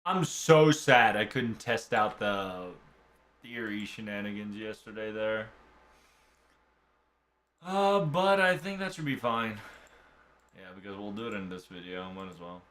I'm so sad I couldn't test out the theory shenanigans yesterday there. But I think that should be fine. Yeah, because we'll do it in this video. Might as well.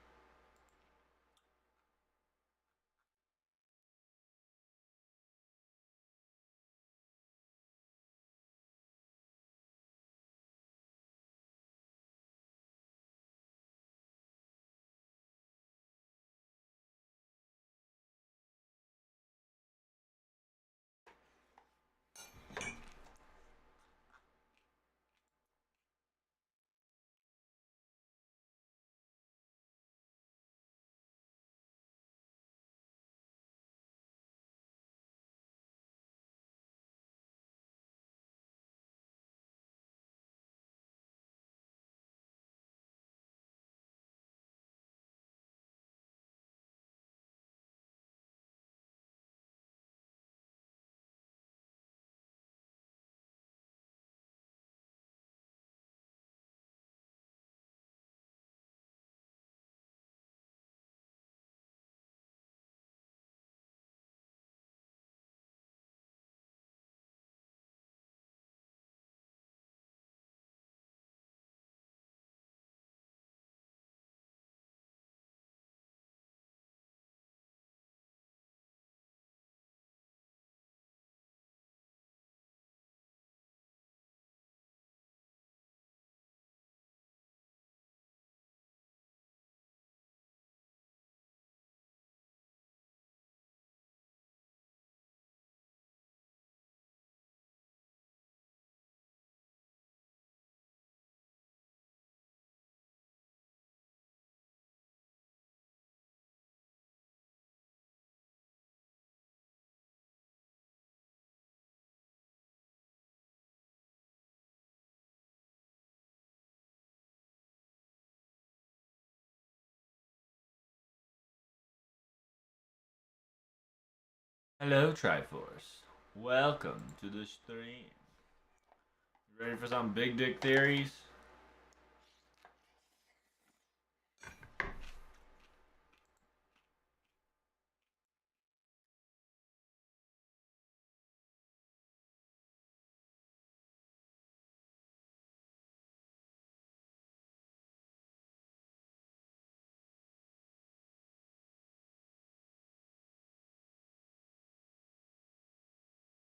Hello, Triforce. Welcome to the stream. You ready for some big dick theories?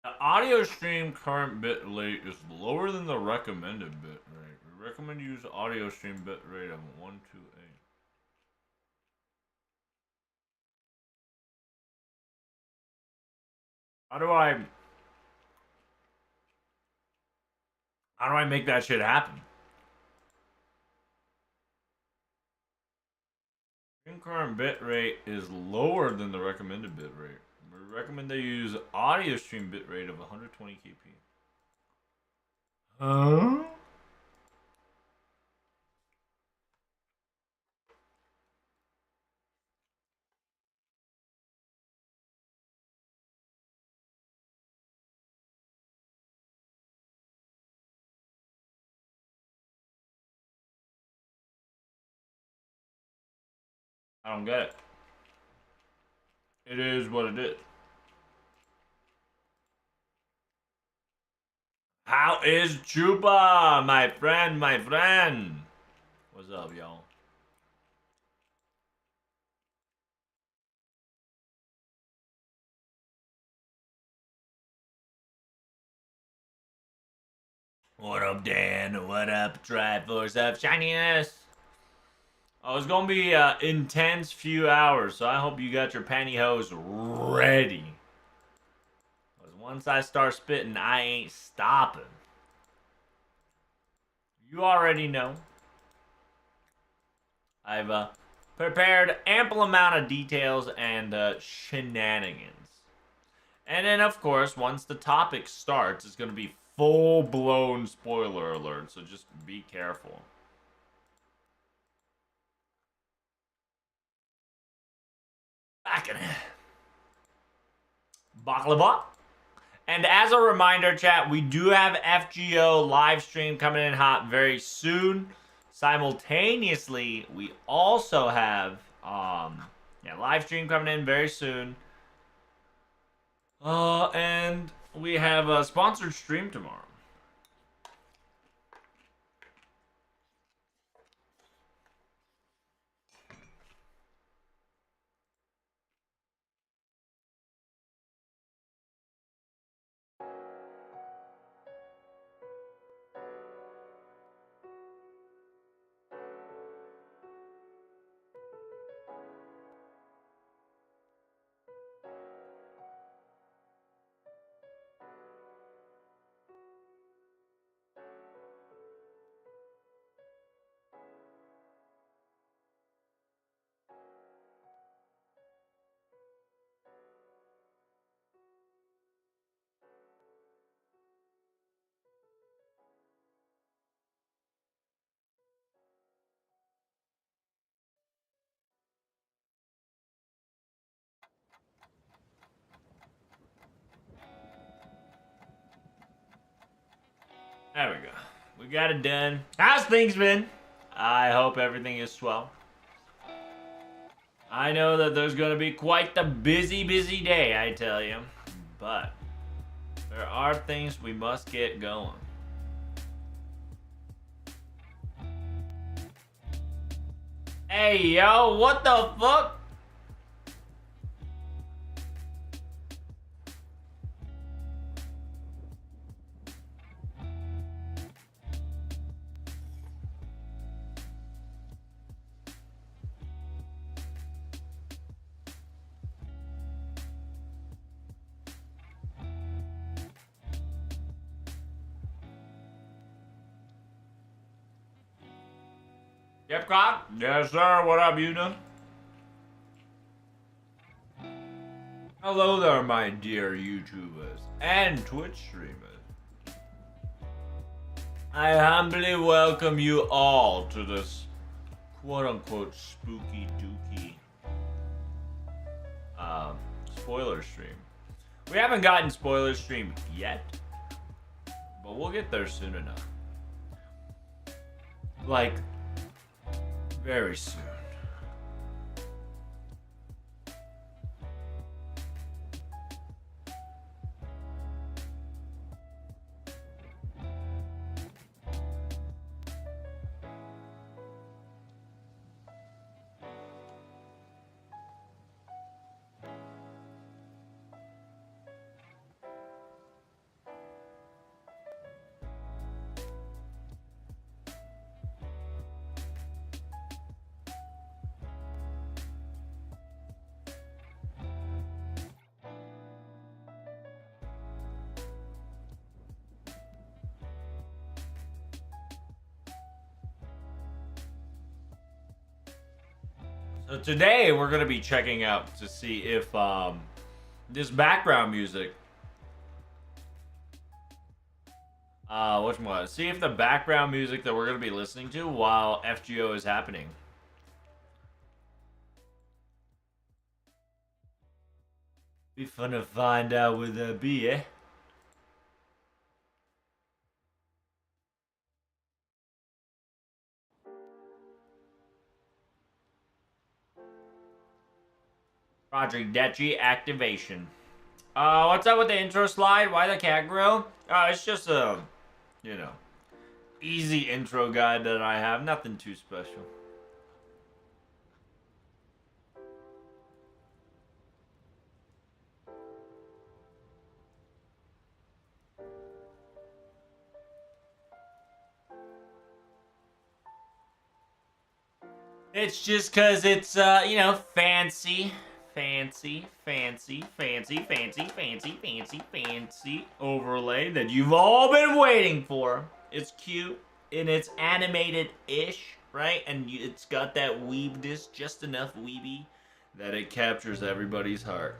The audio stream current bit rate is lower than the recommended bit rate. We recommend use audio stream bit rate of 128. How do I make that shit happen? Stream current bit rate is lower than the recommended bit rate. We recommend they use audio stream bit rate of 120 kp. Huh? I don't get it. It is what it is. How is Chupa, my friend, my friend? What's up, y'all? What up, Dan? What up, Triforce of Shininess? Oh, it's gonna be an intense few hours, so I hope you got your pantyhose ready. Because once I start spitting, I ain't stopping. You already know. I've prepared ample amount of details and shenanigans. And then, of course, once the topic starts, it's going to be full-blown spoiler alert, so just be careful. Back in Baklava. And as a reminder, chat, we do have FGO live stream coming in hot very soon. Simultaneously, we also have Yeah, live stream coming in very soon. And we have a sponsored stream tomorrow. There we go. We got it done. How's things been? I hope everything is swell. I know that there's going to be quite the busy day, I tell you. But there are things we must get going. Hey, yo, what the fuck? Yep, Clock? Yes, sir. What up, Una? Hello there, my dear YouTubers and Twitch streamers. I humbly welcome you all to this quote-unquote spooky dooky spoiler stream. We haven't gotten spoiler stream yet, but we'll get there soon enough. Like, very soon. So today we're going to be checking out to see if this background music, see if the background music that we're going to be listening to while FGO is happening. Be fun to find out what that be, eh? Project Dechi activation. What's up with the intro slide? Why the cat grill? It's just a, you know, easy intro guide that I have. Nothing too special. It's just cause it's you know, fancy overlay that you've all been waiting for. It's cute and it's animated-ish, right? And it's got that weebness, just enough weeby that it captures everybody's heart.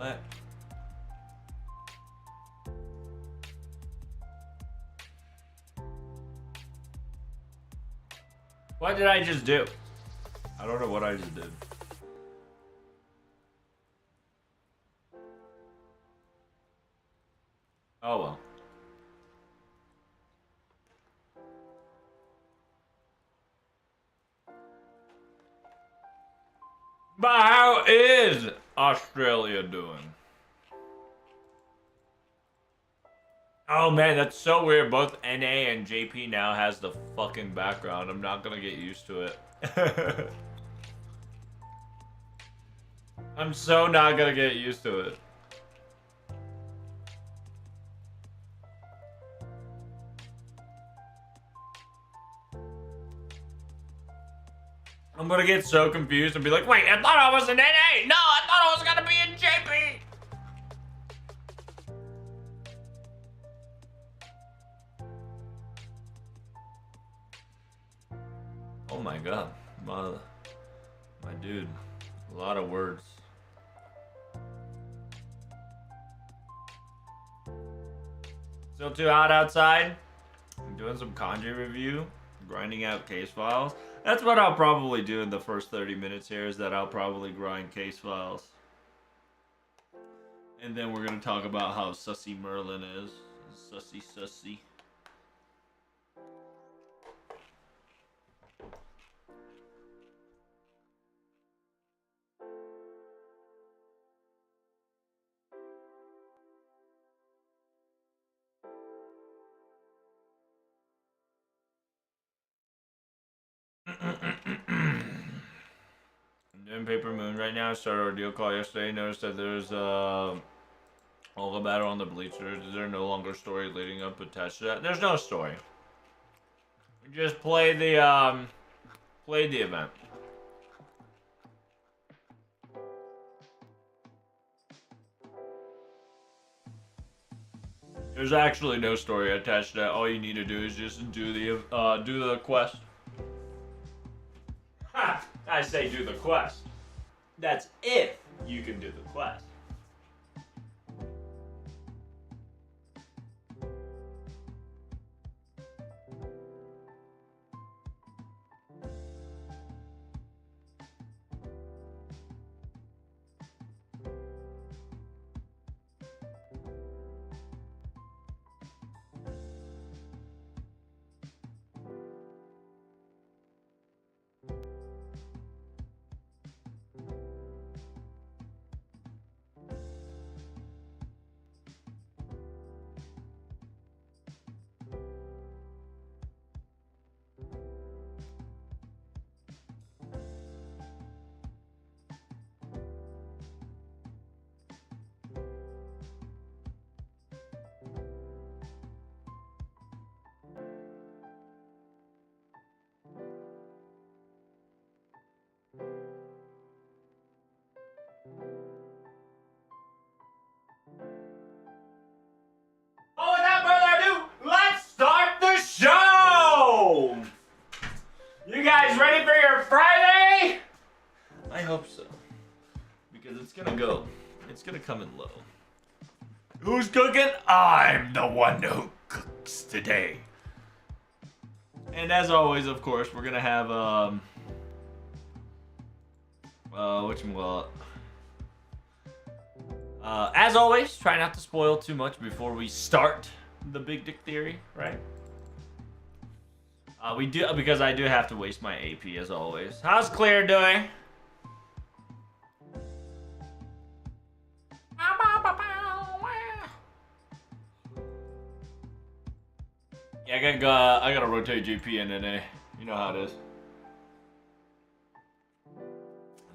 What? What did I just do? I don't know what I just did. Oh well. But how is Australia doing? Oh man, that's so weird. Both NA and JP now has the fucking background. I'm not gonna get used to it. I'm so not gonna get used to it. I'm gonna get so confused and be like, wait, I thought I was in NA! No, I thought I was gonna be in JP! Oh my god. My dude. A lot of words. Still too hot outside? I'm doing some kanji review, grinding out case files. That's what I'll probably do in the first 30 minutes here, is that I'll probably grind case files. And then we're going to talk about how sussy Merlin is. Sussy, sussy. I'm doing Paper Moon right now. I started Ordeal Call yesterday. Noticed that there's all the battle on the bleachers. Is there no longer story leading up attached to that? There's no story. We just play the event. There's actually no story attached to that. All you need to do is just do the quest. Ha! I say do the quest. That's if you can do the quest. Oh, without further ado, let's start the show! You guys ready for your Friday? I hope so. Because it's gonna come in low. Who's cooking? I'm the one who cooks today. And as always, of course, we're gonna have, whatchamacallit? As always, try not to spoil too much before we start the big dick theory, right? We do, because I do have to waste my AP as always. How's Claire doing? Yeah, I gotta rotate JP and NA. You know how it is.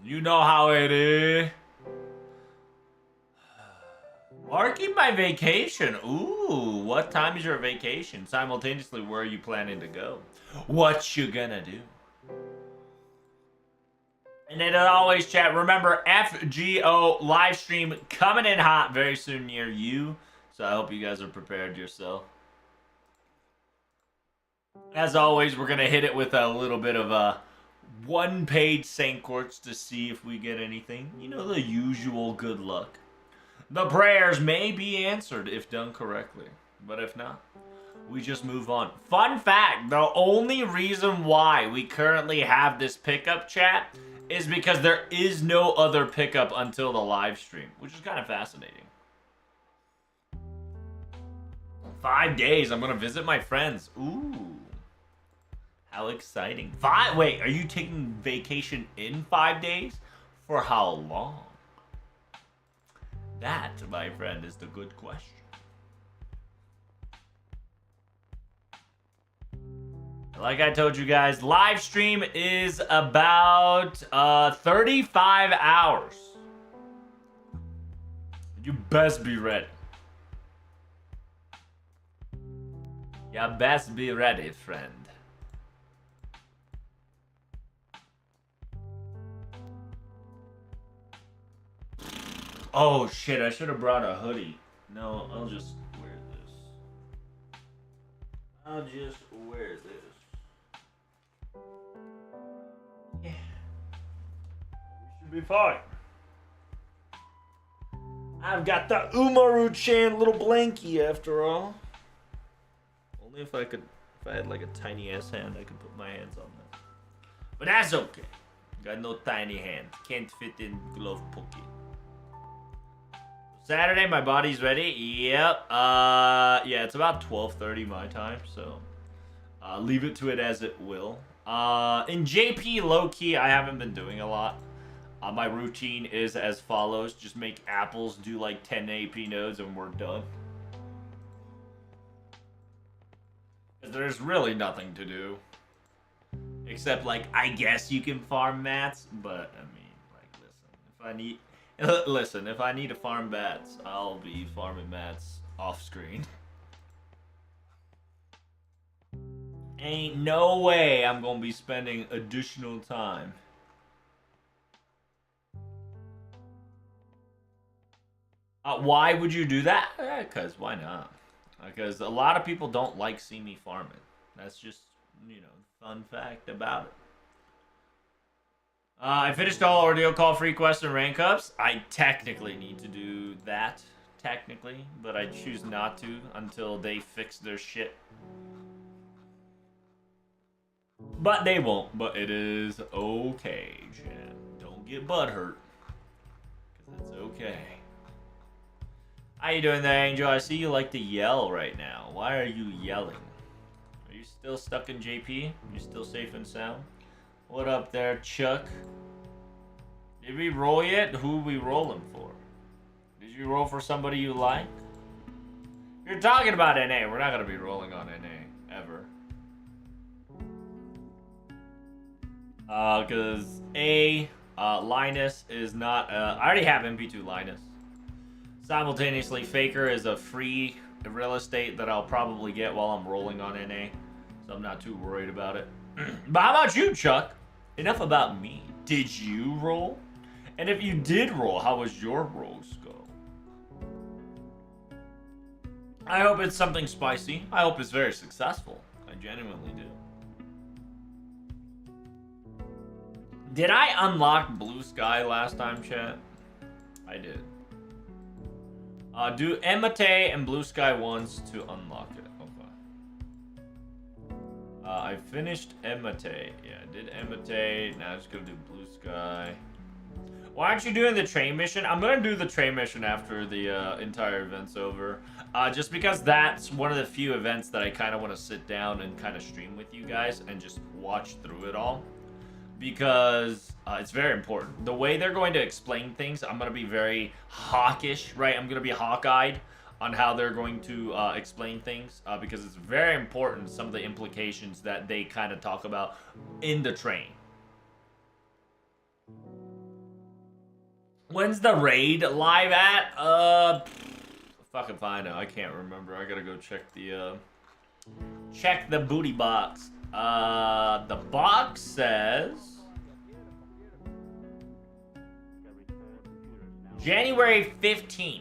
You know how it is. Marking my vacation. Ooh, what time is your vacation? Simultaneously, where are you planning to go? What you gonna do? And then always chat. Remember, FGO live stream coming in hot very soon near you. So I hope you guys are prepared yourself. As always, we're gonna hit it with a little bit of a one-page Saint Quartz to see if we get anything. You know, the usual good luck. The prayers may be answered if done correctly. But if not, we just move on. Fun fact, the only reason why we currently have this pickup chat is because there is no other pickup until the live stream, which is kind of fascinating. 5 days, I'm gonna visit my friends. Ooh. How exciting. Wait, are you taking vacation in 5 days? For how long? That, my friend, is the good question. Like I told you guys, live stream is about 35 hours. You best be ready. You best be ready, friend. Oh shit, I should have brought a hoodie. No, I'll just wear this. I'll just wear this. Yeah. We should be fine. I've got the Umaru-chan little blankie after all. Only if I had like a tiny ass hand, I could put my hands on that. But that's okay. Got no tiny hand. Can't fit in glove pocket. Saturday, my body's ready. Yep. Yeah, it's about 12:30 my time, so leave it to it as it will. In JP, low-key, I haven't been doing a lot. My routine is as follows. Just make apples, do like 10 AP nodes, and we're done. There's really nothing to do. Except, like, I guess you can farm mats, but, I mean, like, listen, if I need to farm bats, I'll be farming mats off screen. Ain't no way I'm gonna be spending additional time. Why would you do that? Because why not? Because a lot of people don't like see me farming. That's just, you know, fun fact about it. I finished all Ordeal Call free quests and rank ups. I technically need to do that, but I choose not to until they fix their shit. But they won't, but it is okay, Jen. Don't get butthurt, because it's okay. How you doing there, Angel? I see you like to yell right now. Why are you yelling? Are you still stuck in JP? You still safe and sound? What up there, Chuck? Did we roll yet? Who we rolling for? Did you roll for somebody you like? You're talking about NA. We're not going to be rolling on NA, ever. Because Linus is not... I already have MP2 Linus. Simultaneously, Faker is a free real estate that I'll probably get while I'm rolling on NA. So I'm not too worried about it. But how about you, Chuck? Enough about me. Did you roll? And if you did roll, how was your roll go? I hope it's something spicy. I hope it's very successful. I genuinely do. Did I unlock Blue Sky last time, chat? I did. Do Emate and Blue Sky once to unlock it. Okay. I finished Emate. Yeah, I did Emate. Now I'm just gonna do Blue Sky. Why aren't you doing the train mission? I'm gonna do the train mission after the entire event's over. Just because that's one of the few events that I kind of want to sit down and kind of stream with you guys and just watch through it all. Because it's very important. The way they're going to explain things, I'm going to be very hawkish, right? I'm going to be hawk-eyed on how they're going to explain things. Because it's very important, some of the implications that they kind of talk about in the train. When's the raid live at? Fuck if I know. I can't remember. I gotta go check the booty box. The box says January 15th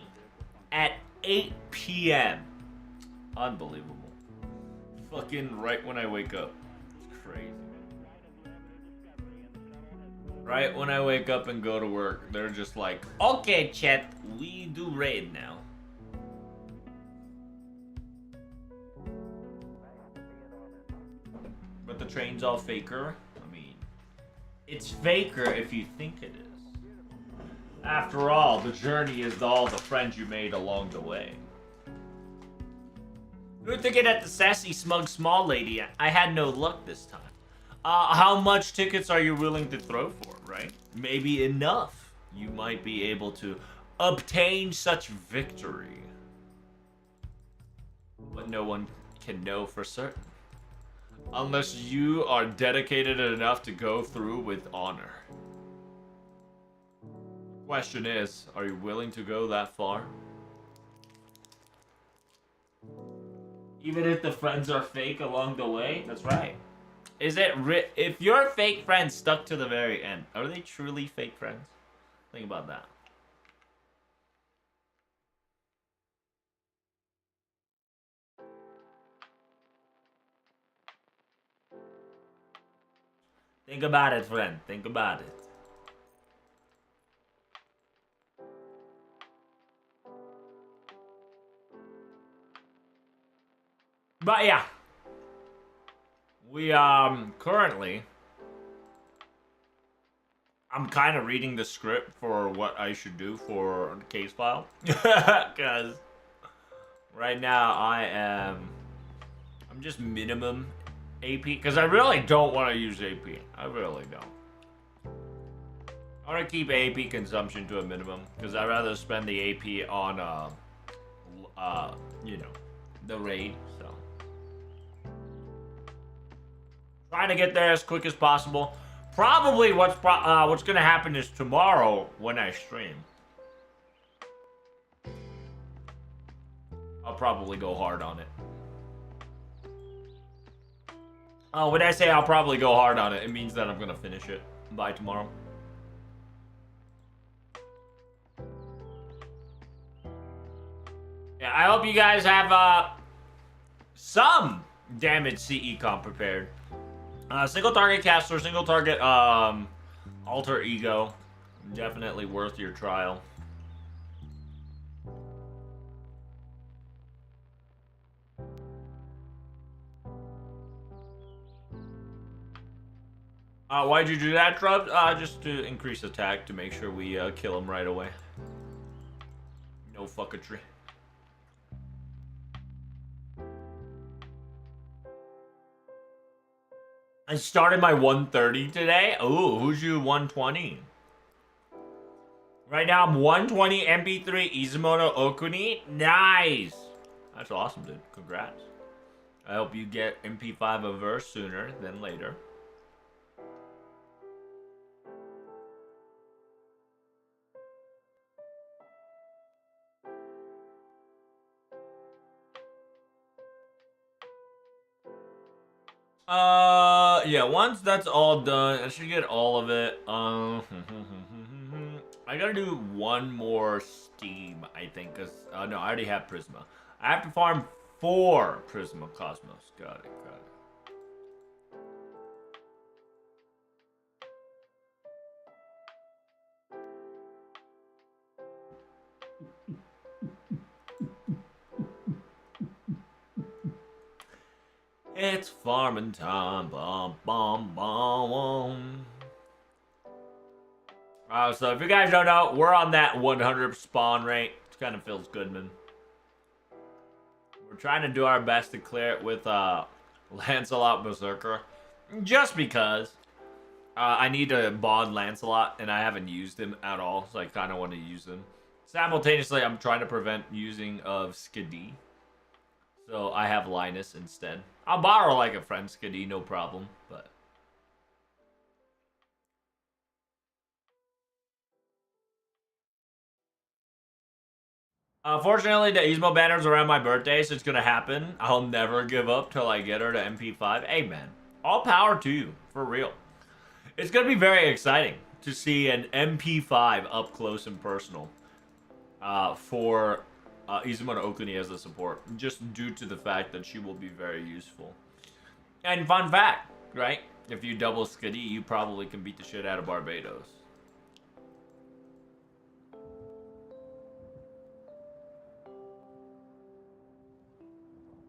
at 8 p.m. Unbelievable. Fucking right when I wake up. It's crazy. Right when I wake up and go to work, they're just like, okay, chat, we do raid now. But the train's all faker. I mean, it's faker if you think it is. After all, the journey is all the friends you made along the way. You're thinking at the sassy, smug, small lady. I had no luck this time. How much tickets are you willing to throw for, right? Maybe enough. You might be able to obtain such victory. But no one can know for certain. Unless you are dedicated enough to go through with honor. Question is, are you willing to go that far? Even if the friends are fake along the way? That's right. Is it if your fake friends stuck to the very end, are they truly fake friends? Think about that. Think about it, friend. Think about it. But yeah. We currently I'm kind of reading the script for what I should do for the case file. Cuz right now I'm just minimum AP because I really don't want to use AP. I really don't. I want to keep AP consumption to a minimum because I'd rather spend the AP on you know, the raid. So trying to get there as quick as possible. Probably what's gonna happen is tomorrow when I stream, I'll probably go hard on it. Oh, when I say I'll probably go hard on it, it means that I'm gonna finish it by tomorrow. Yeah, I hope you guys have some damage CE comp prepared. Single target caster, single target alter ego. Definitely worth your trial. Why'd you do that, Troubs? Just to increase attack to make sure we kill him right away. No fuckatry. I started my 130 today. Ooh, who's you 120? Right now I'm 120 MP3 Izumoto Okuni. Nice. That's awesome, dude. Congrats. I hope you get MP5 a verse sooner than later. Yeah, once that's all done, I should get all of it. I gotta do one more Steam, I think, because, no, I already have Prisma. I have to farm 4 Prisma Cosmos. Got it, got it. It's farming time. Bum, bum, bum. So if you guys don't know, we're on that 100 spawn rate. It kind of feels good, man. We're trying to do our best to clear it with Lancelot Berserker. Just because I need to bond Lancelot, and I haven't used him at all, so I kind of want to use him. Simultaneously, I'm trying to prevent using of Skadi. So I have Linus instead. I'll borrow like a friend Skadi, no problem, but... Fortunately, the Ismo banner's around my birthday, so it's gonna happen. I'll never give up till I get her to MP5. Hey, man. All power to you, for real. It's gonna be very exciting to see an MP5 up close and personal for Izumoto Okuni as a support, just due to the fact that she will be very useful. And fun fact, right? if you double Skitty, you probably can beat the shit out of Barbados.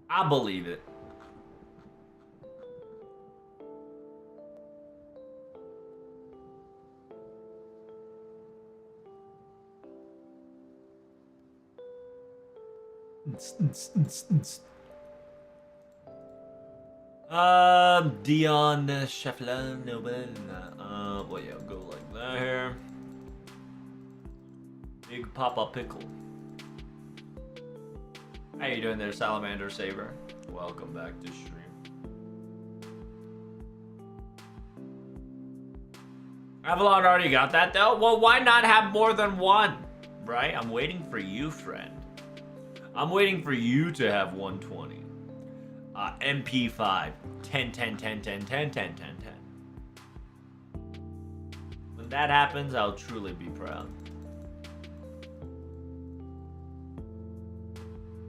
I believe it. Dion Scheffler, Nobel. Well, yeah, go like that here. Big Papa Pickle. How you doing there, Salamander Saber? Welcome back to stream. Avalon already got that though? Well, why not have more than one? Right? I'm waiting for you, friend. I'm waiting for you to have 120. MP5. 10, 10, 10, 10, 10, 10, 10, 10. When that happens, I'll truly be proud.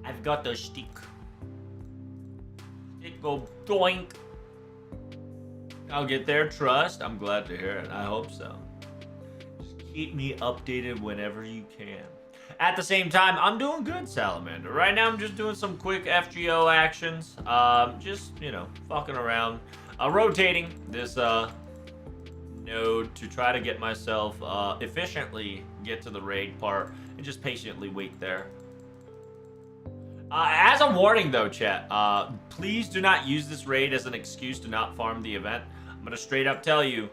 I've got the stick. Stick go doink. I'll get there, trust. I'm glad to hear it. I hope so. Just keep me updated whenever you can. At the same time, I'm doing good, Salamander. Right now, I'm just doing some quick FGO actions. Just, you know, fucking around. Rotating this node to try to get myself efficiently get to the raid part and just patiently wait there. As a warning, though, chat, please do not use this raid as an excuse to not farm the event. I'm gonna straight up tell you,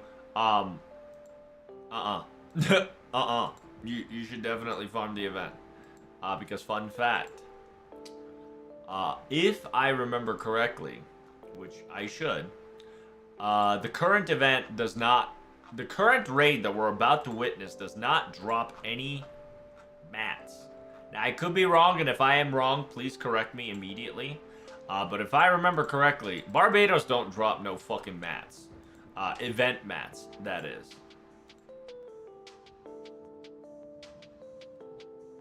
You should definitely farm the event. Because fun fact, if I remember correctly, which I should, the current event does not, the current raid that we're about to witness does not drop any mats. Now, I could be wrong, and if I am wrong, please correct me immediately. But if I remember correctly, Barbados don't drop no fucking mats. Event mats, that is.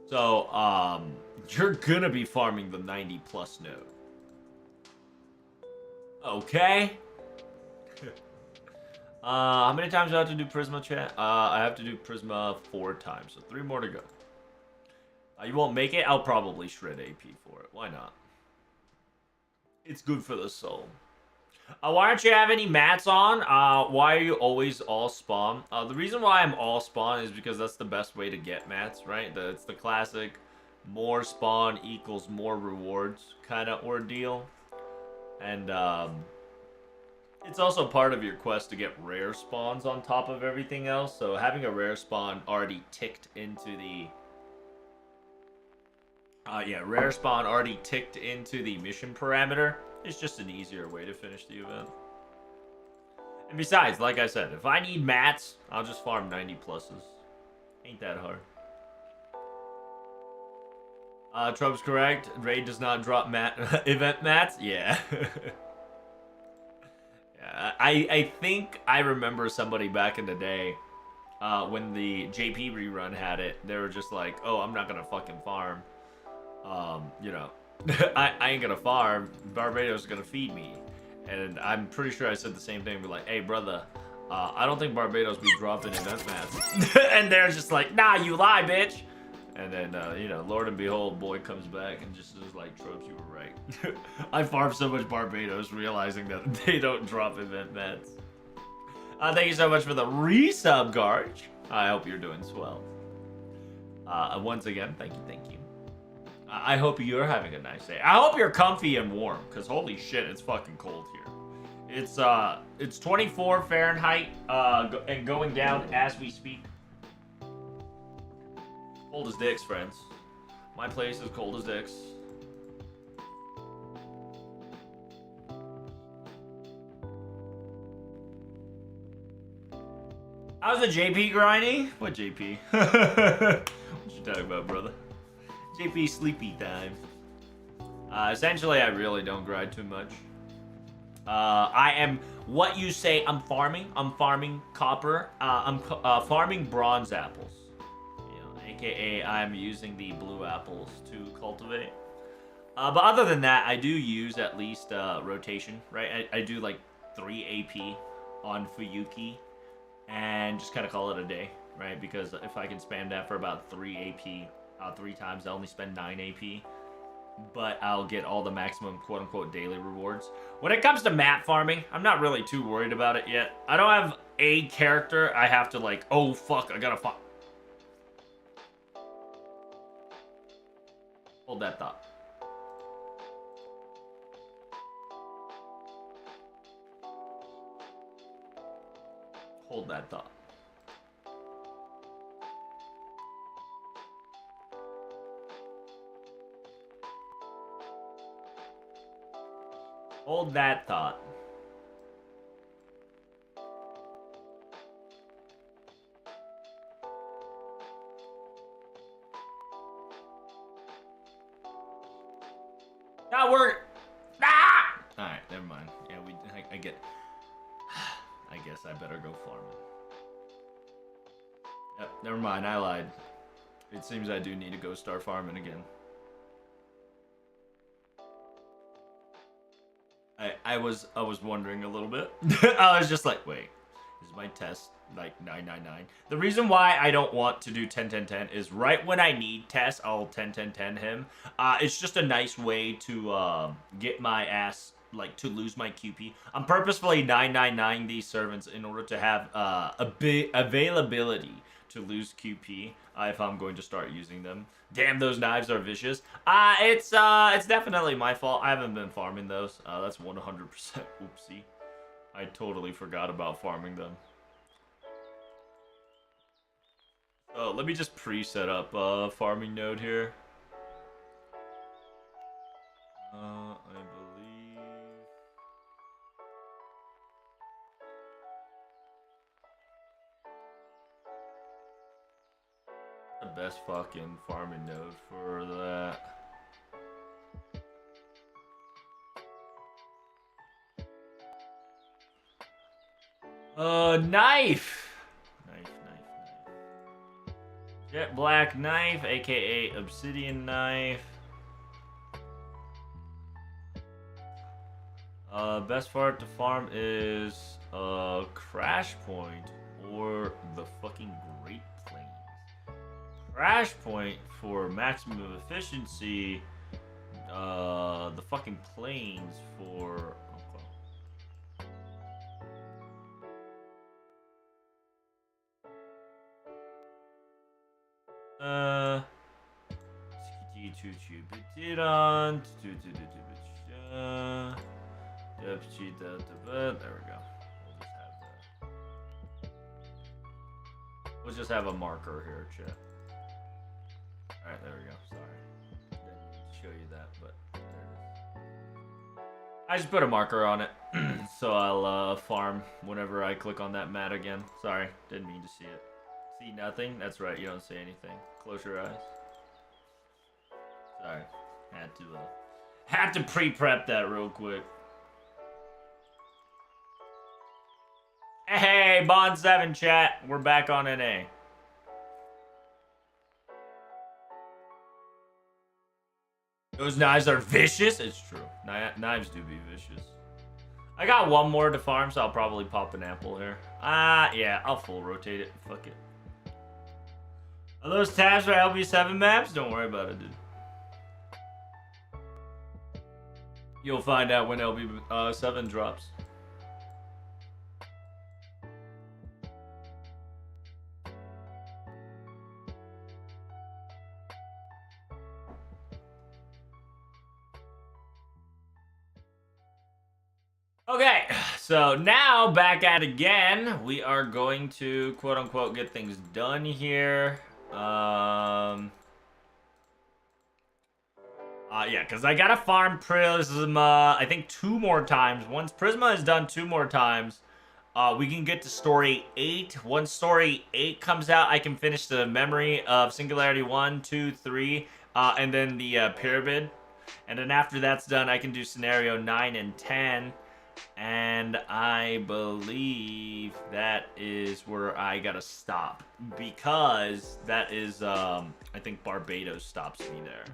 So, you're gonna be farming the 90 plus node. Okay. How many times do I have to do Prisma, chat? I have to do Prisma 4 times, so 3 more to go. You won't make it? I'll probably shred AP for it. Why not? It's good for the soul. Why aren't you have any mats on? Why are you always all spawn? The reason why I'm all spawn is because that's the best way to get mats, right? It's the classic more spawn equals more rewards kind of ordeal. And it's also part of your quest to get rare spawns on top of everything else. So having a rare spawn already ticked into the... rare spawn already ticked into the mission parameter. It's just an easier way to finish the event. And besides, like I said, if I need mats, I'll just farm 90 pluses. Ain't that hard. Troubs correct. Raid does not drop event mats. Yeah. Yeah. I think I remember somebody back in the day when the JP rerun had it. They were just like, "Oh, I'm not gonna fucking farm." You know. I ain't gonna farm. Barbados is gonna feed me, and I'm pretty sure I said the same thing. But like, hey, brother, I don't think Barbados be dropping event mats. And they're just like, nah, you lie, bitch. And then you know, Lord and behold, boy comes back and just is like, Troubs, you were right. I farmed so much Barbados, realizing that they don't drop event mats. Thank you so much for the resub, Garge. I hope you're doing swell. Once again, thank you. I hope you're having a nice day. I hope you're comfy and warm, because holy shit, it's fucking cold here. It's 24 Fahrenheit, and going down as we speak. Cold as dicks, friends. My place is cold as dicks. How's the JP grinding? What JP? What you talking about, brother? JP sleepy time. Essentially, I really don't grind too much. I am what you say. I'm farming. I'm farming copper. I'm farming bronze apples. You know, AKA I'm using the blue apples to cultivate. But other than that, I do use at least rotation. Right? I do like 3 AP on Fuyuki and just kind of call it a day, right? Because if I can spam that for about 3 AP 3 times, I only spend 9 AP, but I'll get all the maximum quote-unquote daily rewards. When it comes to map farming, I'm not really too worried about it yet. I don't have a character I have to like, oh fuck, I gotta farm. Hold that thought. Hold that thought. Hold that thought. Not work. Ah! All right, never mind. Yeah, I get. I guess I better go farming. Yep, never mind. I lied. It seems I do need to go start farming again. I was wondering a little bit. I was just like, wait, is my test like 999? The reason why I don't want to do 10-10-10 is right when I need tests, I'll 10-10-10 him. It's just a nice way to get my ass, like, to lose my QP. I'm purposefully 999 these servants in order to have a bit availability to lose QP if I'm going to start using them. Damn, those knives are vicious. It's definitely my fault. I haven't been farming those. That's 100% oopsie. I totally forgot about farming them. Let me just pre-set up a farming node here. I believe... the best fucking farming node for that. Knife! Jet black knife, aka obsidian knife. Best part to farm is Crash Point or the fucking Great Plains. Crash Point for maximum efficiency. The fucking plains for... there we go. We'll just have a marker here, chat. Alright, there we go. Sorry. Didn't show you that, but there it is. I just put a marker on it. So I'll farm whenever I click on that mat again. Sorry, didn't mean to see it. See nothing? That's right, you don't see anything. Close your eyes. Sorry. Had to pre-prep that real quick. Hey, Bond 7 chat. We're back on NA. Those knives are vicious. It's true. Knives do be vicious. I got one more to farm, so I'll probably pop an apple here. Yeah, I'll full rotate it. Fuck it. Are those tabs for LB7 maps? Don't worry about it, dude. You'll find out when LB7 drops. Okay, so now back at again. We are going to quote unquote get things done here. Yeah, because I gotta farm Prisma, I think 2 more times. Once Prisma is done 2 more times, we can get to story 8. Once story 8 comes out, I can finish the memory of Singularity 1, 2, 3, and then the pyramid. And then after that's done, I can do scenario 9 and 10. And I believe that is where I gotta stop. Because that is, I think Barbados stops me there.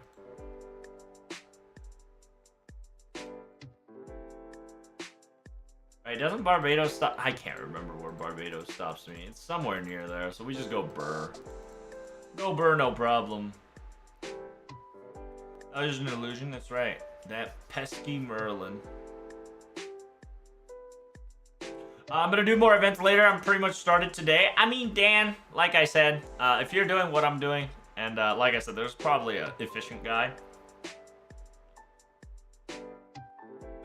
Right, doesn't Barbados stop? I can't remember where Barbados stops me. It's somewhere near there, so we just go Burr. Go Burr, no problem. Oh, there's an illusion, that's right. That pesky Merlin. I'm gonna do more events later. I'm pretty much started today. I mean, Dan, like I said, if you're doing what I'm doing, and like I said, there's probably an efficient guy.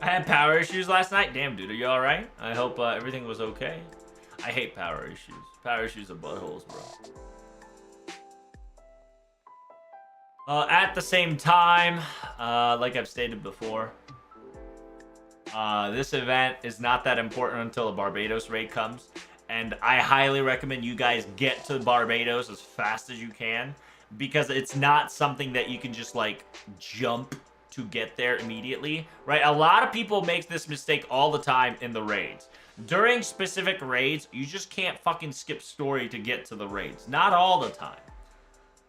I had power issues last night. Damn, dude, are you alright? I hope everything was okay. I hate power issues. Power issues are buttholes, bro. At the same time, like I've stated before, this event is not that important until the Barbados raid comes. And I highly recommend you guys get to Barbados as fast as you can, because it's not something that you can just, like, jump to get there immediately, right? A lot of people make this mistake all the time in the raids. During specific raids, you just can't fucking skip story to get to the raids. Not all the time.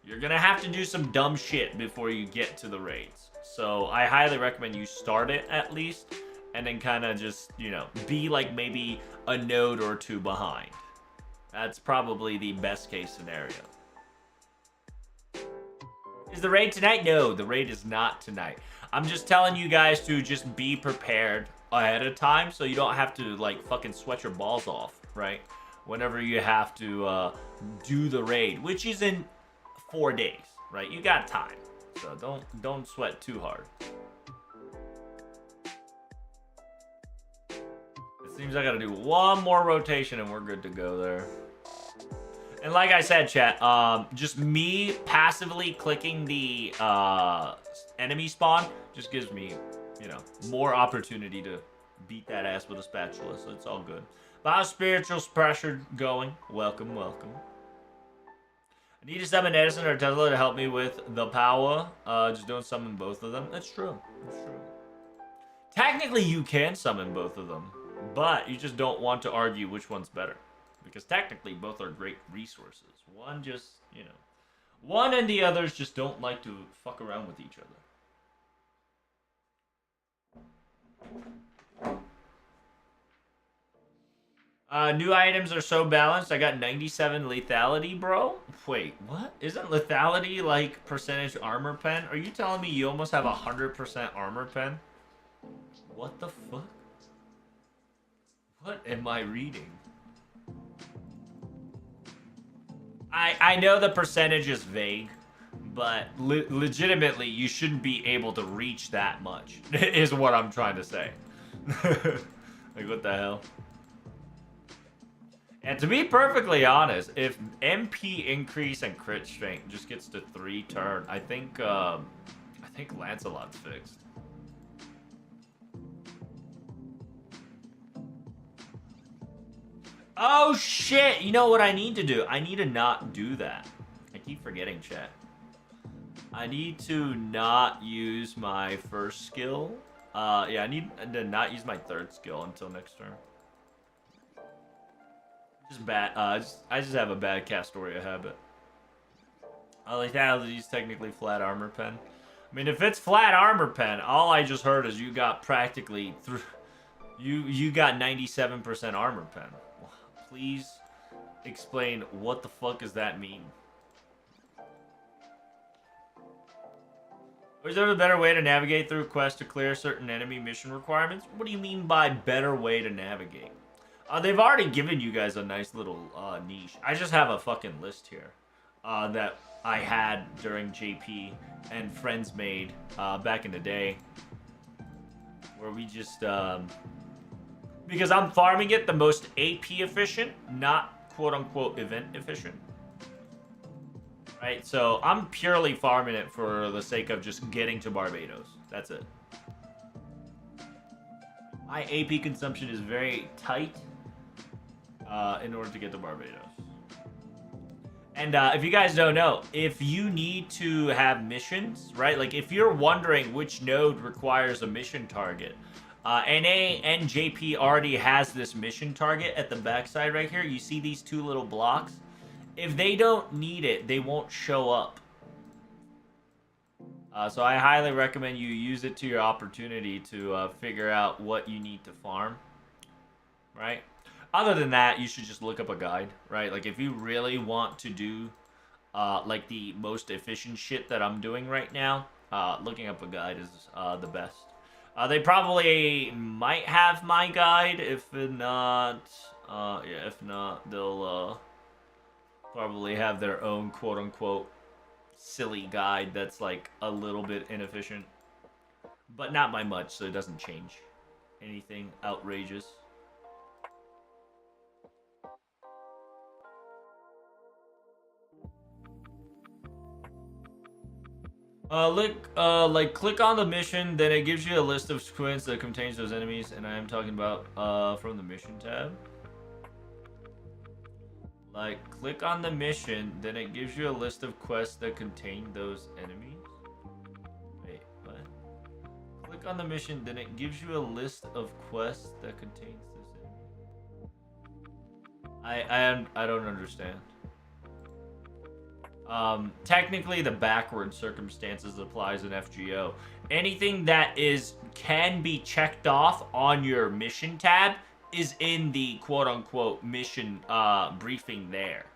You're gonna have to do some dumb shit before you get to the raids. So I highly recommend you start it at least, and then kind of just, you know, be like maybe a node or two behind. That's probably the best case scenario. Is the raid tonight? No, the raid is not tonight. I'm just telling you guys to just be prepared ahead of time so you don't have to, like, fucking sweat your balls off, right? Whenever you have to do the raid, which is in 4 days, right? You got time, so don't sweat too hard. It seems I gotta do one more rotation and we're good to go there. And like I said, chat, just me passively clicking the enemy spawn just gives me, you know, more opportunity to beat that ass with a spatula, so it's all good. But how's spiritual pressure going? Welcome, welcome. I need to summon Edison or Tesla to help me with the power. Just don't summon both of them. That's true. That's true. Technically, you can summon both of them, but you just don't want to argue which one's better. Because technically, both are great resources. One just, you know, one and the others just don't like to fuck around with each other. New items are so balanced. I got 97 lethality, bro. Wait, what? Isn't lethality like percentage armor pen? Are you telling me you almost have 100% armor pen? What the fuck? What am I reading? I know the percentage is vague, but legitimately you shouldn't be able to reach that much, is what I'm trying to say. Like, what the hell? And to be perfectly honest, if MP increase and crit strength just gets to 3 turn, I think Lancelot's fixed. Oh shit! You know what I need to do? I need to not do that. I keep forgetting, chat. I need to not use my first skill. Yeah, I need to not use my third skill until next turn. Just bad. I just have a bad Castoria habit. Lethality is technically flat armor pen. I mean, if it's flat armor pen, all I just heard is you got practically through. You got 97% armor pen. Please explain what the fuck does that mean? Or is there a better way to navigate through quests to clear certain enemy mission requirements? What do you mean by better way to navigate? They've already given you guys a nice little niche. I just have a fucking list here that I had during JP and friends made back in the day, where we just because I'm farming it the most AP efficient, not quote-unquote event efficient. Right? So I'm purely farming it for the sake of just getting to Barbados. That's it. My AP consumption is very tight in order to get to Barbados. And if you guys don't know, if you need to have missions, right? Like if you're wondering which node requires a mission target, NA and JP already has this mission target at the backside right here. You see these 2 little blocks? If they don't need it, they won't show up. So I highly recommend you use it to your opportunity to figure out what you need to farm. right? Other than that, you should just look up a guide, right? Like if you really want to do like the most efficient shit that I'm doing right now, looking up a guide is the best. They probably might have my guide. If not, yeah, if not, they'll probably have their own quote unquote silly guide that's like a little bit inefficient, but not by much, so it doesn't change anything outrageous. Like click on the mission, then it gives you a list of squints that contains those enemies, and I am talking about from the mission tab. Like click on the mission, then it gives you a list of quests that contain those enemies. Wait, what? Click on the mission, then it gives you a list of quests that contains this enemy. I don't understand. Technically, the backward circumstances applies in FGO. Anything that can be checked off on your mission tab is in the quote-unquote mission briefing there,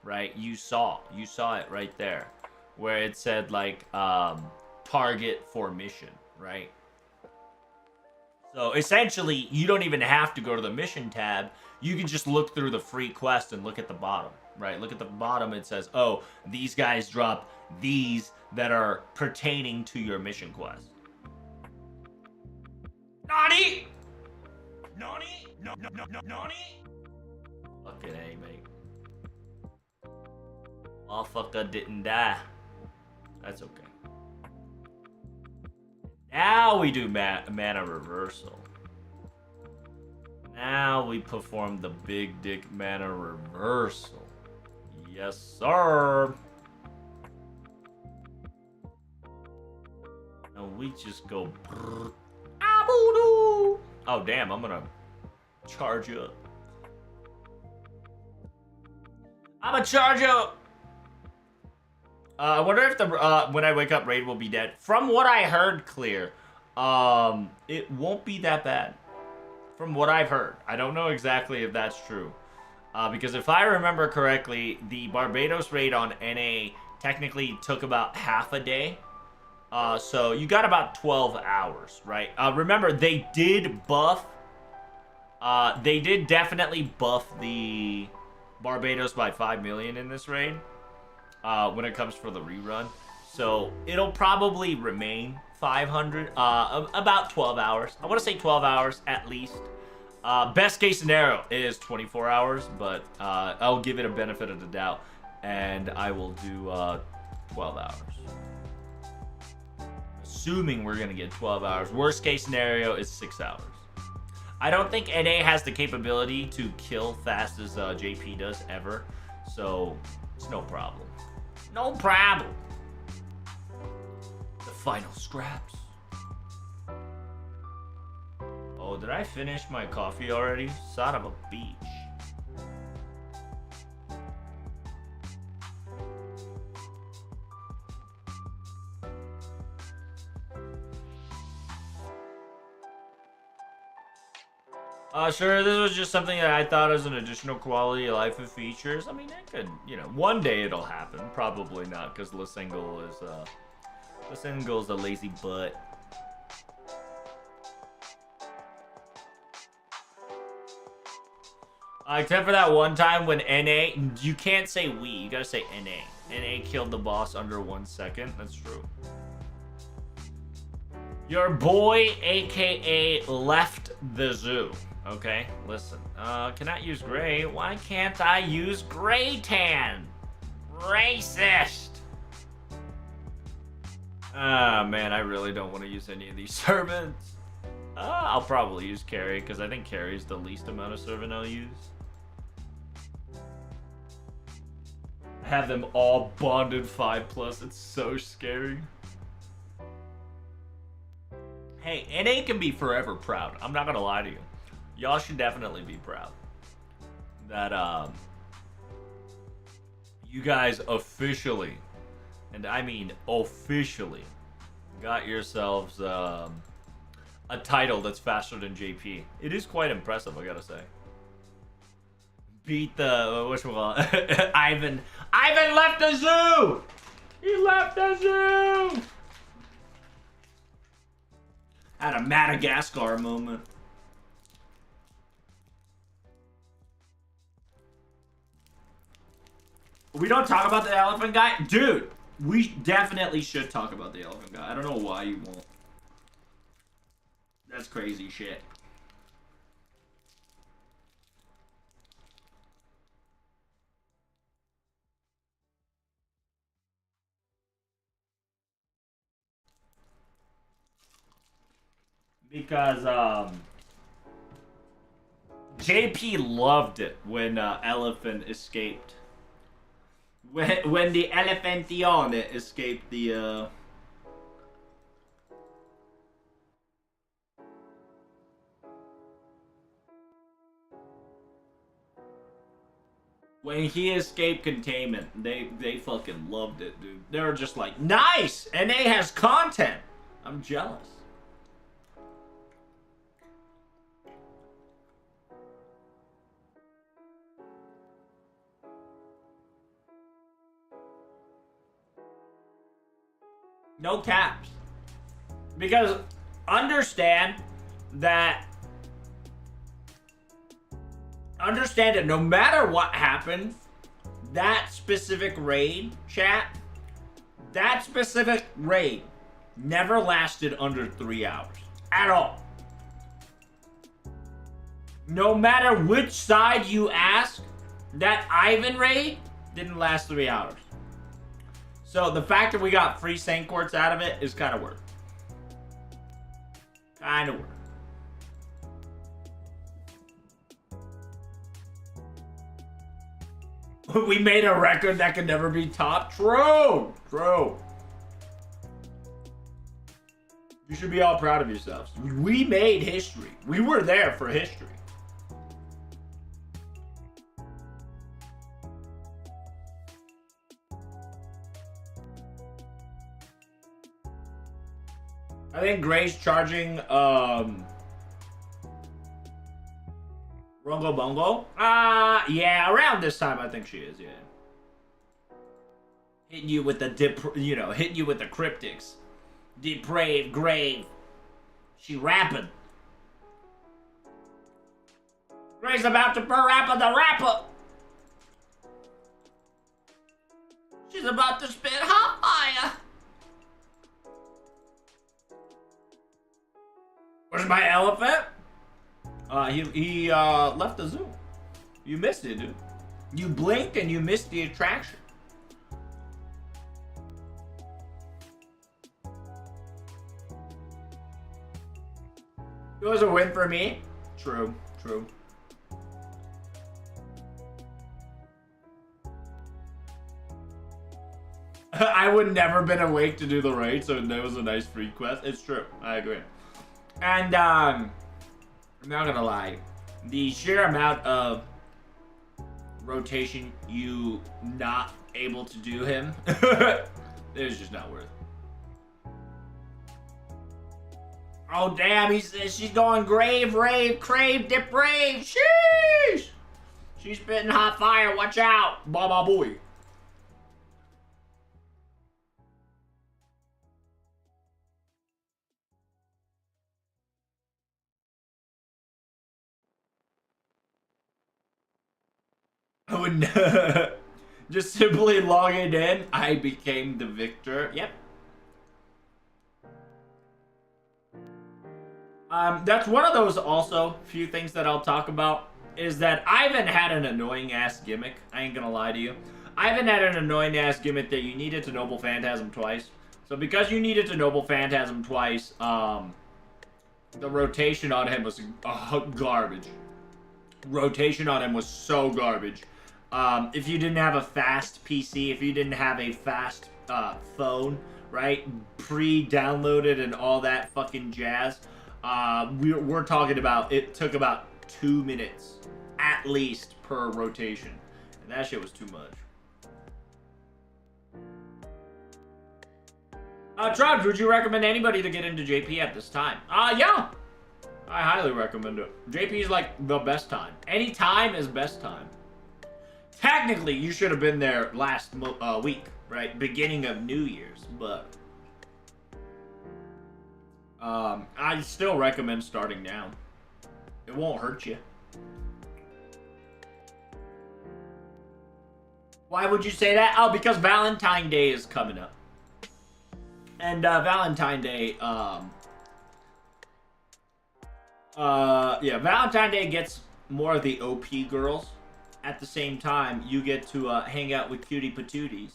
right? You saw it right there, where it said like target for mission, right? So essentially, you don't even have to go to the mission tab. You can just look through the free quest and look at the bottom, right? Look at the bottom. It says, oh, these guys drop these that are pertaining to your mission quest. Nani? Nani? No, no, no, no, Nani? Fucking A, mate. Motherfucker didn't die. That's okay. Now we do mana reversal. Now we perform the big dick mana reversal. Yes, sir. And we just go. Oh, damn, I'm gonna charge you up. I'm gonna charge up. I wonder if the when I wake up raid will be dead. From what I heard, Clear, it won't be that bad. From what I've heard, I don't know exactly if that's true, because if I remember correctly, the Barbados raid on NA technically took about half a day. So you got about 12 hours, right? Remember, they did buff. They did definitely buff the Barbados by 5 million in this raid. When it comes for the rerun. So it'll probably remain 500, about 12 hours. I want to say 12 hours at least. Best case scenario is 24 hours, but I'll give it a benefit of the doubt, and I will do 12 hours. Assuming we're going to get 12 hours. Worst case scenario is 6 hours. I don't think NA has the capability to kill fast as JP does ever, so it's no problem. No problem. The final scraps. Oh, did I finish my coffee already? Son of a beach. Sure, this was just something that I thought as an additional quality of life and features. I mean, it could, you know, one day it'll happen. Probably not, because Lissingle is a lazy butt. Except for that one time when NA, you can't say we, you gotta say NA. NA killed the boss under 1 second, that's true. Your boy, aka left the zoo. Okay, listen. Cannot use gray. Why can't I use gray tan? Racist! Ah, man, I really don't want to use any of these servants. I'll probably use carry, because I think carry is the least amount of servant I'll use. I have them all bonded 5+. It's so scary. Hey, NA can be forever proud. I'm not gonna lie to you. Y'all should definitely be proud that you guys officially, and I mean officially, got yourselves a title that's faster than JP. It is quite impressive, I gotta say. beat the Ivan. Ivan left the zoo. He left the zoo. Had a Madagascar moment. We don't talk about the elephant guy? Dude, we definitely should talk about the elephant guy. I don't know why you won't. That's crazy shit. Because, JP loved it when, Elephant escaped. When the Elephantion escaped the, When he escaped containment, they fucking loved it, dude. They were just like, nice! NA has content! I'm jealous. No caps. Because understand that no matter what happened, that specific raid, chat, that specific raid never lasted under 3 hours. At all. No matter which side you ask, that Ivan raid didn't last 3 hours. So the fact that we got free Saint Quartz out of it is kind of worth. Kind of worth. We made a record that could never be topped. True. True. You should be all proud of yourselves. We made history. We were there for history. I think Gray's charging Rungo Bungo? Yeah, around this time I think she is, yeah. Hitting you with the hitting you with the cryptics. Depraved, grave. She rapping. Gray's about to rapper the rapper. She's about to spit hot fire. Where's my elephant? He left the zoo. You missed it, dude. You blinked and you missed the attraction. It was a win for me. True, true. I would never been awake to do the raid, so that was a nice free quest. It's true. I agree. And, I'm not gonna lie. The sheer amount of rotation you not able to do him, it was just not worth it. Oh, damn, she's going grave, rave, crave, dip, rave. Sheesh! She's spitting hot fire. Watch out. Baba boy. I would just simply logging in. I became the victor. Yep. That's one of those also few things that I'll talk about is that Ivan had an annoying ass gimmick. I ain't gonna lie to you. Ivan had an annoying ass gimmick that you needed to Noble Phantasm twice. So because you needed to Noble Phantasm twice, the rotation on him was garbage. Rotation on him was so garbage. If you didn't have a fast PC, if you didn't have a fast phone, right, pre-downloaded and all that fucking jazz, we're talking about it took about 2 minutes at least per rotation, and that shit was too much. Troubs, would you recommend anybody to get into JP at this time? Yeah, I highly recommend it. JP is like the best time. Any time is best time. Technically, you should have been there last week, right? Beginning of New Year's, but I still recommend starting now. It won't hurt you. Why would you say that? Oh, because Valentine's Day is coming up. And Valentine's Day, Valentine's Day gets more of the OP girls. At the same time, you get to hang out with cutie patooties.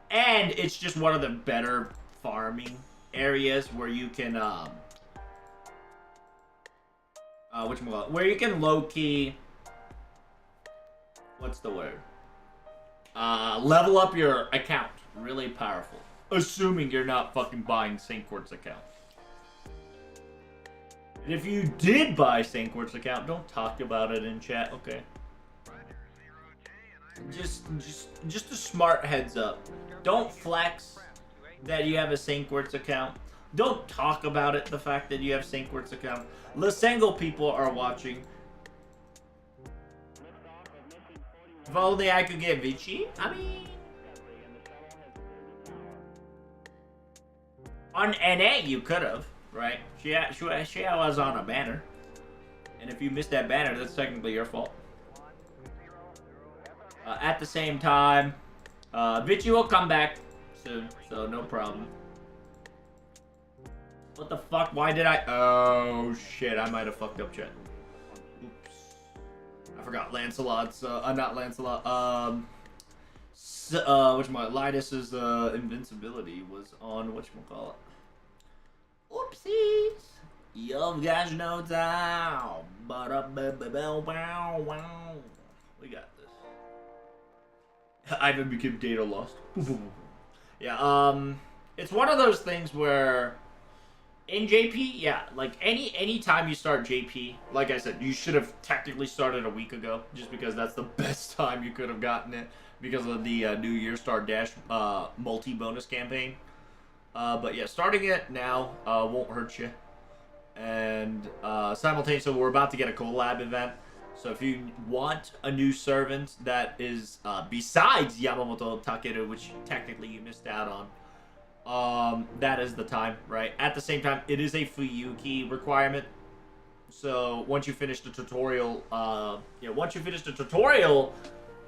And it's just one of the better farming areas where you can, where you can low-key, what's the word? Level up your account. Really powerful. Assuming you're not fucking buying St. Quart's account. And if you did buy St. Quart's account, don't talk about it in chat, okay? Just a smart heads up. Don't flex that you have a St. Quart's account. Don't talk about it, the fact that you have St. Quart's account. Lasengo people are watching. If only I could get Vichy. I mean, on NA you could have, right? She was on a banner, and if you missed that banner, that's technically your fault. At the same time, Vichy will come back soon, so no problem. What the fuck? Why did I? Oh shit! I might have fucked up chat. Oops. I forgot Lancelot's. Not Lancelot. Linus's invincibility was on whatchamacallit. Oopsies. You guys know time. We got this. Ivan became data lost. Yeah. It's one of those things where. In JP, yeah, like any time you start JP, like I said, you should have technically started a week ago, just because that's the best time you could have gotten it because of the New Year Star Dash multi-bonus campaign. But yeah, starting it now won't hurt you. And simultaneously, we're about to get a collab event. So if you want a new servant that is besides Yamamoto Takeru, which technically you missed out on, that is the time, right? At the same time, it is a Fuyuki requirement. So once you finish the tutorial,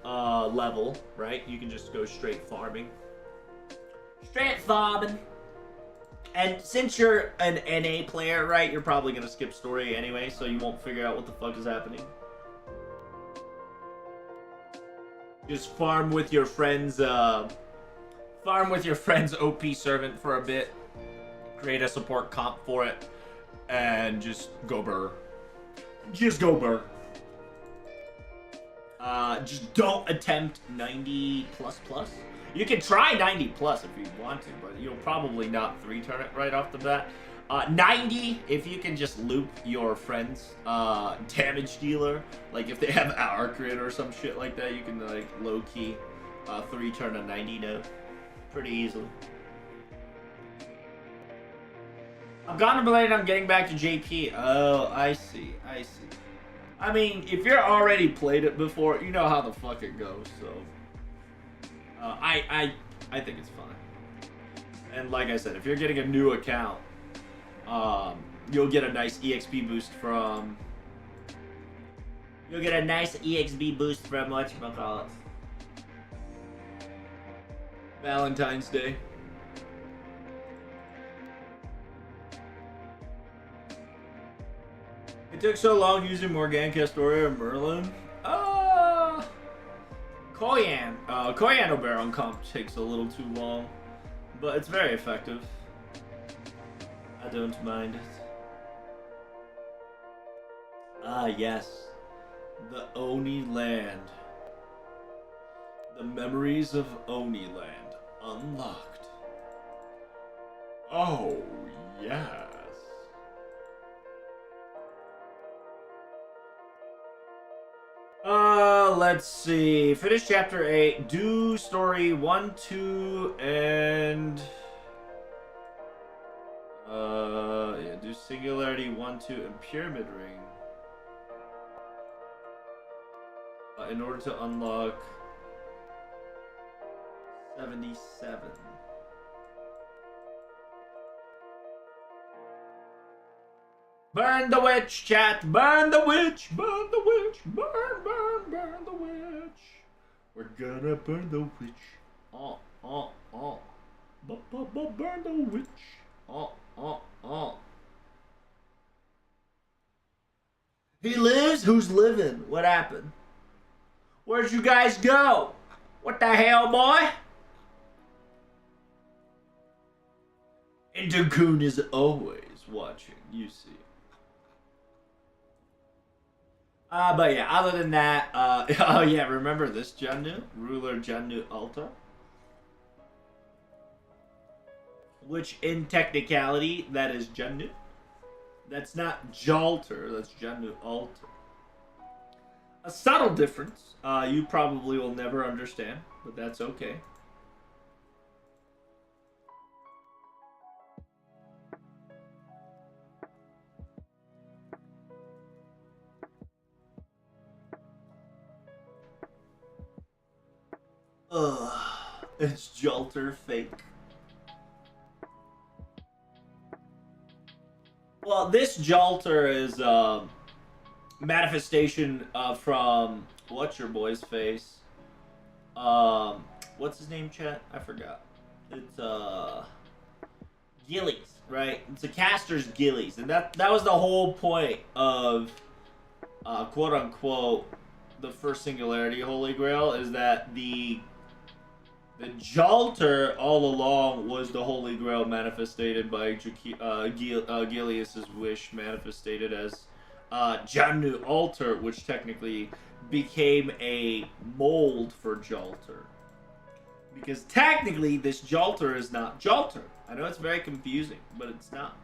level, right, you can just go straight farming. Straight farming. And since you're an NA player, right, you're probably gonna skip story anyway, so you won't figure out what the fuck is happening. Just farm with your friends, OP servant for a bit, create a support comp for it, and just go burr. Just go burr. Just don't attempt 90 plus. You can try 90 plus if you want to, but you'll probably not 3-turn it right off the bat. 90, if you can just loop your friend's damage dealer, like if they have hour crit or some shit like that, you can like low-key 3-turn a 90 node. Pretty easily. I'm contemplating on getting back to JP. Oh, I see. I mean, if you're already played it before, you know how the fuck it goes, so... I think it's fine. And like I said, if you're getting a new account, you'll get a nice EXP boost from... whatchamacallit. Valentine's Day. It took so long using Morgan Castoria or Merlin. Koyan Oberon comp takes a little too long, but it's very effective. I don't mind it. Ah, yes. The Oni Land. The memories of Oni Land unlocked. Oh, yes. Let's see. Finish chapter 8. Do story 1, 2, and... yeah, do Singularity 1, 2, and Pyramid Ring. In order to unlock 77. Burn the witch, chat! Burn the witch! Burn the witch! Burn the witch! We're gonna burn the witch. Oh. Burn the witch. Oh. He lives? Who's living? What happened? Where'd you guys go? What the hell, boy? And Dakun is always watching, you see. But yeah, other than that, oh yeah, remember this Jannu? Ruler Jannu Altar? Which in technicality, that is Jannu. That's not Jalter, that's Jannu Altar. A subtle difference, you probably will never understand, but that's okay. It's Jalter fake. Well, this Jalter is manifestation from what's your boy's face? What's his name, chat? I forgot. It's Gillies, right? It's a caster's Gillies, and that was the whole point of quote unquote the first singularity Holy Grail is that the Jalter all along was the Holy Grail manifested by Gilius's wish, manifested as Jannu Altar, which technically became a mold for Jalter. Because technically, this Jalter is not Jalter. I know it's very confusing, but it's not.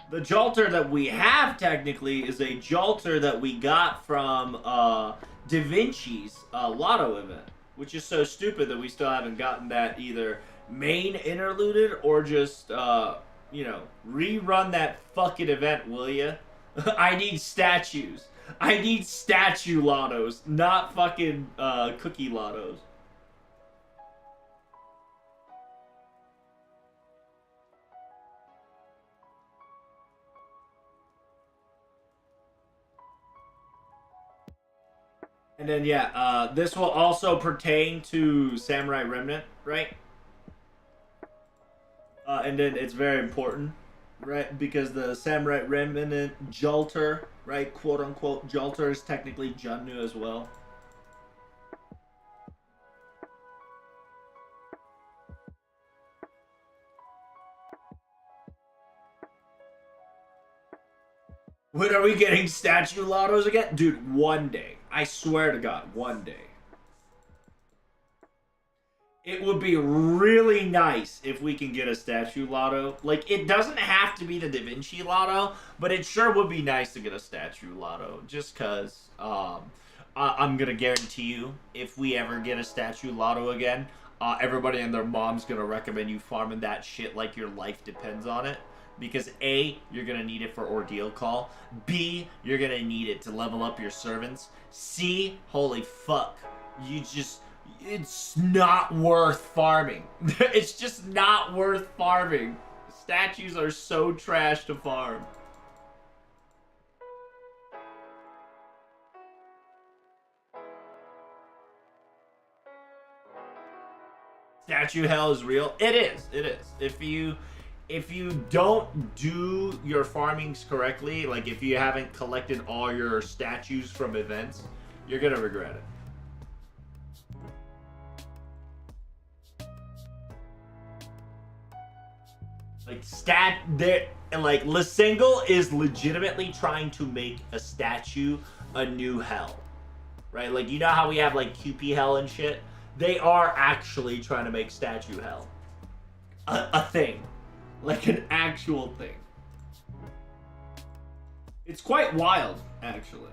The Jalter that we have technically is a Jalter that we got from Da Vinci's Lotto event. Which is so stupid that we still haven't gotten that either main interluded or just, rerun that fucking event, will ya? I need statues. I need statue lottos, not fucking cookie lottos. And then, yeah, this will also pertain to Samurai Remnant, right? And then it's very important, right? Because the Samurai Remnant Jalter, right? Quote unquote, Jalter is technically Jannu as well. When are we getting statue lottos again? Dude, one day. I swear to God, one day. It would be really nice if we can get a statue lotto. Like, it doesn't have to be the Da Vinci lotto, but it sure would be nice to get a statue lotto. Just because, I'm going to guarantee you, if we ever get a statue lotto again, everybody and their mom's going to recommend you farming that shit like your life depends on it. Because A, you're going to need it for Ordeal Call. B, you're going to need it to level up your servants. C, holy fuck. It's not worth farming. It's just not worth farming. Statues are so trash to farm. Statue hell is real. It is. If you don't do your farmings correctly, like if you haven't collected all your statues from events, you're gonna regret it. Like Lesingle is legitimately trying to make a statue a new hell, right? Like, you know how we have like QP hell and shit? They are actually trying to make statue hell a thing. Like an actual thing. It's quite wild, actually.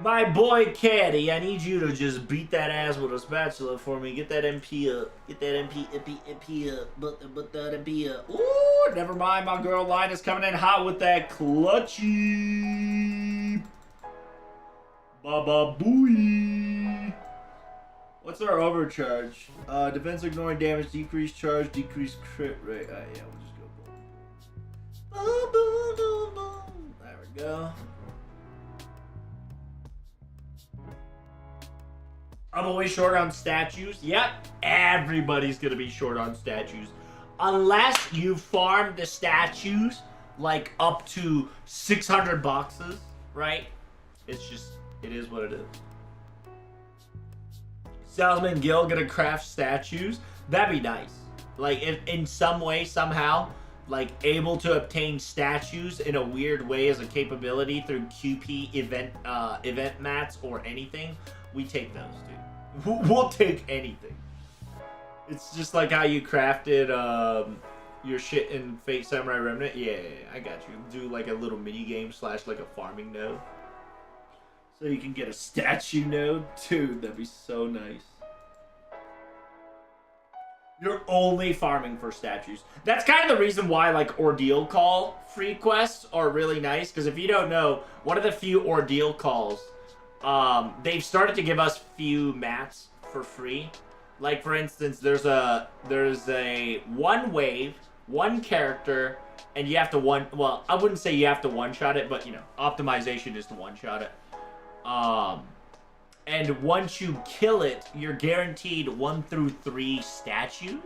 My boy Caddy, I need you to just beat that ass with a spatula for me. Get that MP up. Get that MP up. But that MP up. Ooh, never mind. My girl line is coming in hot with that clutchy. Baba booey. What's our overcharge? Defense ignoring damage, decreased charge, decreased crit rate. Yeah, we'll just go boom. Boom, boom, boom, boom. There we go. I'm always short on statues. Yep, everybody's gonna be short on statues. Unless you farm the statues like up to 600 boxes, right? It's just, it is what it is. Salesman Gil gonna craft statues. That'd be nice. Like, if in some way, somehow, like able to obtain statues in a weird way as a capability through QP event mats or anything, we take those, dude. We'll take anything. It's just like how you crafted your shit in Fate Samurai Remnant. Yeah, I got you. Do like a little mini game / like a farming node, so you can get a statue node, dude. That'd be so nice. You're only farming for statues. That's kind of the reason why like Ordeal Call free quests are really nice. Because if you don't know, one of the few Ordeal Calls, they've started to give us few mats for free. Like for instance, there's a one wave, one character, and you have to well, I wouldn't say you have to one-shot it, but you know, optimization is to one-shot it. And once you kill it, you're guaranteed 1 through 3 statues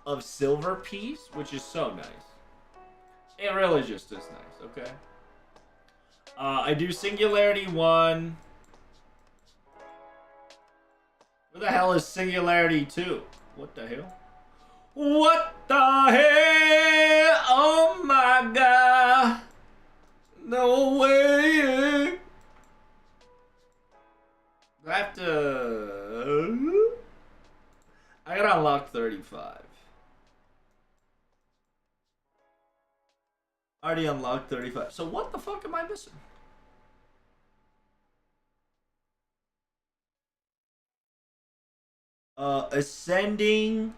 of silver piece, which is so nice. It really just is nice, okay? I do Singularity 1. Where the hell is Singularity 2? What the hell? What the hell? Oh my god. No way. I have to... I gotta unlock 35. Already unlocked 35. So what the fuck am I missing? Ascending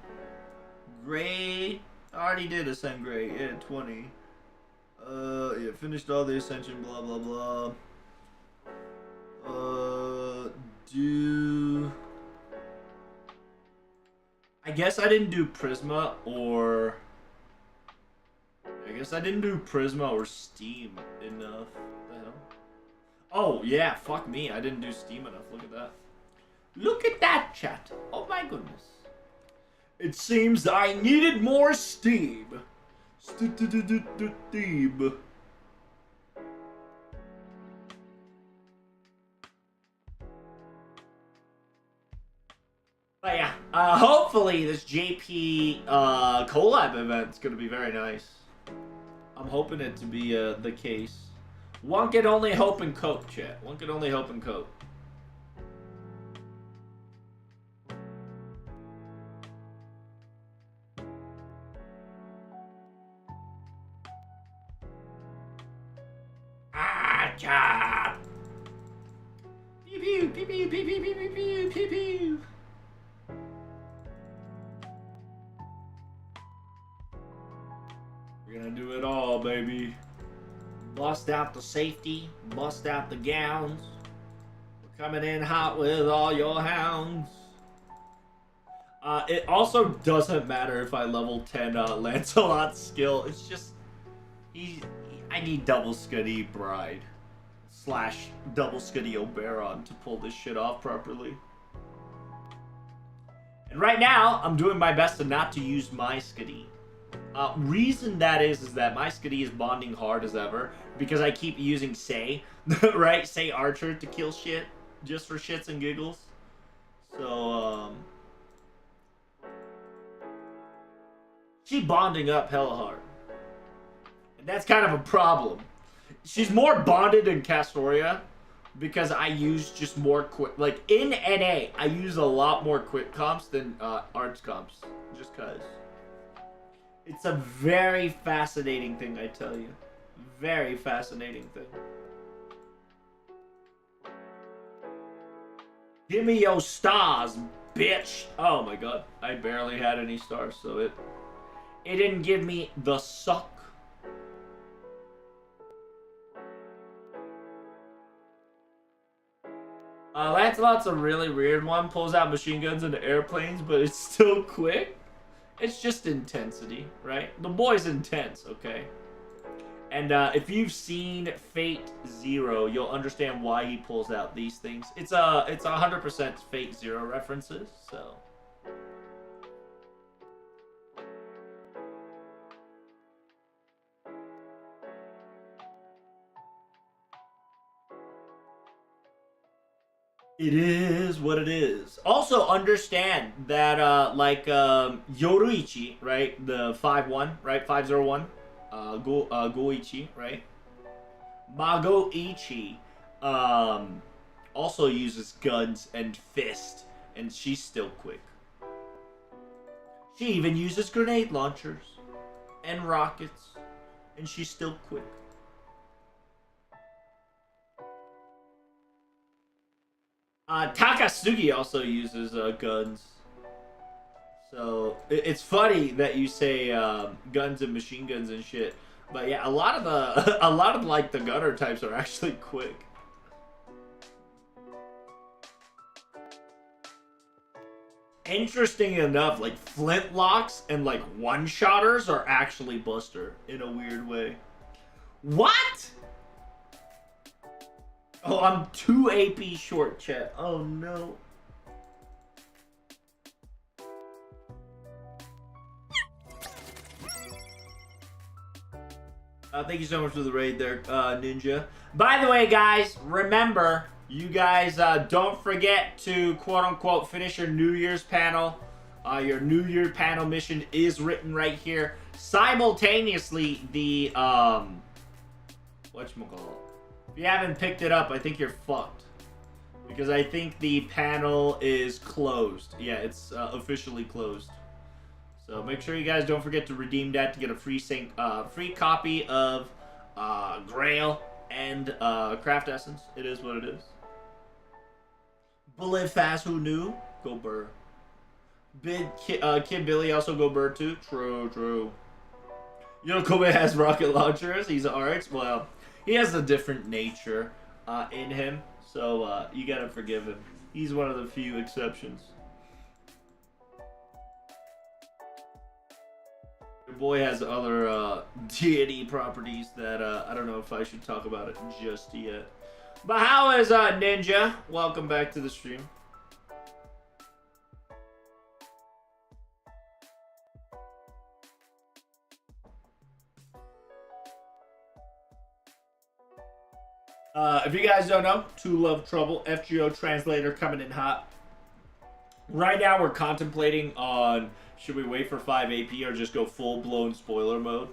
grade. I already did ascend grade. Yeah, 20. Yeah, finished all the ascension, blah blah blah. I guess I didn't do Prisma or... I guess I didn't do Prisma or Steam enough. What the hell? Oh, yeah, fuck me. I didn't do Steam enough. Look at that. Look at that, chat. Oh my goodness. It seems I needed more Steam. Steam. But yeah, hopefully this JP collab event's gonna be very nice. I'm hoping it to be the case. One can only hope and cope, chat. One can only hope and cope. Ah, cha! Pew pew pew pew pew pew pew pew pew pew. We're gonna do it all, baby. Bust out the safety, bust out the gowns. We're coming in hot with all your hounds. It also doesn't matter if I level 10 Lancelot's skill. It's just I need double Scuddy Bride / double Scuddy Oberon to pull this shit off properly. And right now, I'm doing my best to not to use my Scuddy. Reason that is that my Scuddy is bonding hard as ever because I keep using Say, right? Say Archer to kill shit just for shits and giggles. So, she bonding up hella hard. And that's kind of a problem. She's more bonded in Castoria because I use just more quick... Like, in NA, I use a lot more quick comps than arts comps. Just cause. It's a very fascinating thing, I tell you. Very fascinating thing. Give me your stars, bitch. Oh my god. I barely had any stars, so it didn't give me the suck. Lancelot's a really weird one. Pulls out machine guns into airplanes, but it's still quick. It's just intensity, right? The boy's intense, okay? And if you've seen Fate Zero, you'll understand why he pulls out these things. It's 100% Fate Zero references, so. It is what it is. Also, understand that, Yoruichi, right? The 5-1, right? 501. Goichi, right? Magoichi, also uses guns and fist, and she's still quick. She even uses grenade launchers and rockets, and she's still quick. Takasugi also uses guns. So it's funny that you say guns and machine guns and shit, but yeah, a lot of like the gunner types are actually quick. Interesting enough, like flintlocks and like one-shotters are actually Buster in a weird way. What? Oh, I'm 2 AP short, chat. Oh no. Thank you so much for the raid there, Ninja. By the way, guys, remember, you guys don't forget to quote-unquote finish your New Year's panel. Your New Year panel mission is written right here. Simultaneously, the, whatchamacallit? If you haven't picked it up, I think you're fucked. Because I think the panel is closed. Yeah, it's officially closed. So make sure you guys don't forget to redeem that to get a free copy of Grail and Craft Essence. It is what it is. Bullet Fast, who knew? Go Burr. Kid Billy also go Burr too. True, true. You know Kobe has rocket launchers. He's arts. Well, he has a different nature in him. So you gotta forgive him. He's one of the few exceptions. Your boy has other deity properties that I don't know if I should talk about it just yet. But how is Ninja? Welcome back to the stream. If you guys don't know, Tolovetrouble, FGO translator coming in hot. Right now we're contemplating on should we wait for 5 AP or just go full-blown spoiler mode.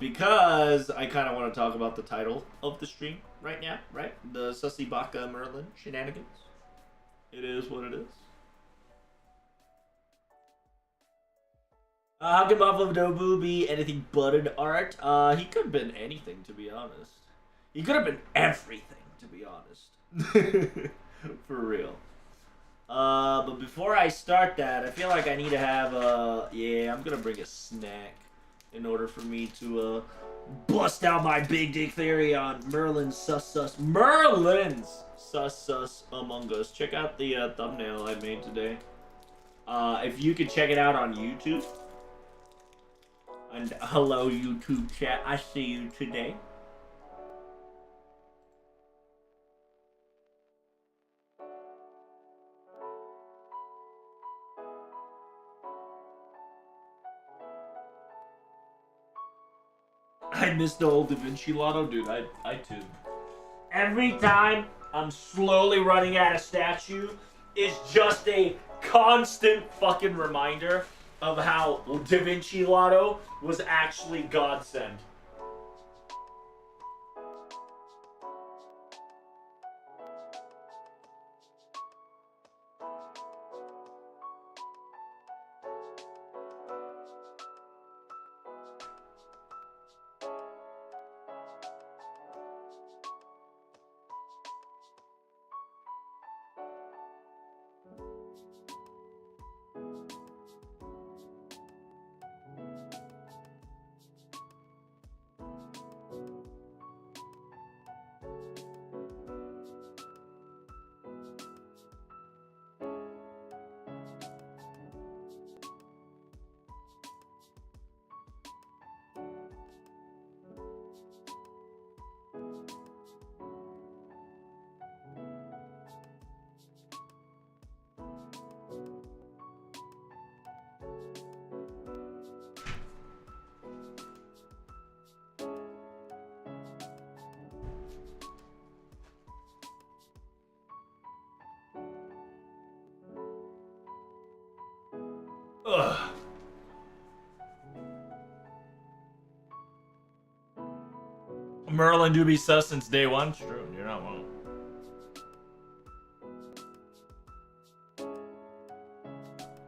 Because I kind of want to talk about the title of the stream right now, right? The Sussy Baka Merlin shenanigans. It is what it is. How can Buffalo Nobu be anything but an art? He could have been anything, to be honest. He could have been everything, to be honest. For real. But before I start that, I feel like I need to have yeah, I'm gonna bring a snack in order for me to bust out my big dick theory on Merlins sus Among Us. Check out the thumbnail I made today. If you could check it out on YouTube. And hello YouTube chat, I see you today. I miss the old Da Vinci Lotto, dude. I too. Every time I'm slowly running out of statue is just a constant fucking reminder of how Da Vinci Lotto was actually godsend. Ugh. Merlin do be sus since day one. It's true. You're not wrong.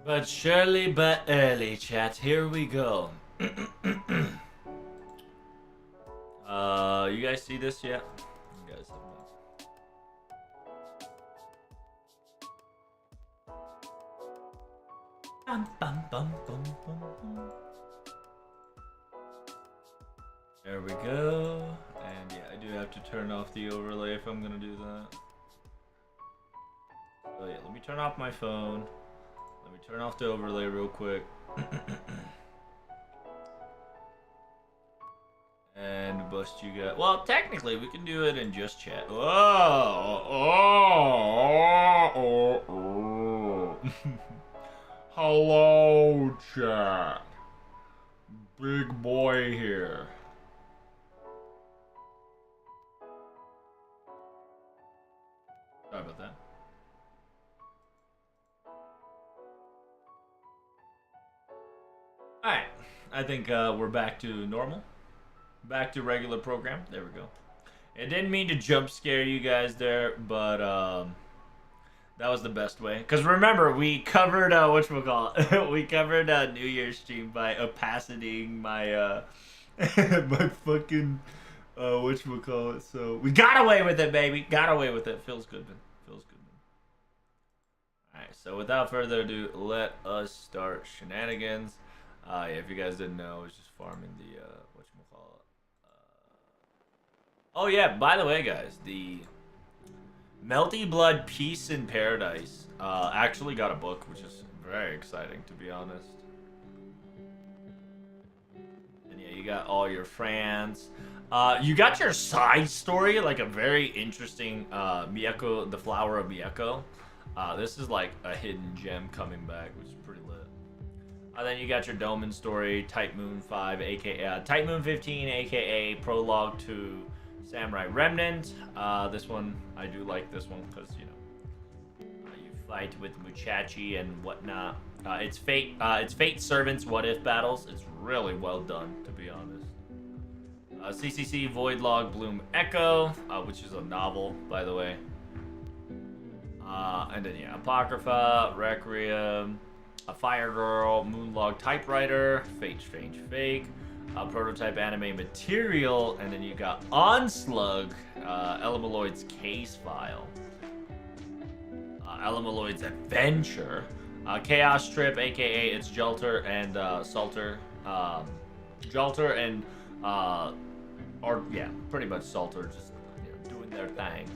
But surely but early, chat. Here we go. You guys see this yet? You guys have that. There we go. And yeah, I do have to turn off the overlay if I'm gonna do that. So yeah, let me turn off my phone. Let me turn off the overlay real quick. And bust you guys. Well, technically, we can do it in just chat. Hello, chat. Big boy here. Sorry about that. Alright, I think we're back to normal. Back to regular program. There we go. I didn't mean to jump scare you guys there, but that was the best way. Because remember, we covered, whatchamacallit? We covered New Year's stream by opacitating my, my fucking, whatchamacallit. So, we got away with it, baby. Got away with it. Feels good, man. Feels good, man. Alright, so without further ado, let us start shenanigans. Yeah, if you guys didn't know, I was just farming the, whatchamacallit. Oh yeah, by the way, guys, the Melty Blood Peace in Paradise actually got a book, which is very exciting, to be honest. And yeah, you got all your friends. You got your side story, like a very interesting Miyako, the Flower of Miyako. This is like a hidden gem coming back, which is pretty lit. Then you got your Doman story, Type Moon 5, aka Type Moon 15, aka Prologue to Samurai Remnant. This one, I do like this one because, you know, you fight with Muchachi and whatnot. It's Fate Servants What If battles. It's really well done, to be honest. CCC Void Log Bloom Echo, which is a novel, by the way. And then, yeah, Apocrypha, Requiem, a Fire Girl, Moonlog Typewriter, Fate Strange Fake, Prototype Anime Material, and then you got Onslug, Elemaloid's Case File, Elemaloid's Adventure, Chaos Trip, aka it's Jelter and Salter, Jelter and or yeah, pretty much Salter, just, you know, doing their thing.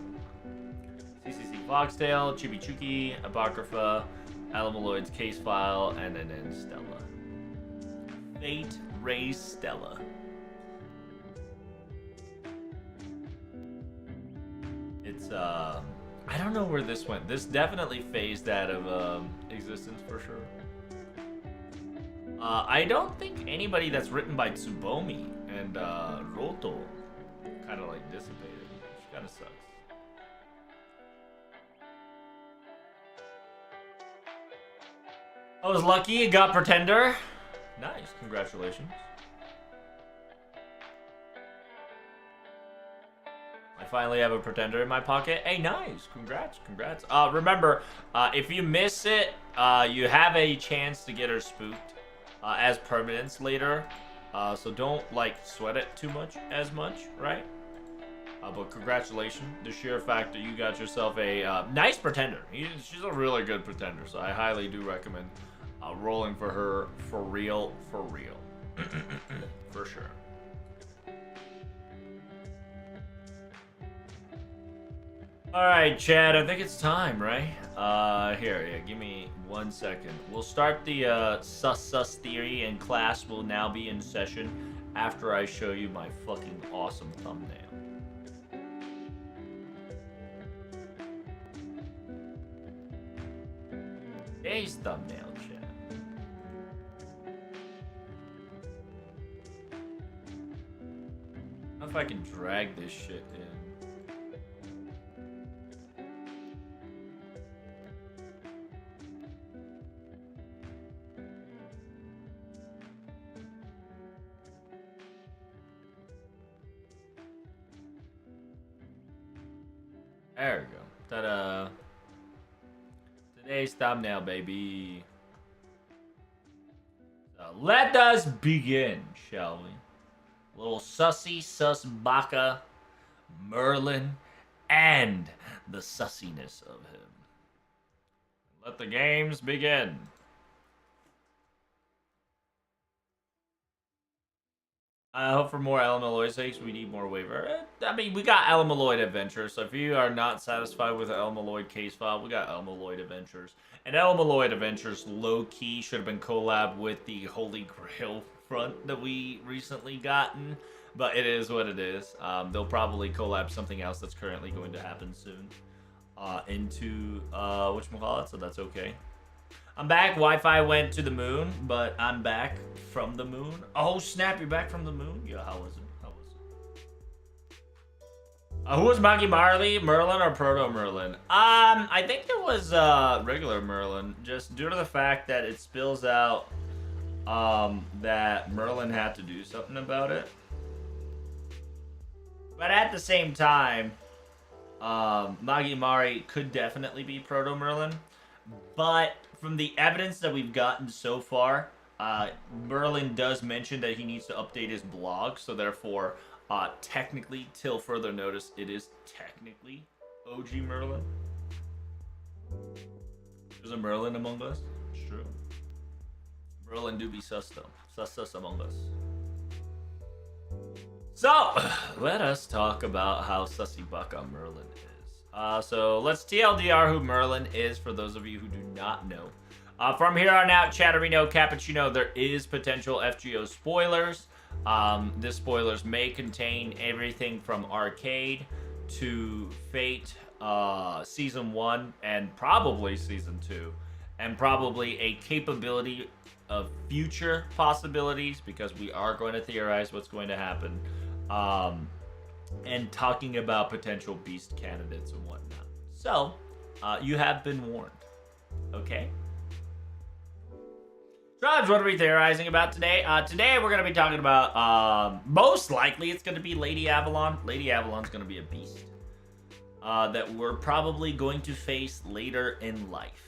CCC Foxtail, Chibichuki, Apocrypha, Elemaloid's Case File, and then Stella. Fate Ray Stella. It's I don't know where this went. This definitely phased out of existence for sure. I don't think anybody that's written by Tsubomi and Roto kind of like dissipated, which kind of sucks. I was lucky, you got Pretender. Nice, congratulations. I finally have a Pretender in my pocket. Hey, nice, congrats. Remember, if you miss it, you have a chance to get her spooked as permanents later. So don't, like, sweat it too much, right? But congratulations, the sheer fact that you got yourself a nice Pretender. She's a really good Pretender, so I highly do recommend rolling for her for real. For sure. Alright, Chad, I think it's time, right? Here, yeah, give me 1 second. We'll start the sus theory, and class will now be in session after I show you my fucking awesome thumbnail. Today's thumbnail, Chad. I don't know if I can drag this shit in. There we go. Ta-da. Today's thumbnail, baby. So let us begin, shall we? Little sussy, sus baka, Merlin, and the sussiness of him. Let the games begin. I hope for more Elamaloid sakes, we need more waiver. I mean, we got Elamaloid Adventures, so if you are not satisfied with the Elamaloid case file, we got Elamaloid Adventures. And Elamaloid Adventures, low-key, should have been collab with the Holy Grail front that we recently gotten. But it is what it is. They'll probably collab something else that's currently going to happen soon. Into, whatchamacallit, so that's okay. I'm back. Wi-Fi went to the moon, but I'm back from the moon. Oh, snap, you're back from the moon? Yeah, how was it? How was it? Who was Maggie Marley? Merlin or Proto Merlin? I think it was regular Merlin, just due to the fact that it spills out that Merlin had to do something about it. But at the same time, Magi Mari could definitely be Proto Merlin, but from the evidence that we've gotten so far, Merlin does mention that he needs to update his blog, so therefore, technically, till further notice, it is technically OG Merlin. There's a Merlin among us. It's true. Merlin do be sus though. Sus among us. So, let us talk about how sussy bucka Merlin is. So, let's TLDR who Merlin is for those of you who do not know. From here on out, Chatterino, Cappuccino, there is potential FGO spoilers. This spoilers may contain everything from Arcade to Fate Season 1 and probably Season 2. And probably a capability of future possibilities because we are going to theorize what's going to happen. And talking about potential beast candidates and whatnot. So, you have been warned. Okay? Troubs, what are we theorizing about today? Today we're going to be talking about, most likely it's going to be Lady Avalon. Lady Avalon's going to be a beast. That we're probably going to face later in life.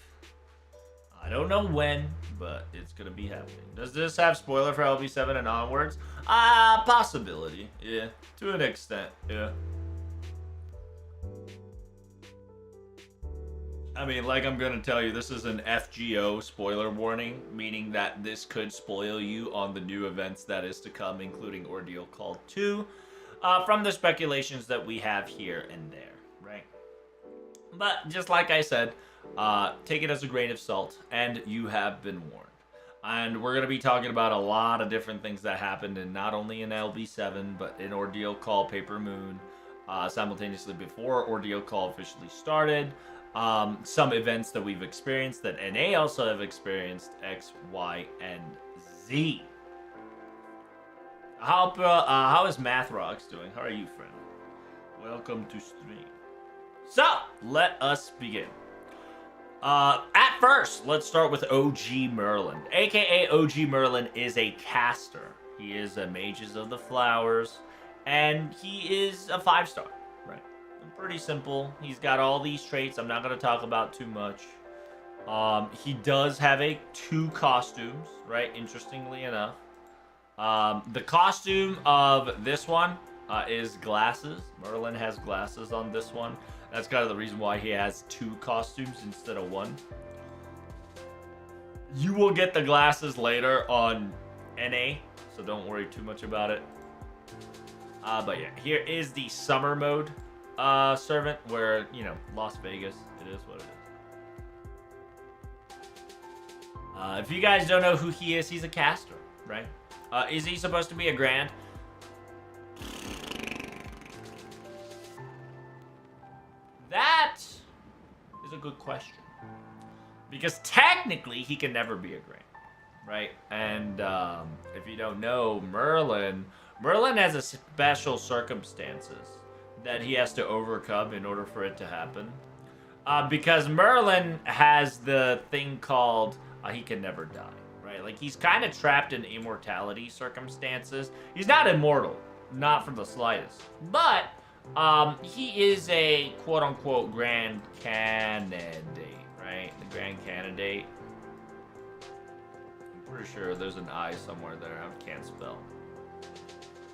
I don't know when, but it's going to be happening. Does this have spoiler for LB7 and onwards? Possibility. Yeah, to an extent. Yeah. I mean, like I'm going to tell you, this is an FGO spoiler warning, meaning that this could spoil you on the new events that is to come, including Ordeal Call 2, from the speculations that we have here and there, right? But just like I said, take it as a grain of salt, and you have been warned. And we're going to be talking about a lot of different things that happened, in not only in LB7, but in Ordeal Call Paper Moon, simultaneously before Ordeal Call officially started. Some events that we've experienced that NA also have experienced, X, Y, and Z. How is Math Rocks doing? How are you, friend? Welcome to stream. So, let us begin. At first, let's start with OG Merlin. AKA OG Merlin is a caster. He is a Mages of the Flowers, and he is a 5-star, right? Pretty simple. He's got all these traits I'm not going to talk about too much. He does have 2 costumes, right? Interestingly enough. The costume of this one is glasses. Merlin has glasses on this one. That's kind of the reason why he has 2 costumes instead of 1. You will get the glasses later on NA, so don't worry too much about it. But yeah, here is the summer mode servant, where, you know, Las Vegas, it is what it is. If you guys don't know who he is, he's a caster, right? Is he supposed to be a Grand? That is a good question. Because technically, he can never be a Grand, right? And if you don't know, Merlin has a special circumstances that he has to overcome in order for it to happen. Because Merlin has the thing called he can never die, right? Like, he's kind of trapped in immortality circumstances. He's not immortal, not for the slightest. But He is a quote-unquote grand candidate, right? The grand candidate. I'm pretty sure there's an I somewhere there. I can't spell.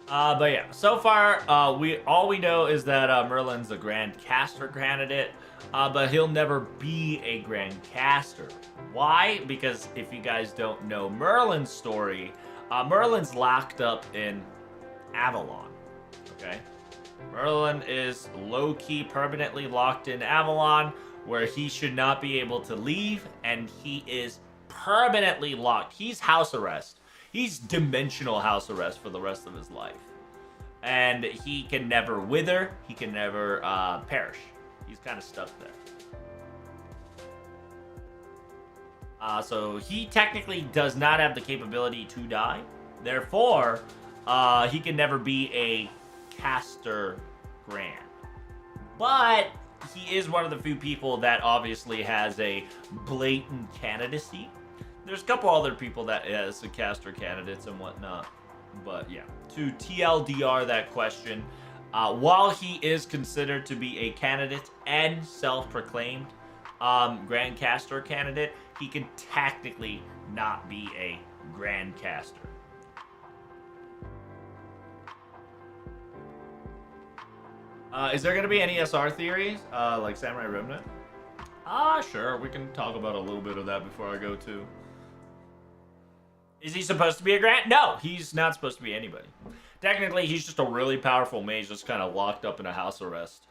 But yeah, so far, all we know is that Merlin's a Grand Caster candidate, but he'll never be a Grand Caster. Why? Because if you guys don't know Merlin's story, Merlin's locked up in Avalon. Okay, Merlin is low-key permanently locked in Avalon, where he should not be able to leave, and he is permanently locked. He's house arrest. He's dimensional house arrest for the rest of his life. And he can never wither. He can never perish. He's kind of stuck there. So he technically does not have the capability to die. Therefore, he can never be a caster grand. But he is one of the few people that obviously has a blatant candidacy. There's a couple other people that has a caster candidates and whatnot. But yeah, to TLDR that question, while he is considered to be a candidate and self-proclaimed Grand Caster candidate, he can technically not be a Grand Caster. Is there going to be any SR theories, like Samurai Remnant? Sure, we can talk about a little bit of that before I go to... Is he supposed to be a Grand? No, he's not supposed to be anybody. Technically, he's just a really powerful mage that's kind of locked up in a house arrest.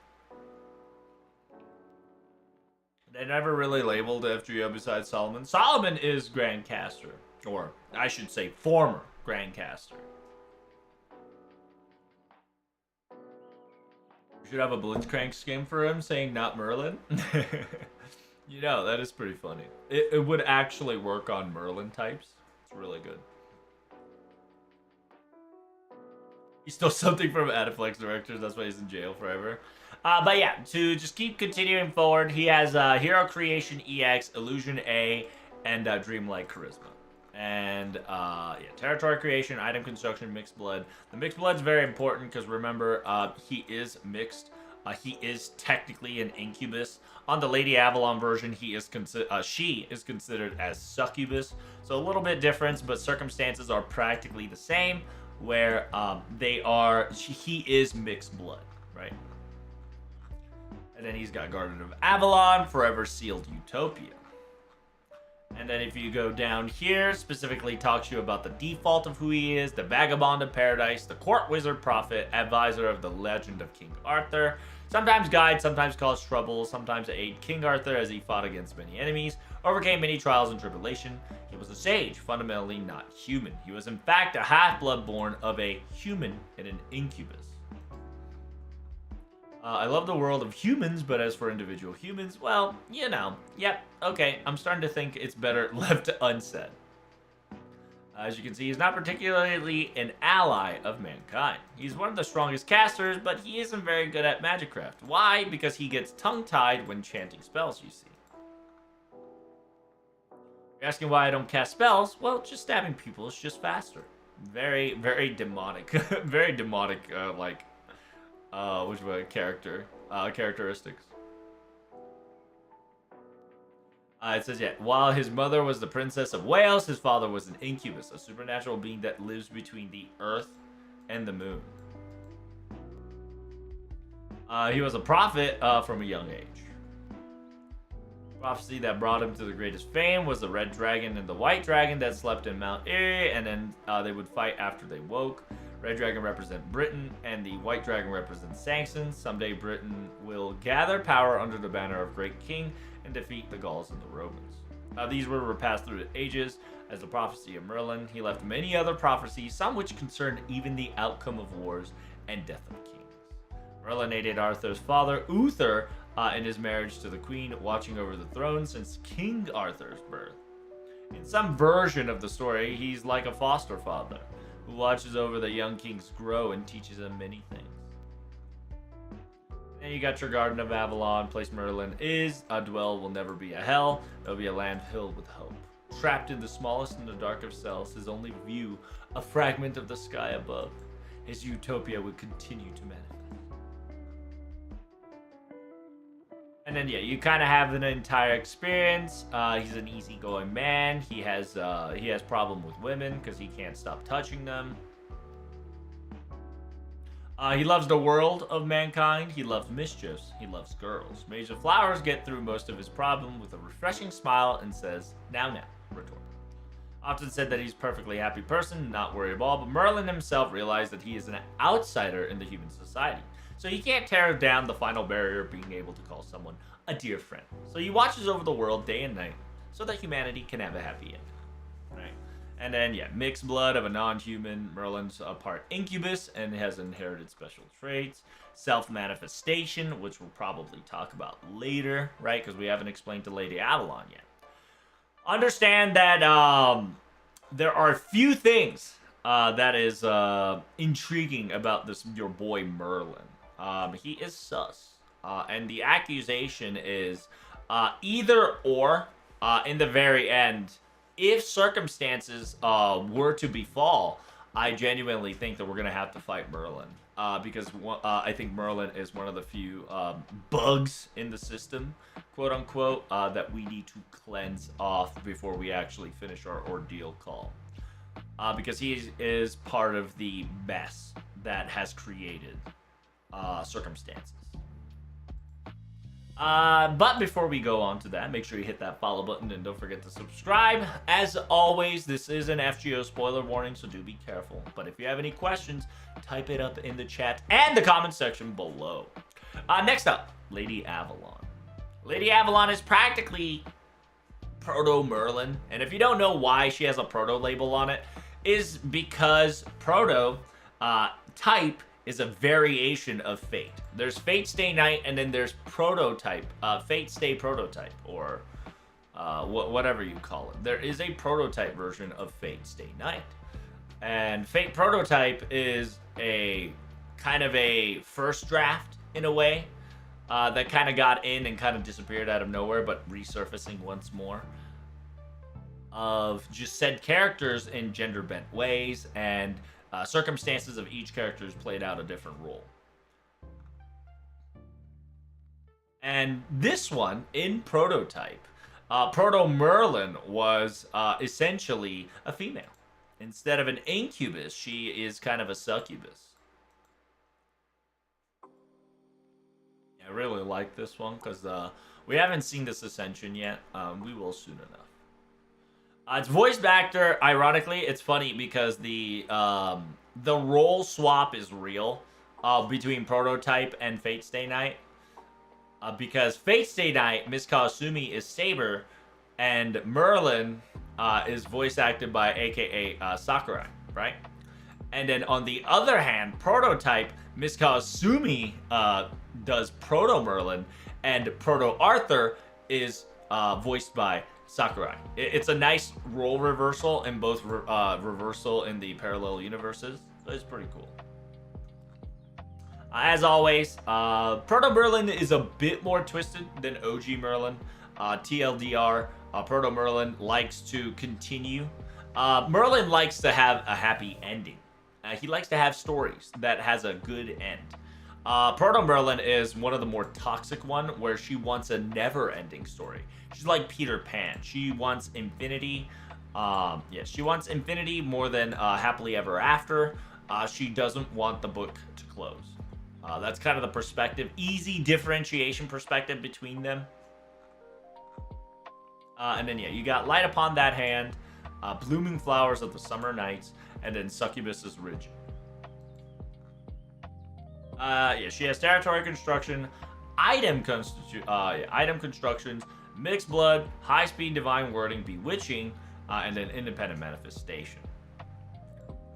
They never really labeled FGO besides Solomon. Solomon is Grand Caster. Or, I should say, former Grand Caster. We should have a Blitzcrank skin for him saying not Merlin. You know, that is pretty funny. It would actually work on Merlin types. Really good. He stole something from Adaflex Directors, that's why he's in jail forever. But yeah, to just keep continuing forward, he has Hero Creation EX, Illusion A, and Dreamlight Charisma. And yeah, Territory Creation, Item Construction, Mixed Blood. The Mixed Blood's very important because remember, he is mixed. He is technically an incubus. On the Lady Avalon version, she is considered as succubus. So a little bit different, but circumstances are practically the same, where he is mixed blood, right? And then he's got Guardian of Avalon, Forever Sealed Utopia. And then if you go down here, specifically talks to you about the default of who he is, the Vagabond of Paradise, the Court Wizard Prophet, Advisor of the Legend of King Arthur, sometimes guide, sometimes cause trouble, sometimes aid King Arthur as he fought against many enemies, overcame many trials and tribulation. He was a sage, fundamentally not human. He was in fact a half-blood born of a human and an incubus. I love the world of humans, but as for individual humans, well, you know, yep, okay, I'm starting to think it's better left unsaid. As you can see, he's not particularly an ally of mankind. He's one of the strongest casters, but he isn't very good at Magicraft. Why? Because he gets tongue-tied when chanting spells, you see. You're asking why I don't cast spells? Well, just stabbing people is just faster. Very, very demonic. Very demonic, characteristics. It says, yeah, while his mother was the Princess of Wales, his father was an incubus, a supernatural being that lives between the earth and the moon. He was a prophet from a young age. Prophecy that brought him to the greatest fame was the red dragon and the white dragon that slept in Mount Erie, and then they would fight after they woke. Red dragon represents Britain, and the white dragon represents Saxons. Someday Britain will gather power under the banner of Great King and defeat the Gauls and the Romans. These were passed through the ages as the prophecy of Merlin. He left many other prophecies, some which concerned even the outcome of wars and death of kings. Merlin aided Arthur's father, Uther, in his marriage to the queen, watching over the throne since King Arthur's birth. In some version of the story, he's like a foster father who watches over the young kings grow and teaches them many things. And you got your Garden of Avalon, place Merlin is. A dwell will never be a hell. There'll be a land filled with hope. Trapped in the smallest and the dark of cells, his only view, a fragment of the sky above. His utopia would continue to manifest. And then yeah, you kind of have an entire experience. He's an easygoing man. He has problem with women because he can't stop touching them. He loves the world of mankind. He loves mischiefs. He loves girls. Major Flowers get through most of his problem with a refreshing smile and says, now, retort. Often said that he's a perfectly happy person, not worried at all, but Merlin himself realized that he is an outsider in the human society. So he can't tear down the final barrier of being able to call someone a dear friend. So he watches over the world day and night so that humanity can have a happy end. Right? And then, yeah, mixed blood of a non-human. Merlin's a part incubus and has inherited special traits. Self-manifestation, which we'll probably talk about later, right? Because we haven't explained to Lady Avalon yet. Understand that there are few things that is intriguing about your boy Merlin. He is sus. And the accusation is either or, in the very end, if circumstances were to befall, I genuinely think that we're going to have to fight Merlin. Because I think Merlin is one of the few bugs in the system, quote unquote, that we need to cleanse off before we actually finish our ordeal call. Because he is part of the mess that has created circumstances. But before we go on to that, make sure you hit that follow button and don't forget to subscribe. As always, this is an FGO spoiler warning, so do be careful. But if you have any questions, type it up in the chat and the comment section below. Next up, Lady Avalon. Lady Avalon is practically Proto-Merlin. And if you don't know why she has a Proto label on it, is because Proto type is a variation of Fate. There's Fate Stay Night, and then there's Prototype, Fate Stay Prototype, or whatever you call it. There is a prototype version of Fate Stay Night. And Fate Prototype is a kind of a first draft, in a way, that kind of got in and kind of disappeared out of nowhere, but resurfacing once more. Of just said characters in gender-bent ways, and circumstances of each character has played out a different role. And this one, in Prototype, Proto-Merlin was essentially a female. Instead of an incubus, she is kind of a succubus. I really like this one because we haven't seen this ascension yet. We will soon enough. It's voiced actor. Ironically, it's funny because the role swap is real between Prototype and Fate Stay Night. Because Fate Stay Night, Miss Kawasumi is Saber, and Merlin is voice acted by AKA Sakurai, right? And then on the other hand, Prototype, Miss Kawasumi does Proto-Merlin, and Proto-Arthur is voiced by Sakurai. It's a nice role reversal in both reversal in the parallel universes. So it's pretty cool. As always, Proto-Merlin is a bit more twisted than OG Merlin. TLDR, Proto-Merlin likes to continue. Merlin likes to have a happy ending. He likes to have stories that has a good end. Proto-Merlin is one of the more toxic one, where she wants a never-ending story. She's like Peter Pan. She wants infinity. She wants infinity more than happily ever after. She doesn't want the book to close. That's kind of the perspective, easy differentiation perspective between them. And then, yeah, you got Light Upon That Hand, Blooming Flowers of the Summer Nights, and then Succubus's Ridge. She has territory construction, item constructions, mixed blood, high-speed divine wording, bewitching, and then independent manifestation.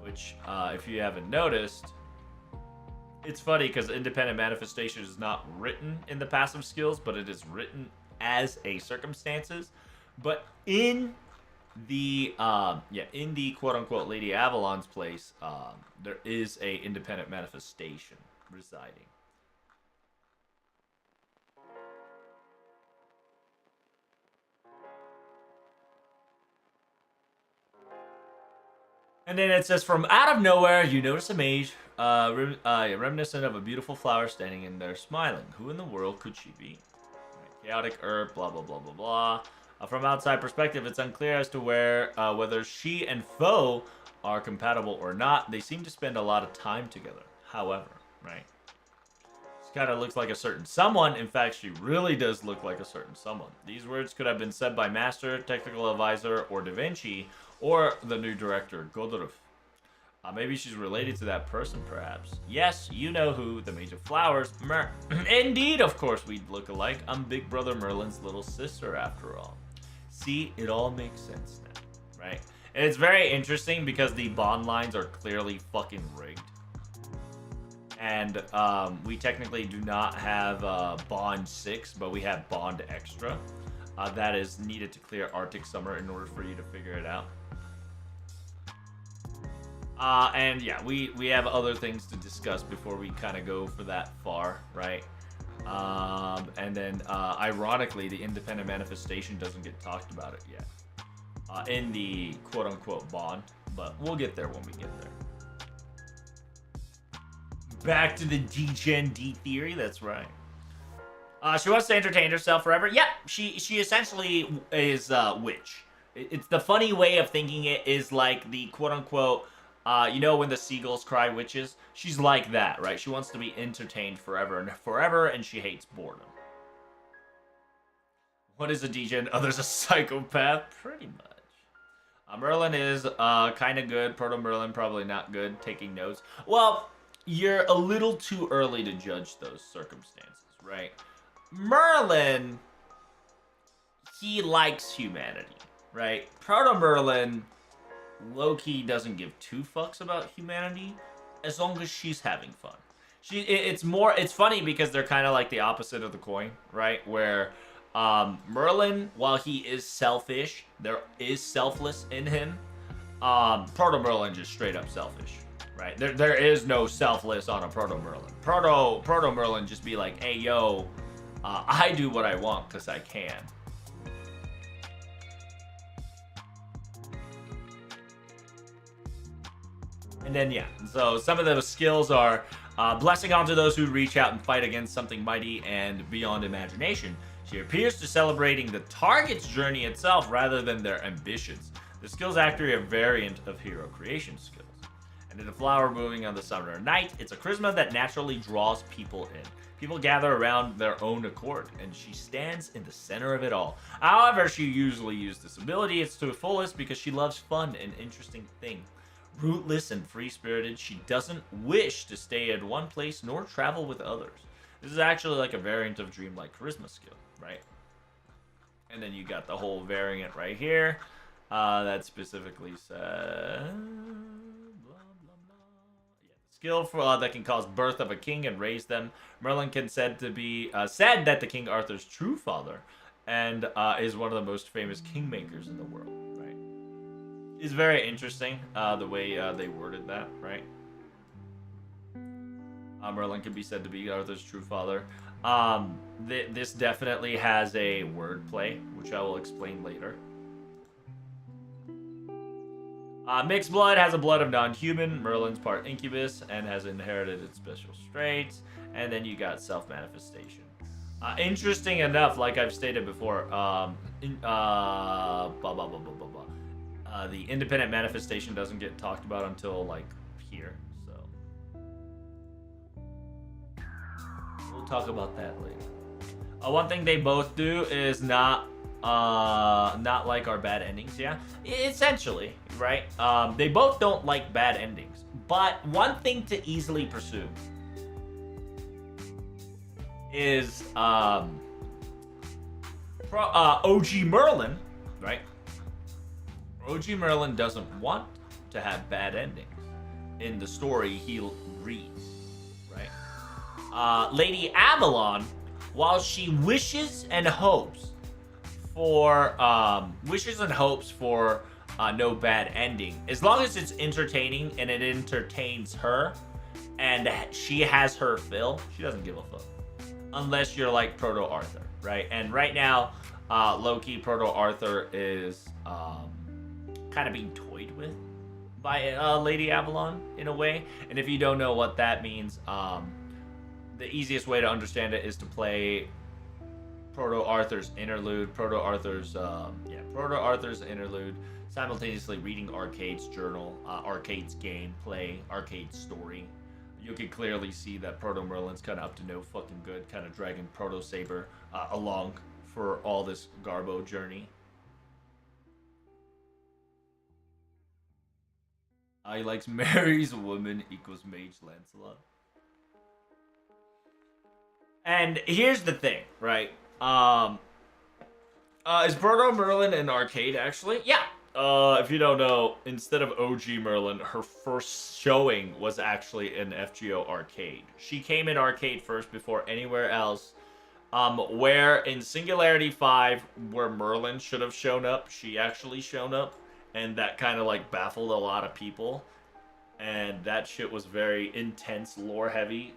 Which, if you haven't noticed, it's funny because independent manifestation is not written in the passive skills, but it is written as a circumstances. But in the quote-unquote Lady Avalon's place, there is a independent manifestation residing. And then it says, from out of nowhere, you notice a mage, reminiscent of a beautiful flower standing in there smiling. Who in the world could she be? Right. chaotic herb, blah, blah, blah, blah, blah. From outside perspective, it's unclear as to whether she and Foe are compatible or not. They seem to spend a lot of time together. However, right? She kind of looks like a certain someone. In fact, she really does look like a certain someone. These words could have been said by Master, Technical Advisor, or Da Vinci, or the new director, Godorov. Maybe she's related to that person, perhaps. Yes, you know who, the Mage of Flowers. Indeed, of course, we'd look alike. I'm Big Brother Merlin's little sister, after all. See, it all makes sense now, right? And it's very interesting because the bond lines are clearly fucking rigged. And we technically do not have Bond 6, but we have Bond Extra. That is needed to clear Arctic Summer in order for you to figure it out. And yeah, we have other things to discuss before we kind of go for that far, right? And then, ironically, the independent manifestation doesn't get talked about it yet. In the quote-unquote bond, but we'll get there when we get there. Back to the D-Gen D theory, that's right. She wants to entertain herself forever. Yep, she essentially is witch. It's the funny way of thinking it is like the quote-unquote, you know when the seagulls cry witches? She's like that, right? She wants to be entertained forever, and she hates boredom. What is a D-Gen? Oh, there's a psychopath? Pretty much. Merlin is kind of good. Proto-Merlin, probably not good. Taking notes. Well, you're a little too early to judge those circumstances, right? Merlin, he likes humanity, right? Proto-Merlin, low-key doesn't give two fucks about humanity as long as she's having fun. It's funny because they're kind of like the opposite of the coin, right? Where Merlin, while he is selfish, there is selfless in him. Proto-Merlin just straight up selfish, right? There is no selfless on a Proto-Merlin. Proto-Merlin just be like, hey, yo, I do what I want because I can. And then, yeah, so some of those skills are blessing onto those who reach out and fight against something mighty and beyond imagination. She appears to celebrating the target's journey itself rather than their ambitions. The skills actually a variant of hero creation skills. And in a flower moving on the summer night, it's a charisma that naturally draws people in. People gather around their own accord, and she stands in the center of it all. However, she usually uses this ability to the fullest because she loves fun and interesting things. Rootless and free-spirited, she doesn't wish to stay in one place nor travel with others. This is actually like a variant of Dreamlike Charisma skill, right? And then you got the whole variant right here that specifically says... blah, blah, blah. Yeah, skill for, that can cause birth of a king and raise them. Merlin can said that the King Arthur's true father and is one of the most famous kingmakers in the world, right? It's very interesting, the way they worded that, right? Merlin could be said to be Arthur's true father. This definitely has a wordplay, which I will explain later. Mixed blood has a blood of non-human. Merlin's part incubus and has inherited its special traits. And then you got self-manifestation. Interesting enough, like I've stated before, the independent manifestation doesn't get talked about until like here, so we'll talk about that later. One thing they both do is not like our bad endings, yeah, essentially, right? They both don't like bad endings, but one thing to easily pursue is OG Merlin, right? OG Merlin doesn't want to have bad endings in the story he reads, right? Lady Avalon, while she wishes and hopes for no bad ending, as long as it's entertaining and it entertains her and she has her fill, she doesn't give a fuck. Unless you're like Proto Arthur, right? And right now, low-key Proto Arthur is kind of being toyed with by Lady Avalon in a way. And if you don't know what that means, the easiest way to understand it is to play Proto Arthur's interlude, Proto Arthur's interlude, simultaneously reading Arcade's journal, Arcade's gameplay, Arcade's story. You can clearly see that Proto Merlin's kind of up to no fucking good, kind of dragging Proto Saber along for all this Garbo journey. He likes Mary's woman equals Mage Lancelot. And here's the thing, right? Is Proto Merlin in Arcade, actually? Yeah. If you don't know, instead of OG Merlin, her first showing was actually in FGO Arcade. She came in Arcade first before anywhere else. Where in Singularity 5, where Merlin should have shown up, she actually shown up. And that kind of like baffled a lot of people. And that shit was very intense, lore-heavy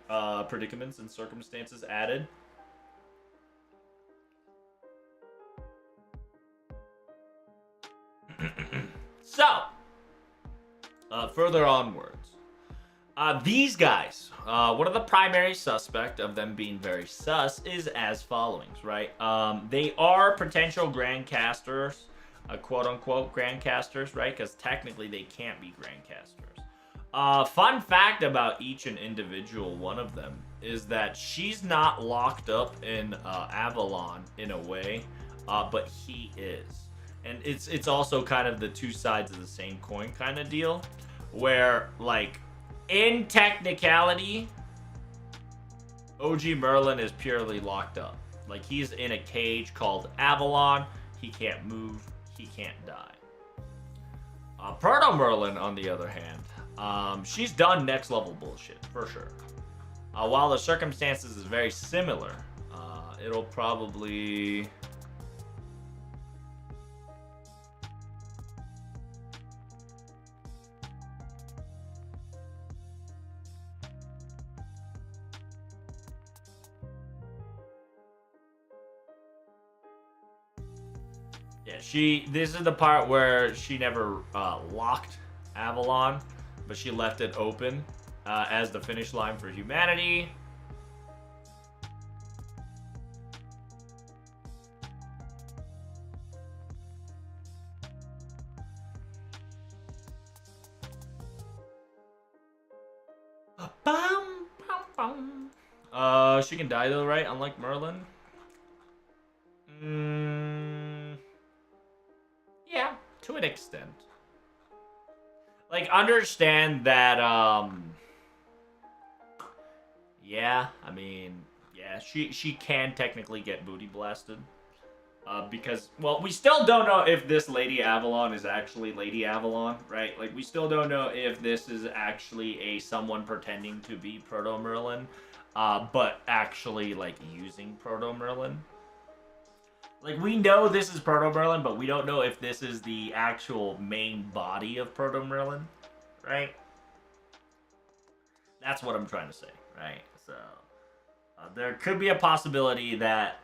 predicaments and circumstances added. So, further onwards. These guys, one of the primary suspect of them being very sus is as followings, right? They are potential grandcasters, quote-unquote grandcasters, right? Because technically they can't be grandcasters. Fun fact about each and individual one of them is that she's not locked up in Avalon in a way, but he is. And it's also kind of the two sides of the same coin kind of deal, where, like, in technicality, OG Merlin is purely locked up. Like, he's in a cage called Avalon. He can't move. He can't die. Proto Merlin, on the other hand, she's done next level bullshit, for sure. While the circumstances is very similar, it'll probably... Yeah, this is the part where she never locked Avalon, but she left it open as the finish line for humanity. She can die though, right? Unlike Merlin. Yeah, to an extent. Like, understand that, yeah, I mean, yeah, she can technically get booty blasted. Because, well, we still don't know if this Lady Avalon is actually Lady Avalon, right? Like, we still don't know if this is actually someone pretending to be Proto Merlin, but actually, like, using Proto Merlin. Like, we know this is Proto Merlin, but we don't know if this is the actual main body of Proto Merlin, right? That's what I'm trying to say, right? So, there could be a possibility that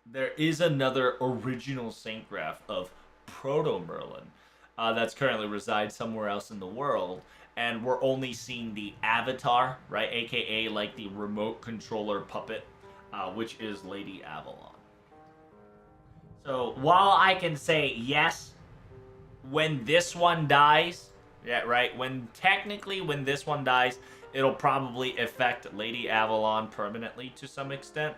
there is another original Saint Graph of Proto Merlin that's currently resides somewhere else in the world, and we're only seeing the avatar, right? AKA, like, the remote controller puppet, which is Lady Avalon. So, while I can say yes, when this one dies, yeah, right, when this one dies, it'll probably affect Lady Avalon permanently to some extent.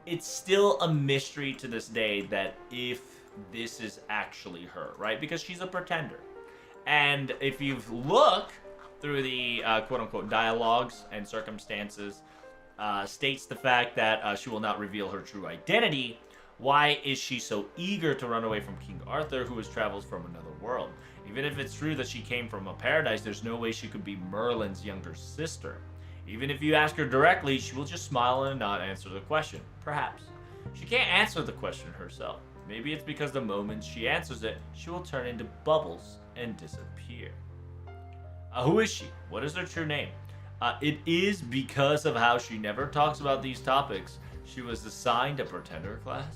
It's still a mystery to this day that if this is actually her, right? Because she's a pretender. And if you look through the quote-unquote dialogues and circumstances, states the fact that she will not reveal her true identity. Why is she so eager to run away from King Arthur, who has traveled from another world? Even if it's true that she came from a paradise, there's no way she could be Merlin's younger sister. Even if you ask her directly, she will just smile and not answer the question. Perhaps. She can't answer the question herself. Maybe it's because the moment she answers it, she will turn into bubbles and disappear. Who is she? What is her true name? It is because of how she never talks about these topics. She was assigned a pretender class.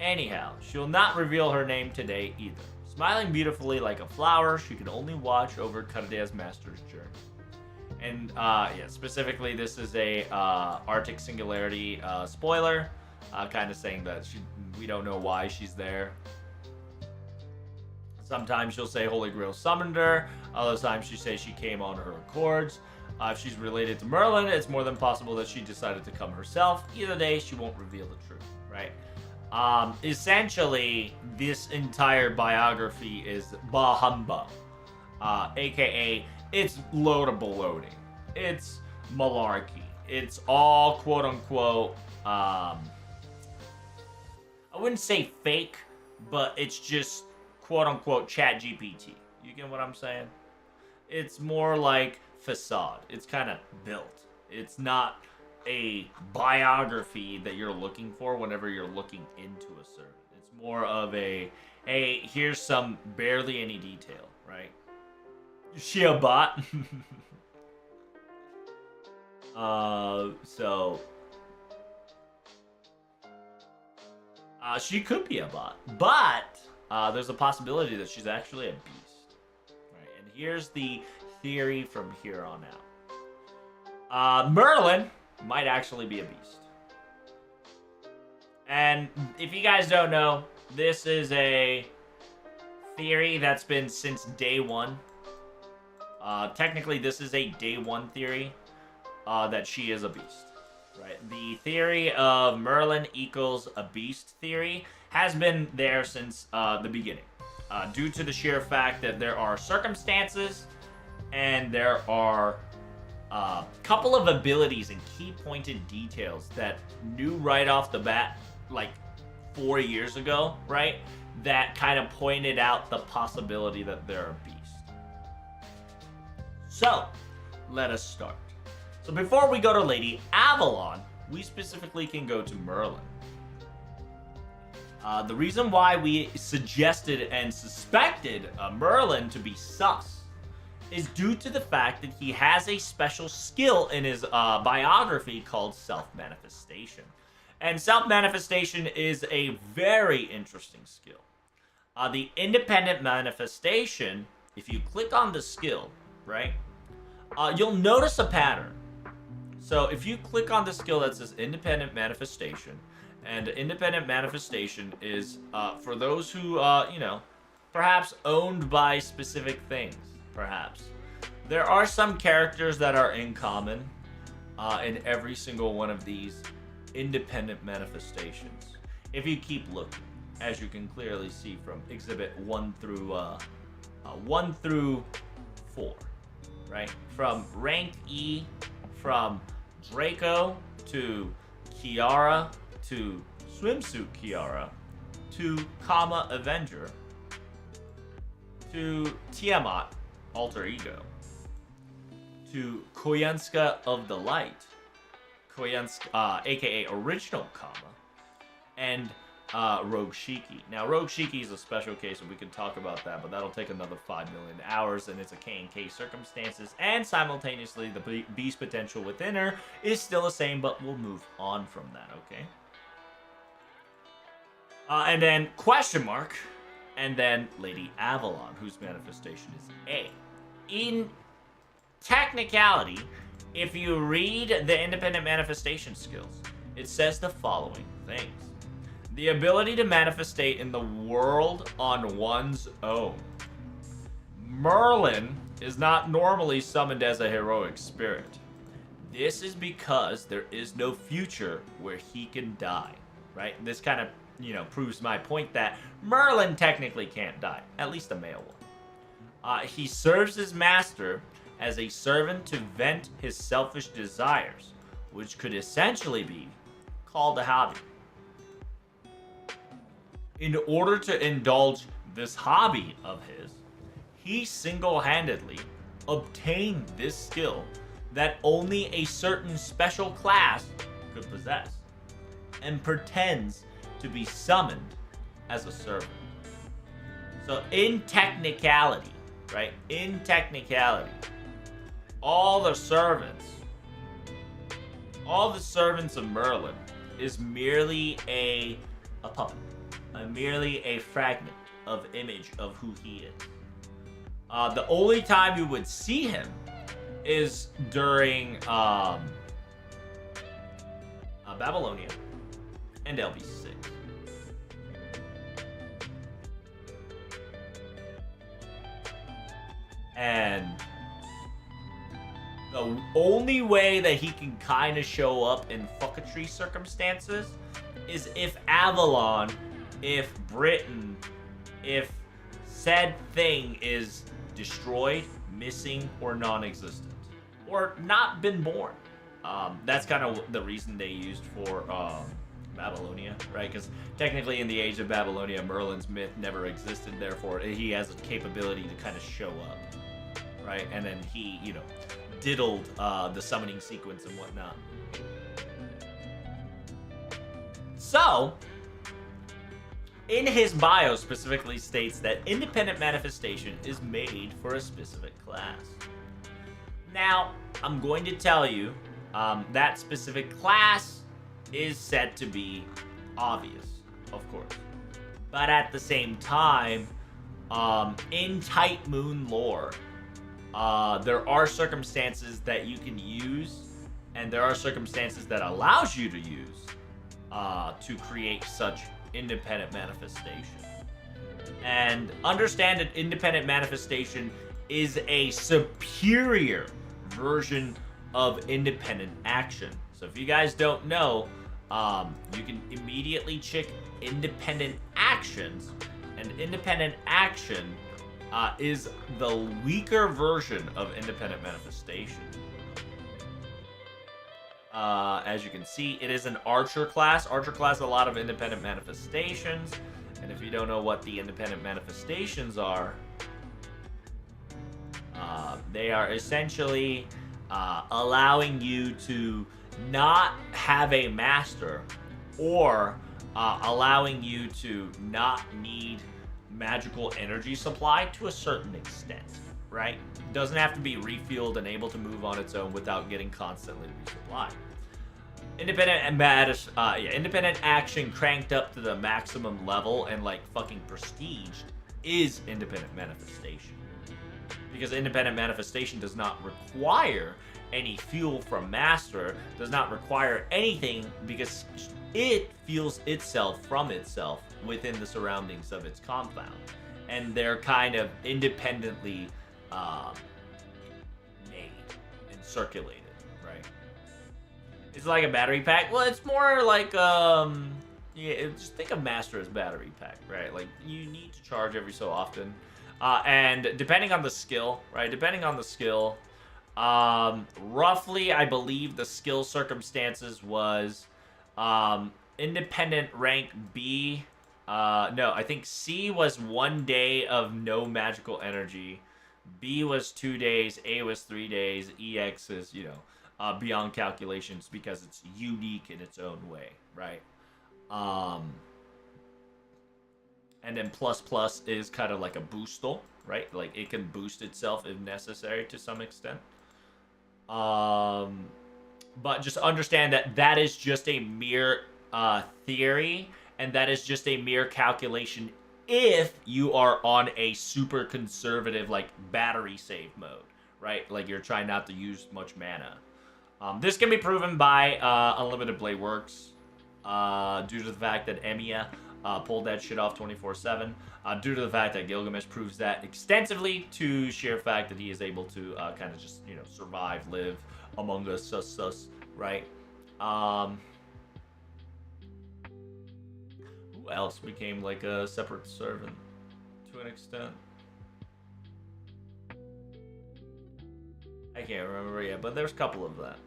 Anyhow, she will not reveal her name today either. Smiling beautifully like a flower, she can only watch over Karadea's master's journey. And, yeah, specifically, this is a Arctic Singularity spoiler. kind of saying that we don't know why she's there. Sometimes she'll say Holy Grail summoned her. Other times she says she came on her accords. If she's related to Merlin, it's more than possible that she decided to come herself. Either day, she won't reveal the truth, right? Essentially, this entire biography is bah humbug. AKA, it's loadable loading. It's malarkey. It's all quote-unquote, I wouldn't say fake, but it's just quote-unquote chat GPT. You get what I'm saying? It's more like facade. It's kind of built. It's not a biography that you're looking for whenever you're looking into a servant. It's more of a, hey, here's some barely any detail, right? Is she a bot? She could be a bot, but there's a possibility that she's actually a beast, right? And here's the theory from here on out. Merlin might actually be a beast. And if you guys don't know, this is a theory that's been since day one. Technically, this is a day one theory that she is a beast. Right? The theory of Merlin equals a beast theory has been there since the beginning. Due to the sheer fact that there are circumstances and there are a couple of abilities and key pointed details that knew right off the bat, like 4 years ago, right? That kind of pointed out the possibility that they're a beast. So, let us start. So before we go to Lady Avalon, we specifically can go to Merlin. The reason why we suggested and suspected Merlin to be sus is due to the fact that he has a special skill in his biography called self-manifestation. And self-manifestation is a very interesting skill. The independent manifestation, if you click on the skill, right, you'll notice a pattern. So if you click on the skill that says independent manifestation, and independent manifestation is for those who, perhaps owned by specific things, perhaps. There are some characters that are in common in every single one of these independent manifestations. If you keep looking, as you can clearly see from exhibit 1 through 4, right? From rank E, from Draco to Kiara to Swimsuit Kiara to Kama Avenger to Tiamat Alter Ego to Koyanska of the Light, Koyanska, aka Original Kama, and Rogue Shiki. Now, Rogue Shiki is a special case, and we can talk about that, but that'll take another 5 million hours, and it's a K&K circumstances, and simultaneously, the beast potential within her is still the same, but we'll move on from that, okay? And then question mark, and then Lady Avalon, whose manifestation is A. In technicality, if you read the independent manifestation skills, it says the following things. The ability to manifestate in the world on one's own. Merlin is not normally summoned as a heroic spirit. This is because there is no future where he can die, right? This kind of, proves my point that Merlin technically can't die, at least the male one. He serves his master as a servant to vent his selfish desires, which could essentially be called a hobby. In order to indulge this hobby of his, he single-handedly obtained this skill that only a certain special class could possess, and pretends to be summoned as a servant. So in technicality, right? In technicality, all the servants of Merlin is merely a puppet. Merely a fragment of image of who he is. The only time you would see him is during Babylonia, and LB6. And the only way that he can kind of show up in fucketry circumstances is if Avalon, if Britain, if said thing is destroyed, missing, or non-existent, or not been born. That's kind of the reason they used for Babylonia, right? Because technically in the age of Babylonia, Merlin's myth never existed, therefore he has a capability to kind of show up, right? And then he, you know, diddled the summoning sequence and whatnot. So, in his bio specifically states that independent manifestation is made for a specific class. Now, I'm going to tell you that specific class is said to be obvious, of course. But at the same time, in Tight Moon lore, there are circumstances that you can use, and there are circumstances that allows you to use to create such independent manifestation. And understand that independent manifestation is a superior version of independent action. So if you guys don't know, you can immediately check independent actions, and independent action is the weaker version of independent manifestation. As you can see, it is an archer class. Archer class, a lot of independent manifestations. And if you don't know what the independent manifestations are, they are essentially allowing you to not have a master, or allowing you to not need magical energy supply to a certain extent, right? It doesn't have to be refueled and able to move on its own without getting constantly resupplied. Independent action cranked up to the maximum level and like fucking prestiged is independent manifestation. Because independent manifestation does not require any fuel from master, does not require anything, because it fuels itself from itself within the surroundings of its compound. And they're kind of independently made and circulated, right? It's like a battery pack. Well, it's more like, just think of master as battery pack, right? Like, you need to charge every so often. And depending on the skill, right? Depending on the skill, roughly, I believe the skill circumstances was independent rank B. No, I think C was 1 day of no magical energy. B was 2 days. A was 3 days. EX is, beyond calculations because it's unique in its own way, right? And then plus is kind of like a boostle, right? Like it can boost itself if necessary to some extent. But just understand that that is just a mere theory, and that is just a mere calculation if you are on a super conservative, like, battery save mode, right? Like, you're trying not to use much mana. This can be proven by Unlimited Blade Works, due to the fact that Emiya pulled that shit off 24/7, due to the fact that Gilgamesh proves that extensively, to sheer fact that he is able to kind of just, survive, live among us, right? Who else became like a separate servant to an extent? I can't remember yet, but there's a couple of that.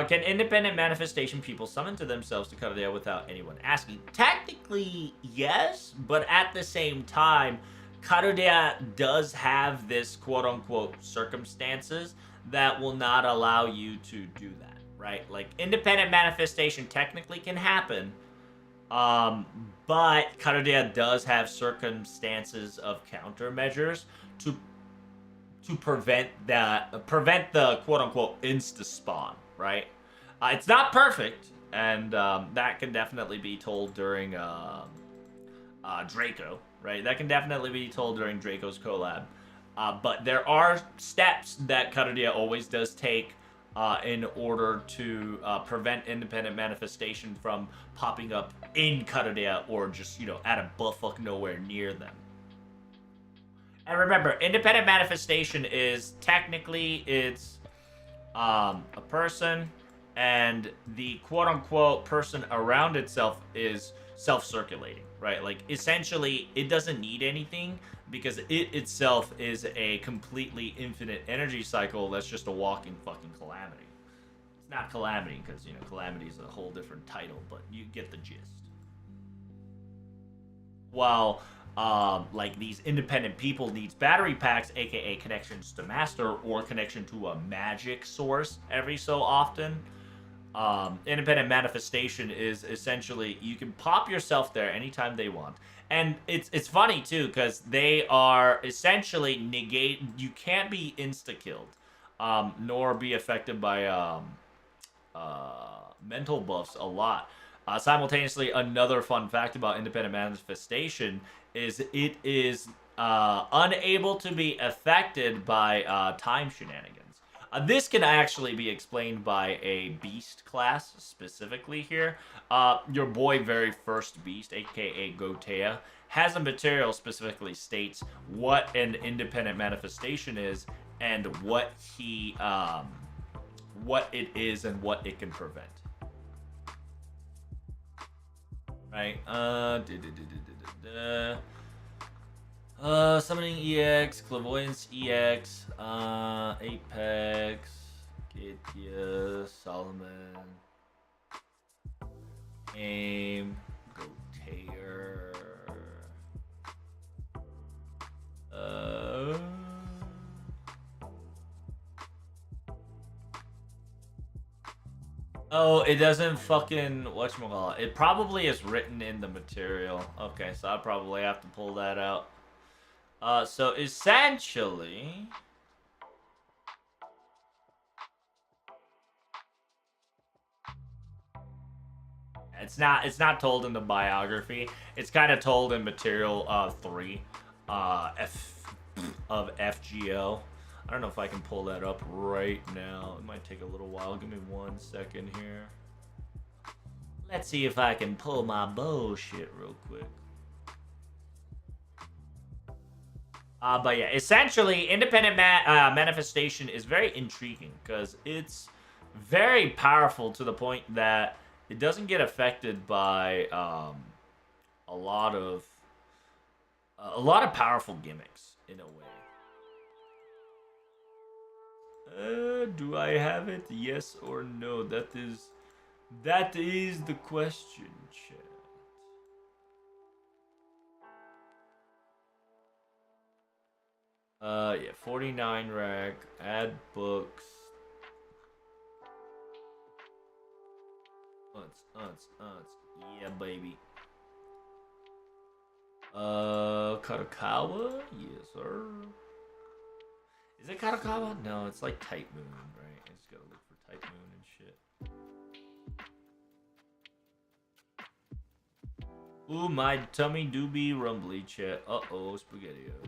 Can independent manifestation people summon to themselves to Karudia without anyone asking? Technically, yes, but at the same time, Karudia does have this quote-unquote circumstances that will not allow you to do that, right? Like, independent manifestation technically can happen, but Karudia does have circumstances of countermeasures to prevent the quote-unquote insta-spawn, right? It's not perfect, and that can definitely be told during Draco, right? That can definitely be told during Draco's collab. But there are steps that Karadia always does take in order to prevent independent manifestation from popping up in Karadia or just, at a buttfuck nowhere near them. And remember, independent manifestation is technically it's a person, and the quote-unquote person around itself is self-circulating, right? Like, essentially, it doesn't need anything because it itself is a completely infinite energy cycle that's just a walking fucking calamity. It's not calamity because, calamity is a whole different title, but you get the gist. While like these independent people needs battery packs, aka connections to master or connection to a magic source every so often. Independent manifestation is essentially you can pop yourself there anytime they want, and it's funny too because they are essentially negate. You can't be insta killed, nor be affected by mental buffs a lot. Simultaneously, another fun fact about independent manifestation is it is unable to be affected by time shenanigans. This can actually be explained by a beast class specifically here. Your boy very first beast, aka Gotea, has a material specifically states what an independent manifestation is and what it is and what it can prevent. Right. Summoning EX, Clairvoyance EX, Apex, Gatia, Solomon, Aim, Gotair, oh, it doesn't fucking whatchamacallit. It probably is written in the material. Okay, so I probably have to pull that out. So essentially, it's not told in the biography. It's kind of told in material 3 of FGO. I don't know if I can pull that up right now. It might take a little while. Give me 1 second here. Let's see if I can pull my bullshit real quick. But yeah, essentially, independent manifestation is very intriguing because it's very powerful to the point that it doesn't get affected by a lot of powerful gimmicks in a way. Do I have it? Yes or no? That is the question, chat. Yeah, 49 rack, add books. Yeah, baby. Kadokawa? Yes, sir. Is it Kadokawa? No, it's like Type Moon, right? I just gotta look for Type Moon and shit. Ooh, my tummy do be rumbly, chat. Uh-oh, SpaghettiOs.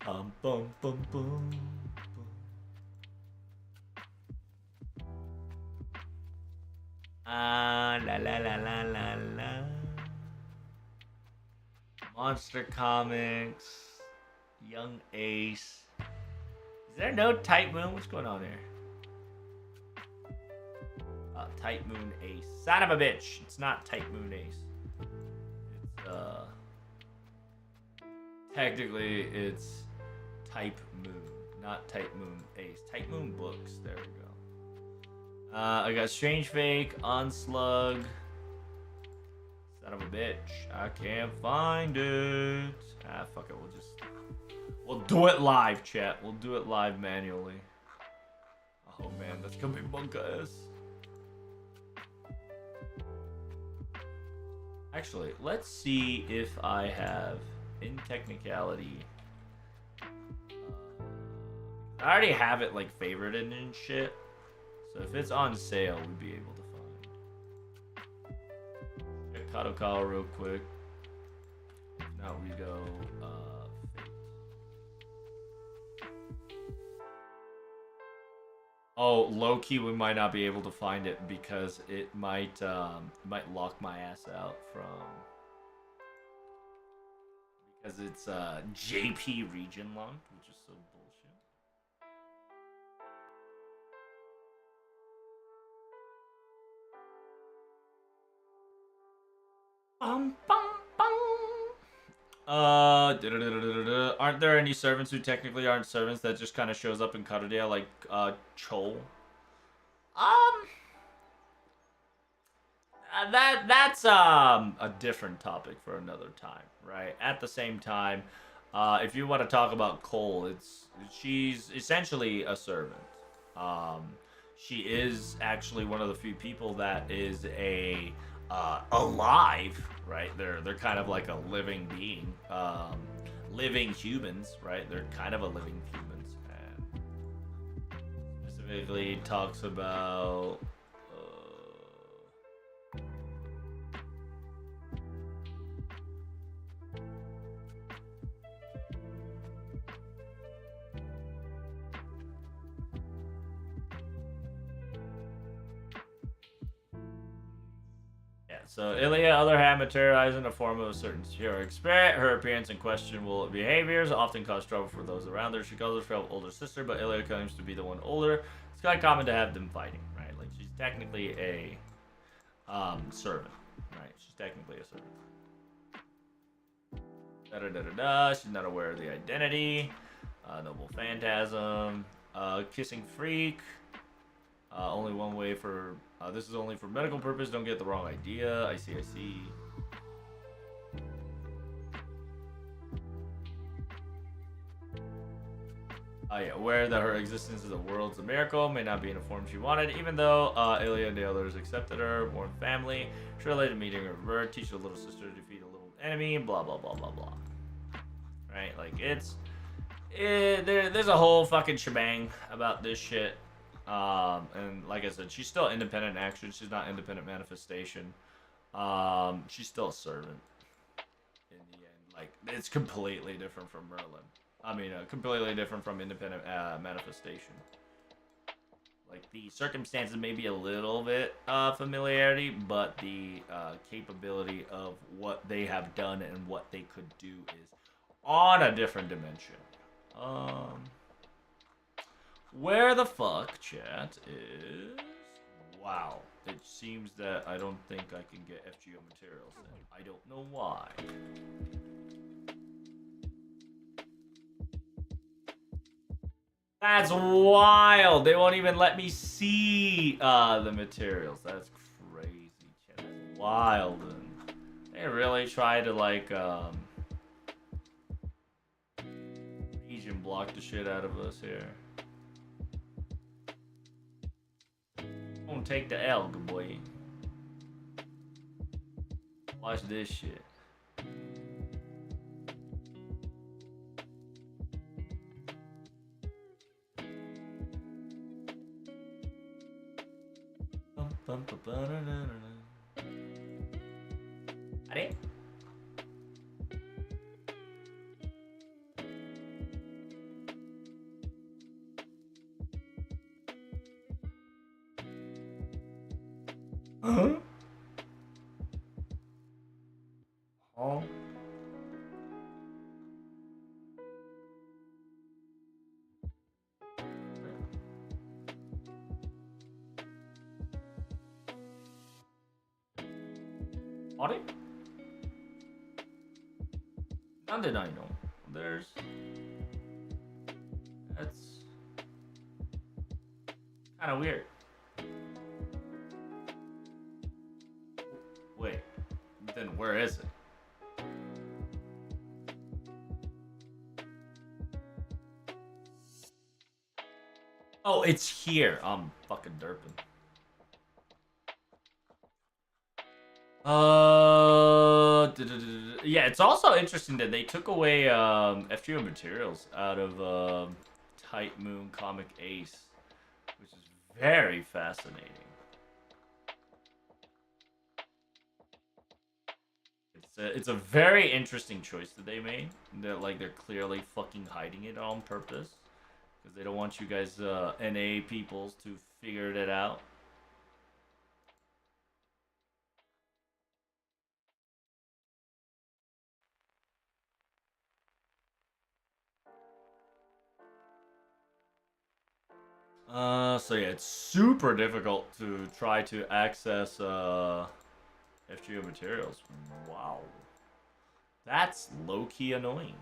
Bum, bum, bum, bum. La la la la la la. Monster Comics, Young Ace. Is there no Type Moon? What's going on here? Type Moon Ace. Son of a bitch. It's not Type Moon Ace. It's technically it's Type Moon, not Type Moon Ace. Type Moon Books. There we go. I got Strange Fake, Onslug. Son of a bitch. I can't find it. Fuck it. We'll do it live, chat. We'll do it live manually. Oh man, that's gonna be monk-ass. Actually, let's see if I have, in technicality, I already have it like favorited and shit. So if it's on sale, we'd be able to find Kadokawa real quick. Now we go Fate. Oh, low key, we might not be able to find it because it might lock my ass out from because it's JP region locked, which is so bullshit. Bum, bum, bum. Aren't there any servants who technically aren't servants that just kind of shows up in Karudia, like Chol? That's a different topic for another time, right? At the same time, if you want to talk about Cole, she's essentially a servant. Um, she is actually one of the few people that is alive, right? They're kind of like a living being, living humans, right? They're kind of a living humans, and specifically talks about. So Ilya, other hand, materialized in the form of a certain heroic spirit. Her appearance and questionable behaviors often cause trouble for those around her. She calls herself older sister, but Ilya claims to be the one older. It's quite common to have them fighting, right? Like she's technically a servant, right? She's technically a servant. Da da da da da. She's not aware of the identity. Noble phantasm. Kissing freak. Only one way for. This is only for medical purpose. Don't get the wrong idea. I see. Yeah, aware that her existence as a world's a miracle, may not be in the form she wanted, even though Ilya and the others accepted her, born family, she related meeting her birth, teach her little sister to defeat a little enemy, blah blah blah blah blah. Right? Like there's a whole fucking shebang about this shit. And like I said, she's still independent action. She's not independent manifestation. She's still a servant. In the end, like it's completely different from Merlin. I mean, completely different from independent manifestation. Like the circumstances may be a little bit familiarity, but the capability of what they have done and what they could do is on a different dimension. Where the fuck, chat, is... Wow. It seems that I don't think I can get FGO materials then. I don't know why. That's wild! They won't even let me see the materials. That's crazy, chat. That's wild. And they really try to, like, region block the shit out of us here. Don't take the L, good boy. Watch this shit. Ready? Huh? Oh. Are they? How did I know? That's kind of weird. Wait, then where is it? Oh, it's here. I'm fucking derping. Yeah, it's also interesting that they took away FGO materials out of Tight Moon Comic Ace, which is very fascinating. It's a very interesting choice that they made. They're clearly fucking hiding it on purpose because they don't want you guys NA peoples to figure it out. So yeah, it's super difficult to try to access FGO materials. Wow. That's low-key annoying.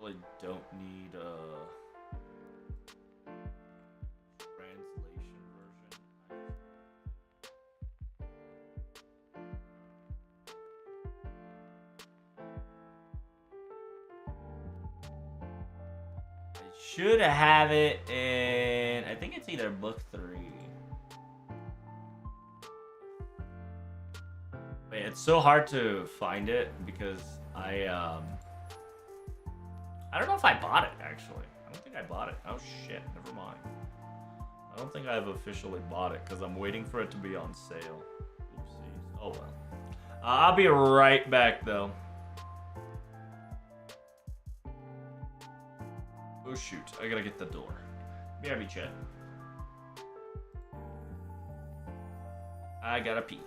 Really don't need translation version. I should have it in. I think it's either book 3. But yeah, it's so hard to find it because I don't know if I bought it actually. I don't think I bought it. Oh shit, never mind. I don't think I've officially bought it because I'm waiting for it to be on sale. Oopsies. Oh well. I'll be right back though. Oh shoot, I gotta get the door. BRB chat. I gotta pee.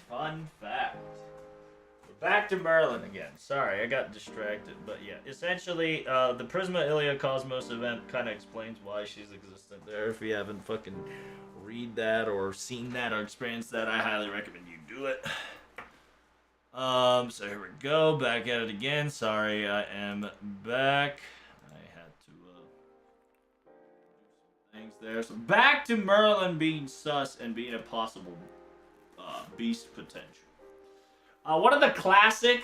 fun fact. We're back to Merlin again. Sorry, I got distracted. But yeah, essentially, the Prisma Ilia Cosmos event kind of explains why she's existent there. If you haven't fucking read that or seen that or experienced that, I highly recommend you do it. So here we go, back at it again. Sorry, I am back. I had to do some things there. So back to Merlin being sus and being a possible beast potential. One of the classic,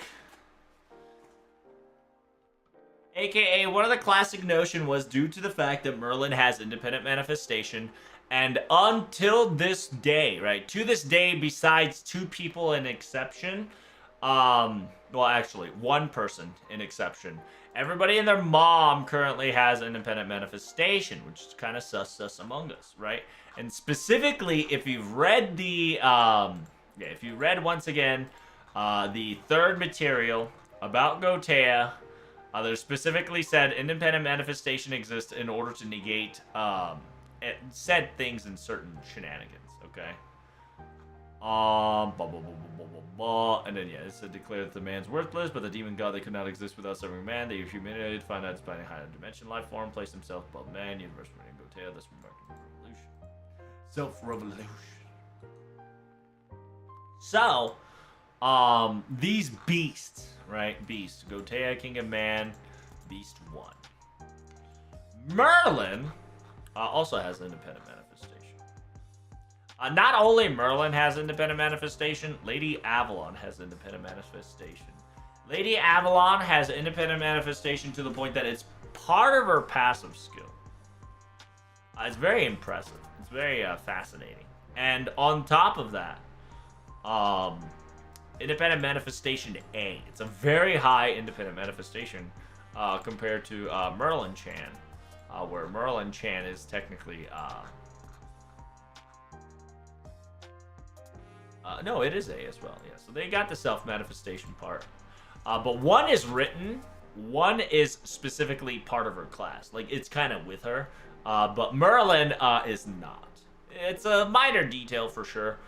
aka one of the classic notion was due to the fact that Merlin has independent manifestation. And until this day, right, to this day, besides 2 people an exception, well, actually, 1 person in exception. Everybody and their mom currently has independent manifestation, which is kind of sus among us, right? And specifically, if you've read the, if you read once again, the 3rd material about Gotea, there's specifically said independent manifestation exists in order to negate, said things in certain shenanigans, okay? And then yeah, it said declare that the man's worthless, but the demon god they could not exist without serving man. They are humiliated, find out by a higher dimension life form, place themselves above man, universe running Gotea, this remarkable revolution. Self-revolution. So, these beasts, right? Beast. Gotea, King of Man, Beast 1. Merlin also has independent manifestation. Not only Merlin has independent manifestation, Lady Avalon has independent manifestation. Lady Avalon has independent manifestation to the point that it's part of her passive skill. It's very impressive. It's very fascinating. And on top of that, independent manifestation A. It's a very high independent manifestation compared to Merlin Chan, where Merlin Chan is technically... no, it is A as well, yeah. So they got the self-manifestation part. But 1 is written, 1 is specifically part of her class. Like, it's kind of with her. But Merlin is not. It's a minor detail for sure.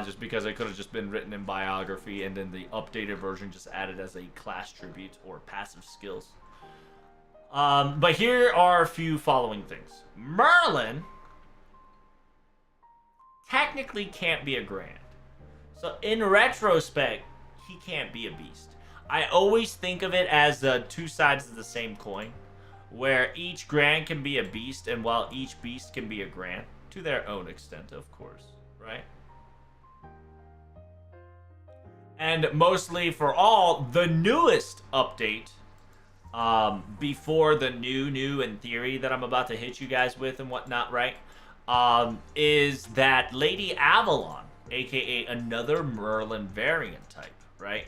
Just because it could have just been written in biography and then the updated version just added as a class tribute or passive skills. But here are a few following things. Merlin technically can't be a Grand. So in retrospect, he can't be a beast. I always think of it as 2 sides of the same coin, where each Grand can be a beast, and while each beast can be a Grand, to their own extent, of course, right? And mostly for all, the newest update, before the new in theory that I'm about to hit you guys with and whatnot, right? Is that Lady Avalon, aka another Merlin variant type, right?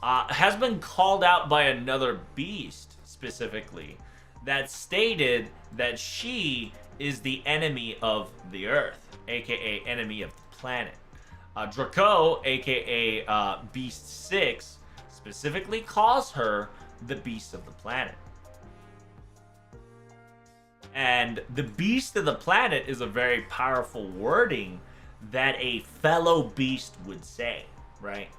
Has been called out by another beast specifically that stated that she is the enemy of the Earth, aka enemy of the planet. Draco, aka Beast 6, specifically calls her the beast of the planet. And the beast of the planet is a very powerful wording that a fellow beast would say, right?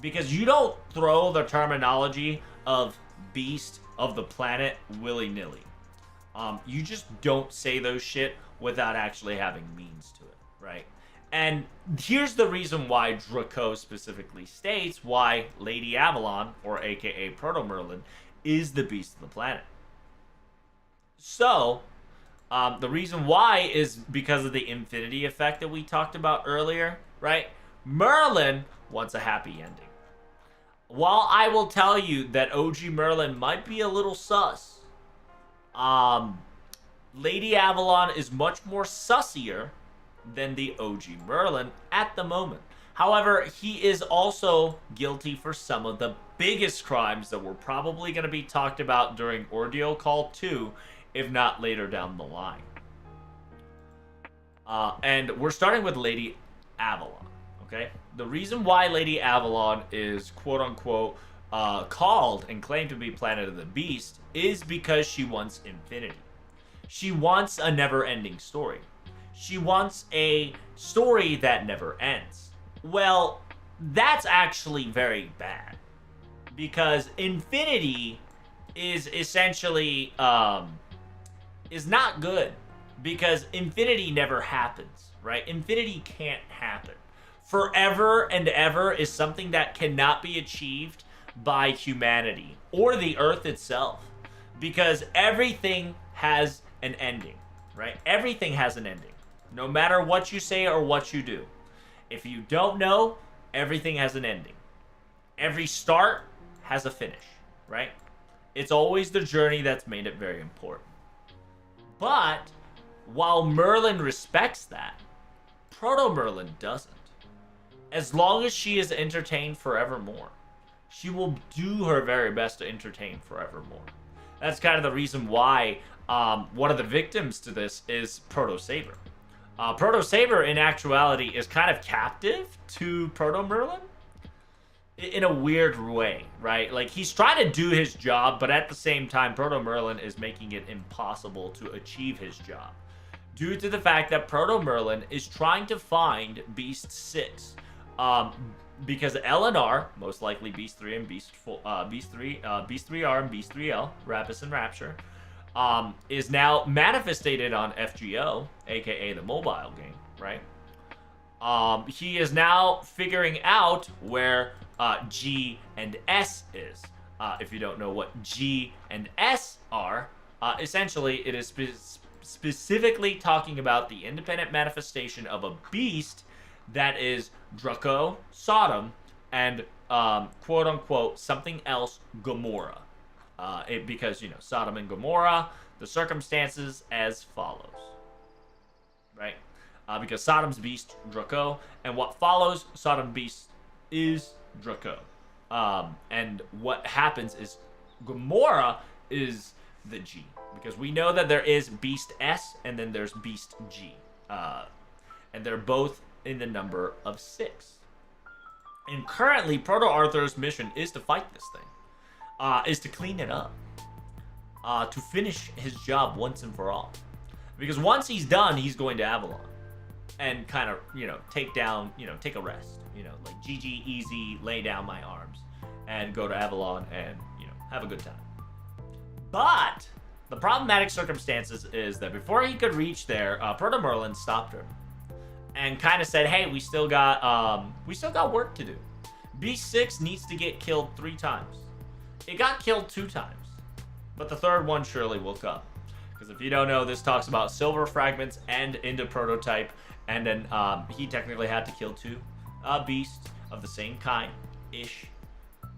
Because you don't throw the terminology of beast of the planet willy-nilly. You just don't say those shit without actually having means to it, right? And here's the reason why Draco specifically states why Lady Avalon, or aka Proto-Merlin, is the beast of the planet. So, the reason why is because of the infinity effect that we talked about earlier, right? Merlin wants a happy ending. While I will tell you that OG Merlin might be a little sus, Lady Avalon is much more sussier than the OG Merlin at the moment. However, he is also guilty for some of the biggest crimes that were probably going to be talked about during Ordeal Call 2, if not later down the line. And we're starting with Lady Avalon, okay? The reason why Lady Avalon is quote-unquote called and claimed to be Planet of the Beast is because she wants infinity. She wants a never-ending story. She wants a story that never ends. Well, that's actually very bad. Because infinity is essentially, is not good. Because infinity never happens, right? Infinity can't happen. Forever and ever is something that cannot be achieved by humanity or the earth itself. Because everything has an ending, right? Everything has an ending. No matter what you say or what you do. If you don't know, everything has an ending. Every start has a finish, right? It's always the journey that's made it very important. But while Merlin respects that, Proto-Merlin doesn't. As long as she is entertained forevermore, she will do her very best to entertain forevermore. That's kind of the reason why one of the victims to this is Proto-Saber. Proto-Saber, in actuality, is kind of captive to Proto-Merlin in a weird way, right? Like, he's trying to do his job, but at the same time, Proto-Merlin is making it impossible to achieve his job. Due to the fact that Proto-Merlin is trying to find Beast 6. Because LNR, most likely Beast 3 and Beast 3R and Beast 3L, Rapus and Rapture, is now manifested on FGO, aka the mobile game, right? He is now figuring out where G and S is. If you don't know what G and S are, essentially it is specifically talking about the independent manifestation of a beast that is Draco, Sodom, and quote-unquote something else, Gomorrah. Because, you know, Sodom and Gomorrah, the circumstances as follows. Right? Because Sodom's beast, Draco, and what follows Sodom beast is Draco. And what happens is Gomorrah is the G. Because we know that there is Beast S and then there's Beast G. And they're both in the number of 6. And currently, Proto-Arthur's mission is to fight this thing. Is to clean it up. To finish his job once and for all. Because once he's done, he's going to Avalon. And kind of, you know, take a rest. You know, like GG, easy, lay down my arms. And go to Avalon and, you know, have a good time. But the problematic circumstances is that before he could reach there, Proto-Merlin stopped him. And kind of said, hey, we still got work to do. Beast 6 needs to get killed 3 times. It got killed 2 times. But the third one surely will come. Because if you don't know, this talks about silver fragments and into prototype. And then he technically had to kill 2 beasts of the same kind-ish.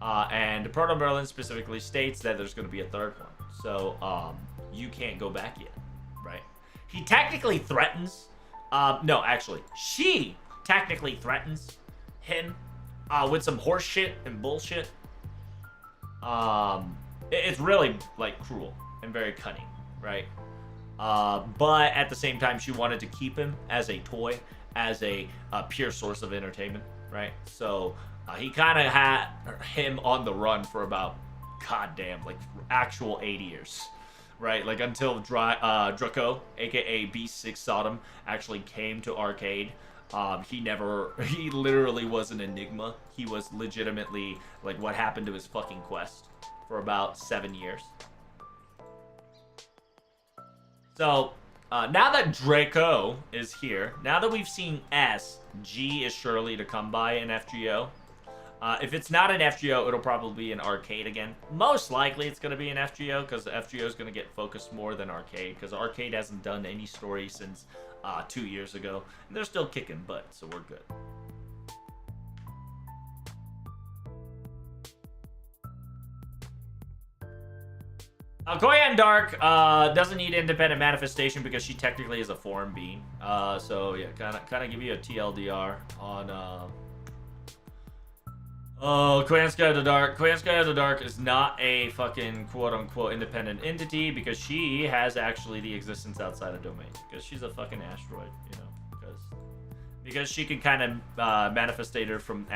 And Proto-Merlin specifically states that there's going to be a third one. So you can't go back yet, right? He technically threatens... no, actually, she technically threatens him with some horse shit and bullshit. It's really, like, cruel and very cunning, right? But at the same time, she wanted to keep him as a toy, as a pure source of entertainment, right? So he kind of had him on the run for about, goddamn, like, actual 8 years. Right, like until Draco, aka Beast 6 Sodom, actually came to Arcade. He literally was an enigma. He was legitimately, like, what happened to his fucking quest for about 7 years. So, now that Draco is here, now that we've seen S, G is surely to come by in FGO. If it's not an FGO, it'll probably be an Arcade again. Most likely it's going to be an FGO, because the FGO is going to get focused more than Arcade, because Arcade hasn't done any story since 2 years ago. And they're still kicking butt, so we're good. Koyan Dark doesn't need independent manifestation because she technically is a foreign being. So yeah, kind of give you a TLDR on... Oh, Koyanska of the Dark. Koyanska of the Dark is not a fucking quote-unquote independent entity because she has actually the existence outside of domain. Because she's a fucking asteroid, you know. Because she can kind of manifestate her from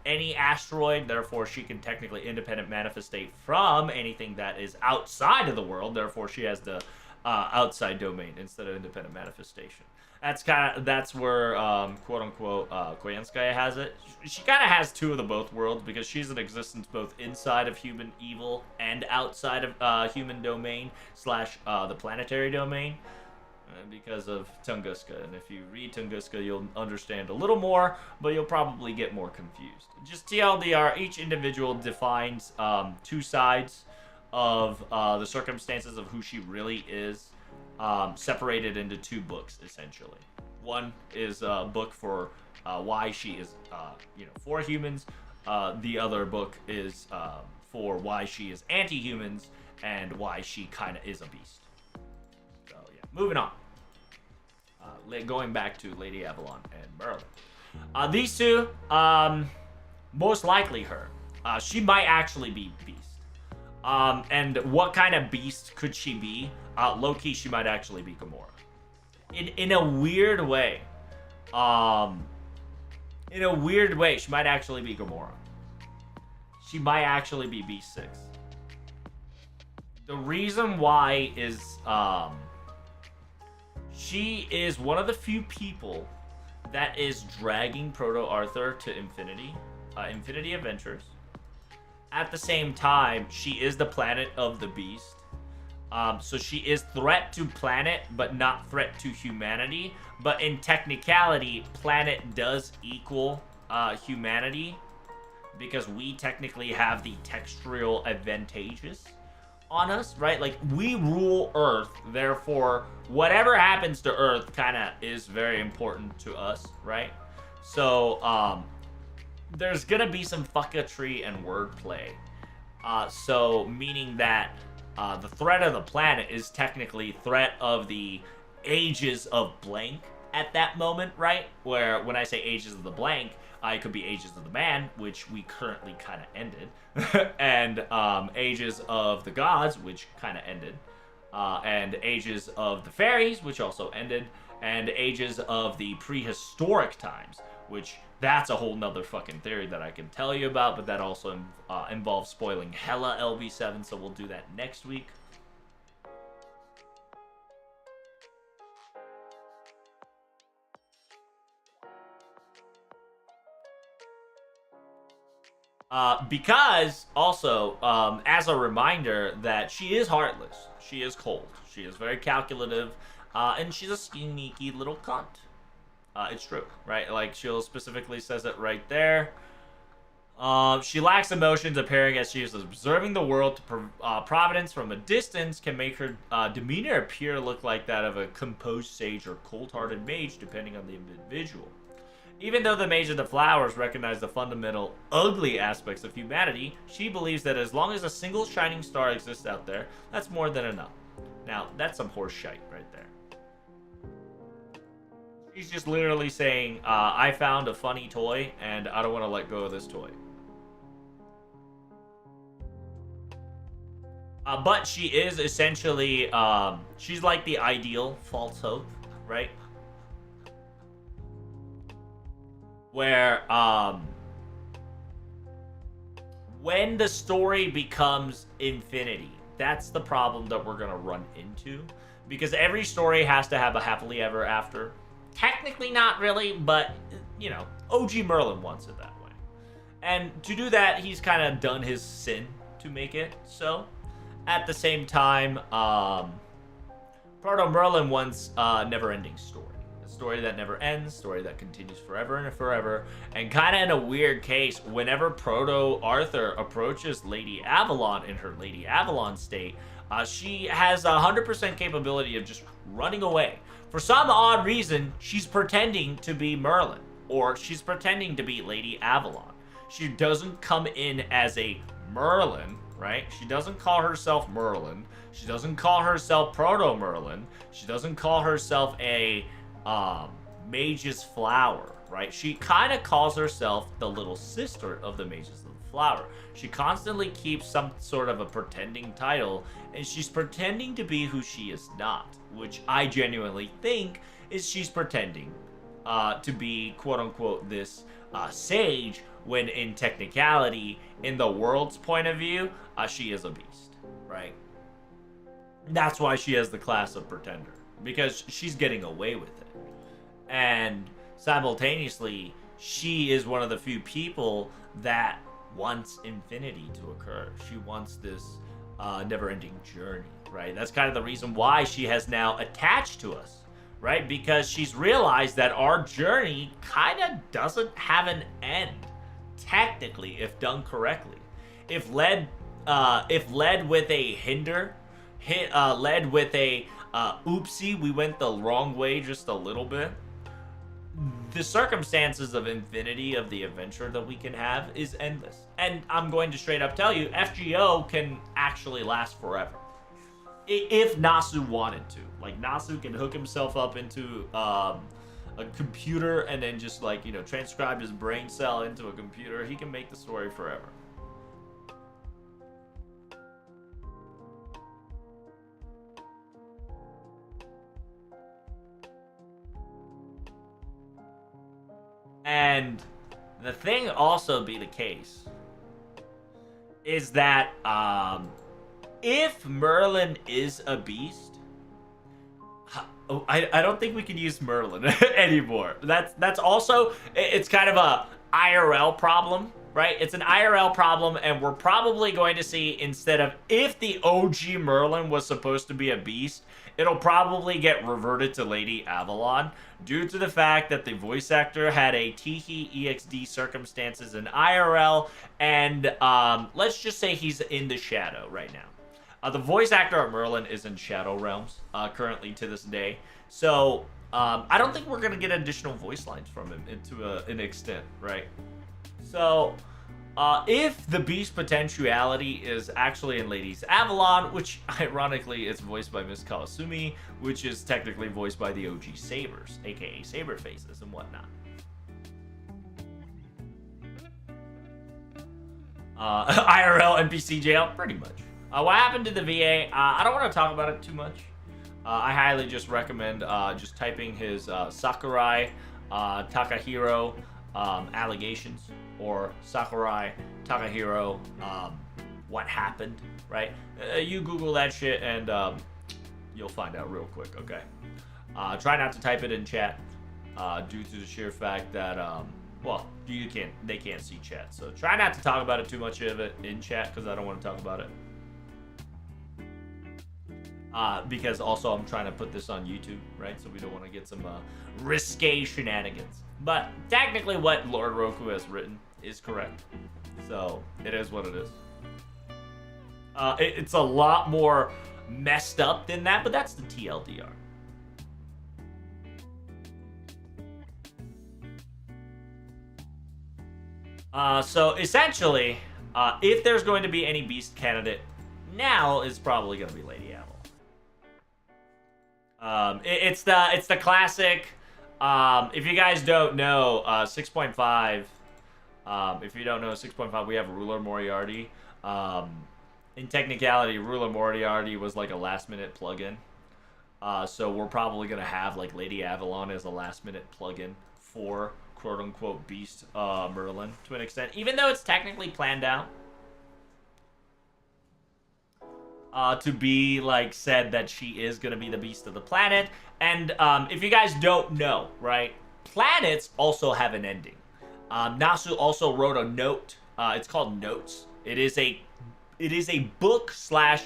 any asteroid. Therefore, she can technically independent manifestate from anything that is outside of the world. Therefore, she has the outside domain instead of independent manifestation. That's where quote unquote Koyanskaya has it. She kind of has two of the both worlds because she's in existence both inside of human evil and outside of human domain slash the planetary domain because of Tunguska. And if you read Tunguska, you'll understand a little more, but you'll probably get more confused. Just TLDR, each individual defines two sides of the circumstances of who she really is. Separated into two books, essentially. One is a book for why she is, for humans. The other book is for why she is anti-humans and why she kind of is a beast. So, yeah. Moving on. Going back to Lady Avalon and Merlin. These two, most likely her. She might actually be beast. And what kind of beast could she be? Low-key, she might actually be Gamora. In a weird way. She might actually be Gamora. She might actually be Beast 6. The reason why is, she is one of the few people that is dragging Proto-Arthur to Infinity Adventures. At the same time, she is the planet of the Beast. So she is threat to planet, but not threat to humanity. But in technicality, planet does equal humanity because we technically have the textural advantageous on us, right? Like, we rule Earth, therefore, whatever happens to Earth kind of is very important to us, right? So, there's gonna be some fuckatry and wordplay. So, meaning that the threat of the planet is technically threat of the ages of blank at that moment, right? Where when I say ages of the blank, it could be ages of the man, which we currently kind of ended, and ages of the gods, which kind of ended, and ages of the fairies, which also ended, and ages of the prehistoric times, which that's a whole nother fucking theory that I can tell you about, but that also involves spoiling hella LB7, so we'll do that next week. Because, also, as a reminder that she is heartless, she is cold, she is very calculative, and she's a sneaky little cunt. It's true, right? Like, she'll specifically says it right there. She lacks emotions, appearing as she is observing the world to providence from a distance can make her demeanor appear look like that of a composed sage or cold-hearted mage, depending on the individual. Even though the Mage of the Flowers recognize the fundamental ugly aspects of humanity, she believes that as long as a single shining star exists out there, that's more than enough. Now, that's some horse shite right there. She's just literally saying, I found a funny toy, and I don't want to let go of this toy. But she is essentially, she's like the ideal false hope, right? Where, when the story becomes infinity, that's the problem that we're gonna run into. Because every story has to have a happily ever after. Technically not really, but, you know, OG Merlin wants it that way. And to do that, he's kind of done his sin to make it so. At the same time, Proto Merlin wants a never-ending story. A story that never ends, story that continues forever and forever. And kind of in a weird case, whenever Proto Arthur approaches Lady Avalon in her Lady Avalon state, she has 100% capability of just running away. For some odd reason, she's pretending to be Merlin, or she's pretending to be Lady Avalon. She doesn't come in as a Merlin, right? She doesn't call herself Merlin. She doesn't call herself Proto-Merlin. She doesn't call herself a Mage's Flower, right? She kind of calls herself the little sister of the Mage's Little Flower. She constantly keeps some sort of a pretending title, and she's pretending to be who she is not, which I genuinely think is she's pretending to be, quote-unquote, this sage, when in technicality, in the world's point of view, she is a beast, right? That's why she has the class of pretender, because she's getting away with it. And simultaneously, she is one of the few people that wants infinity to occur. She wants this never-ending journey, right? That's kind of the reason why she has now attached to us, right? Because she's realized that our journey kind of doesn't have an end, technically, if done correctly. If led with a led with a oopsie, we went the wrong way just a little bit. The circumstances of infinity of the adventure that we can have is endless. And I'm going to straight up tell you, FGO can actually last forever. If Nasu wanted to. Like, Nasu can hook himself up into a computer and then just, like, you know, transcribe his brain cell into a computer. He can make the story forever. And the thing also be the case is that if Merlin is a beast, I don't think we can use Merlin anymore. That's also, it's kind of a IRL problem, right? It's an IRL problem, and we're probably going to see, instead of, if the OG Merlin was supposed to be a beast, it'll probably get reverted to Lady Avalon due to the fact that the voice actor had a Teehee EXD circumstances in IRL, and let's just say he's in the shadow right now. The voice actor of Merlin is in Shadow Realms currently to this day, so I don't think we're going to get additional voice lines from him to an extent, right? So if the beast potentiality is actually in Ladies Avalon, which ironically is voiced by Miss Kawasumi, which is technically voiced by the OG Sabers, aka Saber Faces and whatnot. IRL NPC jail, pretty much. What happened to the VA? I don't want to talk about it too much. I highly just recommend just typing his Sakurai Takahiro allegations, or Sakurai Takahiro what happened, right? You Google that shit and you'll find out real quick, okay? Try not to type it in chat due to the sheer fact that well, they can't see chat, so try not to talk about it too much of it in chat, because I don't want to talk about it. Because also I'm trying to put this on YouTube, right? So we don't want to get some risque shenanigans. But technically what Lord Roku has written is correct. So it is what it is. It's a lot more messed up than that, but that's the TLDR. So essentially, if there's going to be any beast candidate, now is probably going to be Lady Avalon. It's the classic. If you guys don't know, 6.5. If you don't know 6.5, we have Ruler Moriarty. In technicality, Ruler Moriarty was like a last-minute plugin. So we're probably gonna have like Lady Avalon as a last-minute plugin for quote-unquote Beast Merlin to an extent, even though it's technically planned out. To be like said that she is gonna be the beast of the planet. And if you guys don't know, right, planets also have an ending. Nasu also wrote a note. It's called Notes. It is a book slash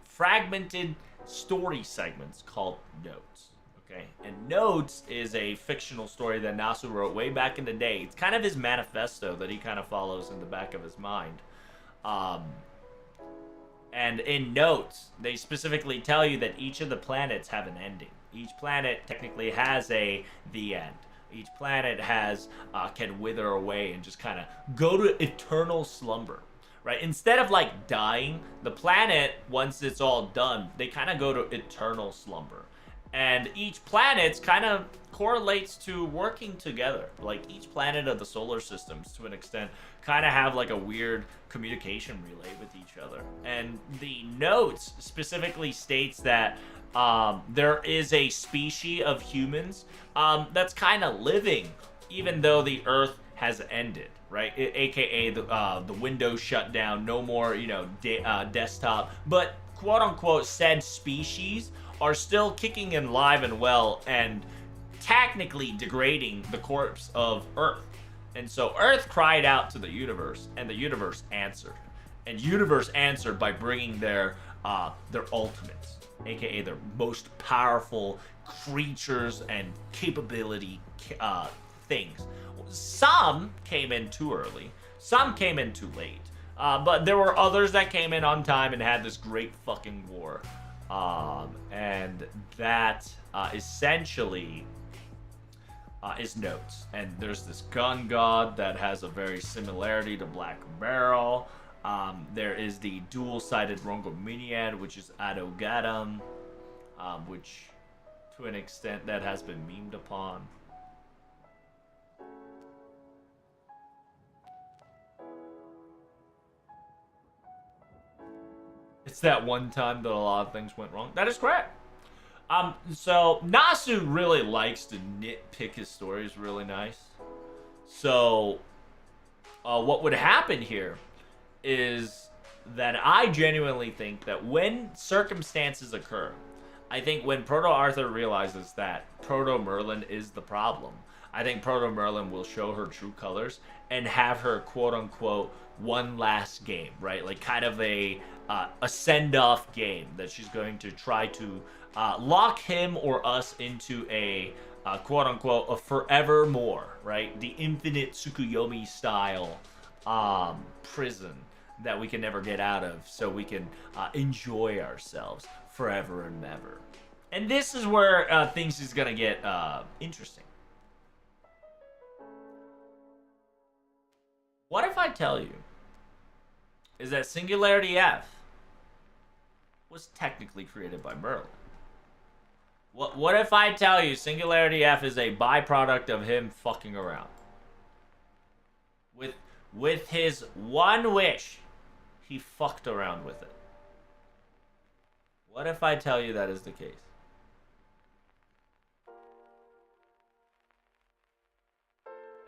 fragmented story segments called Notes. Okay, and Notes is a fictional story that Nasu wrote way back in the day. It's kind of his manifesto that he kind of follows in the back of his mind. And in Notes, they specifically tell you that each of the planets have an ending. Each planet technically has the end. Each planet has can wither away and just kind of go to eternal slumber, right? Instead of like dying, the planet, once it's all done, they kind of go to eternal slumber. And each planet kind of correlates to working together. Like each planet of the solar systems, to an extent, kind of have like a weird communication relay with each other. And the Notes specifically states that there is a species of humans that's kind of living, even though the Earth has ended, right? AKA the Windows shut down, no more, desktop. But quote unquote said species are still kicking and live and well, and technically degrading the corpse of Earth. And so Earth cried out to the universe, and the universe answered. And universe answered by bringing their ultimates, aka their most powerful creatures and capability things. Some came in too early, some came in too late, but there were others that came in on time and had this great fucking war. And that essentially is Notes. And there's this gun god that has a very similarity to Black Barrel. There is the dual-sided Rongominiad, which is Adogatum, which to an extent that has been memed upon. It's that one time that a lot of things went wrong. That is correct. So Nasu really likes to nitpick his stories really nice. So what would happen here is that I genuinely think that when circumstances occur, I think when Proto Arthur realizes that Proto Merlin is the problem, I think Proto Merlin will show her true colors and have her quote unquote one last game, right? Like kind of a send-off game that she's going to try to lock him or us into a quote unquote a forevermore, right? The infinite Tsukuyomi style prison that we can never get out of, so we can enjoy ourselves forever and ever. And this is where things is gonna get interesting. What if I tell you is that Singularity F was technically created by Merlin? What if I tell you Singularity F is a byproduct of him fucking around? With his one wish, he fucked around with it. What if I tell you that is the case?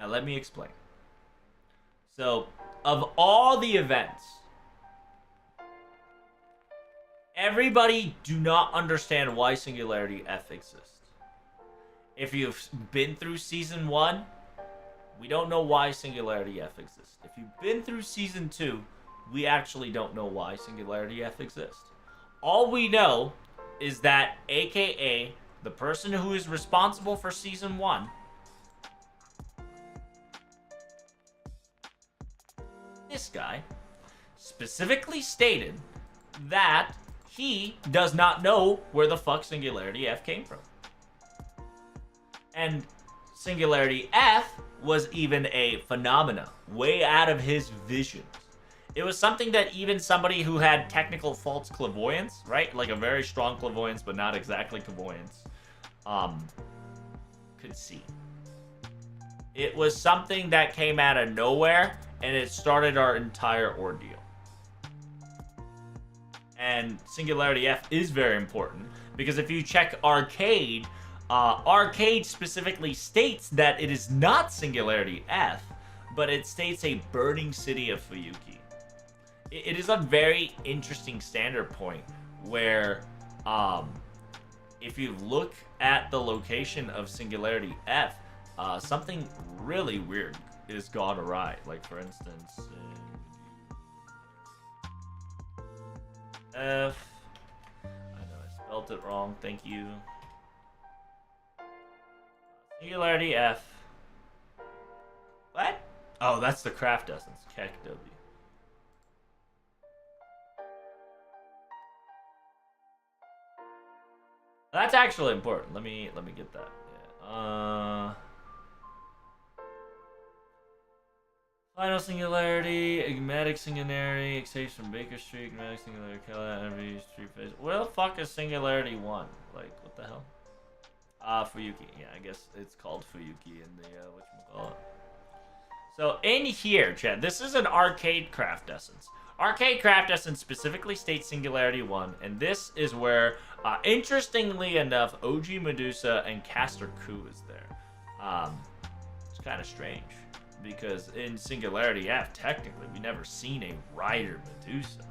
Now let me explain. So, of all the events, everybody do not understand why Singularity F exists. If you've been through Season 1, we don't know why Singularity F exists. If you've been through Season 2, we actually don't know why Singularity F exists. All we know is that, aka, the person who is responsible for Season 1, this guy, specifically stated that he does not know where the fuck Singularity F came from. And Singularity F was even a phenomena, way out of his vision. It was something that even somebody who had technical false clairvoyance, right? Like a very strong clairvoyance, but not exactly clairvoyance, could see. It was something that came out of nowhere, and it started our entire ordeal. And Singularity F is very important, because if you check Arcade, Arcade specifically states that it is not Singularity F, but it states a burning city of Fuyuki. It is a very interesting standard point where, if you look at the location of Singularity F, something really weird is gone awry. Like, for instance, F. I know I spelled it wrong. Thank you. Singularity F. What? Oh, that's the craft essence. Kek W. That's actually important. Let me get that. Yeah. Final Singularity, Enigmatic Singularity, escapes from Baker Street, Enigmatic Singularity, Kella, Enemy, Street Face. Where the fuck is Singularity 1? Like, what the hell? Fuyuki. Yeah, I guess it's called Fuyuki in the, whatchamacallit. So, in here, chat, this is an Arcade Craft Essence. Arcade Craft Essence specifically states Singularity 1, and this is where, interestingly enough, OG Medusa and Caster Ku is there. It's kind of strange, because in Singularity F, technically, we never seen a Rider Medusa.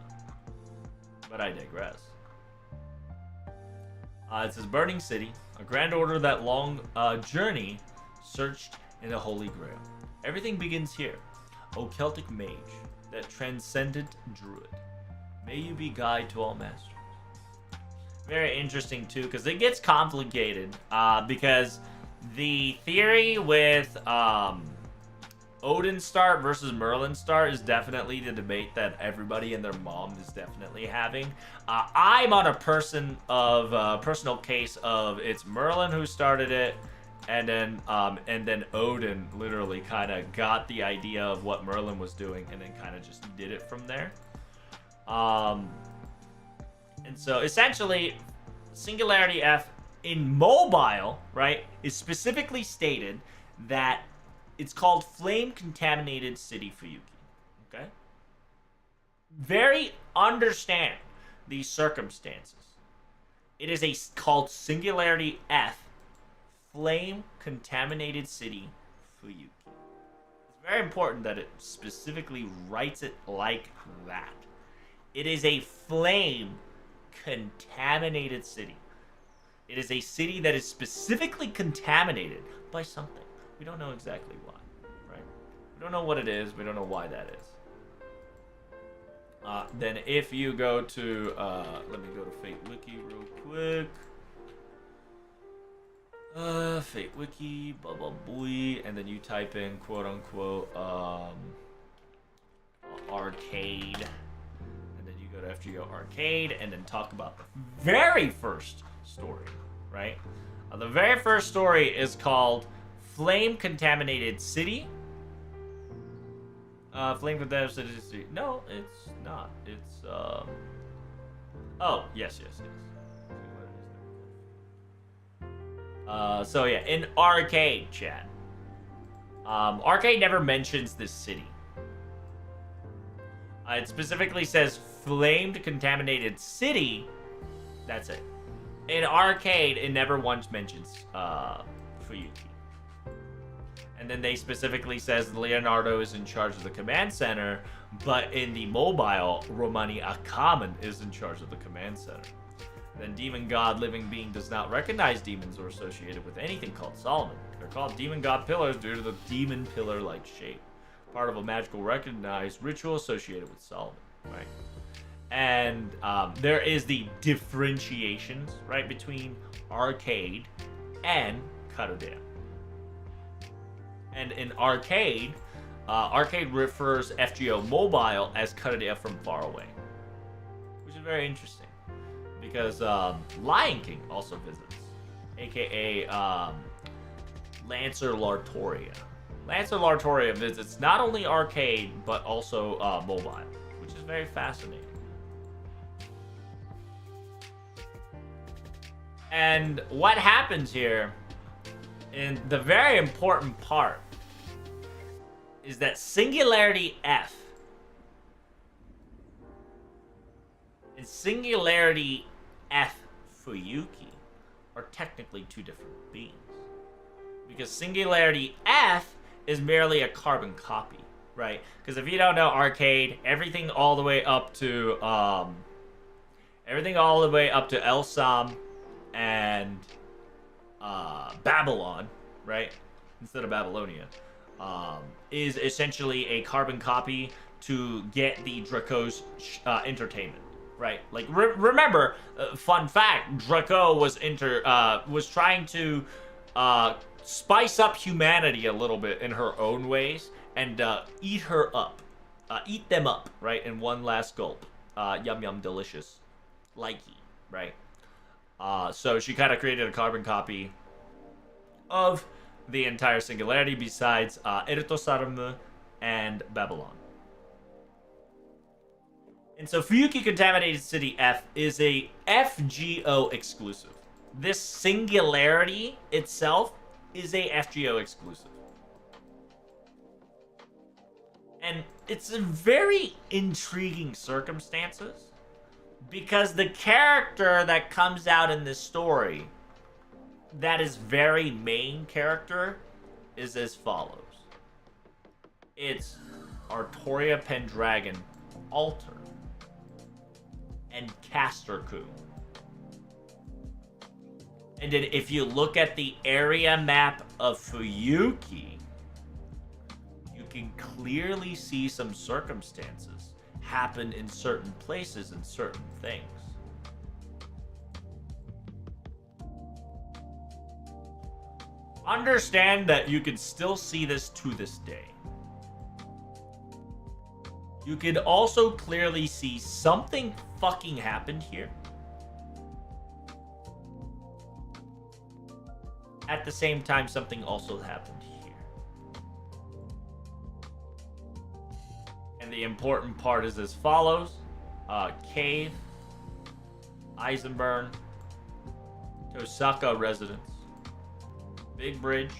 But I digress. It says burning city, a grand order that long journey searched in the Holy Grail. Everything begins here. O Celtic mage, that transcendent druid, may you be guide to all masters. Very interesting too, because it gets complicated. Because the theory with Odin Star versus Merlin Star is definitely the debate that everybody and their mom is definitely having. I'm on a personal case of it's Merlin who started it, and then Odin literally kind of got the idea of what Merlin was doing and then kind of just did it from there. And so essentially, Singularity F in mobile, right, is specifically stated that it's called Flame Contaminated City Fuyuki. Okay? Very understand these circumstances. It is called Singularity F, Flame Contaminated City Fuyuki. It's very important that it specifically writes it like that. It is a flame contaminated city. It is a city that is specifically contaminated by something. We don't know exactly why, right? We don't know what it is. We don't know why that is. Then if you go to, let me go to Fate Wiki real quick. Fate Wiki, blah blah boy, and then you type in quote unquote arcade, and then you go to FGO arcade, and then talk about the very first story, right? The very first story is called Flame Contaminated City. Flame Contaminated City. No, it's not. It's oh, yes. So yeah, in arcade chat. Arcade never mentions this city. It specifically says flamed contaminated city. That's it. In arcade, it never once mentions Fuyuki. And then they specifically says Leonardo is in charge of the command center, but in the mobile, Romani Akaman is in charge of the command center. Then Demon God Living Being does not recognize demons or associated with anything called Solomon. They're called Demon God Pillars due to the demon pillar-like shape. Part of a magical recognized ritual associated with Solomon, right? And there is the differentiations, right, between arcade and Karodea. And in arcade, arcade refers FGO mobile as Karodea from far away, which is very interesting because Lion King also visits, aka Lancer Lartoria. Lancer Lartoria visits not only arcade but also mobile, which is very fascinating. And what happens here, in the very important part, is that Singularity F and Singularity F Fuyuki are technically two different beings. Because Singularity F is merely a carbon copy, right? Because if you don't know arcade, everything all the way up to Elsam and Babylon, right? Instead of Babylonia, is essentially a carbon copy to get the Draco's entertainment, right? Like, remember, fun fact, Draco was trying to spice up humanity a little bit in her own ways and eat them up, right? In one last gulp. Yum yum delicious, likey, right? So she kind of created a carbon copy of the entire Singularity besides Eretosarmu and Babylon. And so Fuyuki Contaminated City F is a FGO exclusive. This Singularity itself is a FGO exclusive. And it's a very intriguing circumstances because the character that comes out in this story that is very main character is as follows. It's Artoria Pendragon Alter and Casterku. And then if you look at the area map of Fuyuki, you can clearly see some circumstances happen in certain places and certain things. Understand that you can still see this to this day. You could also clearly see something fucking happened here. At the same time, something also happened here. And the important part is as follows. Cave, Eisenburn, Tosaka residence, Big Bridge,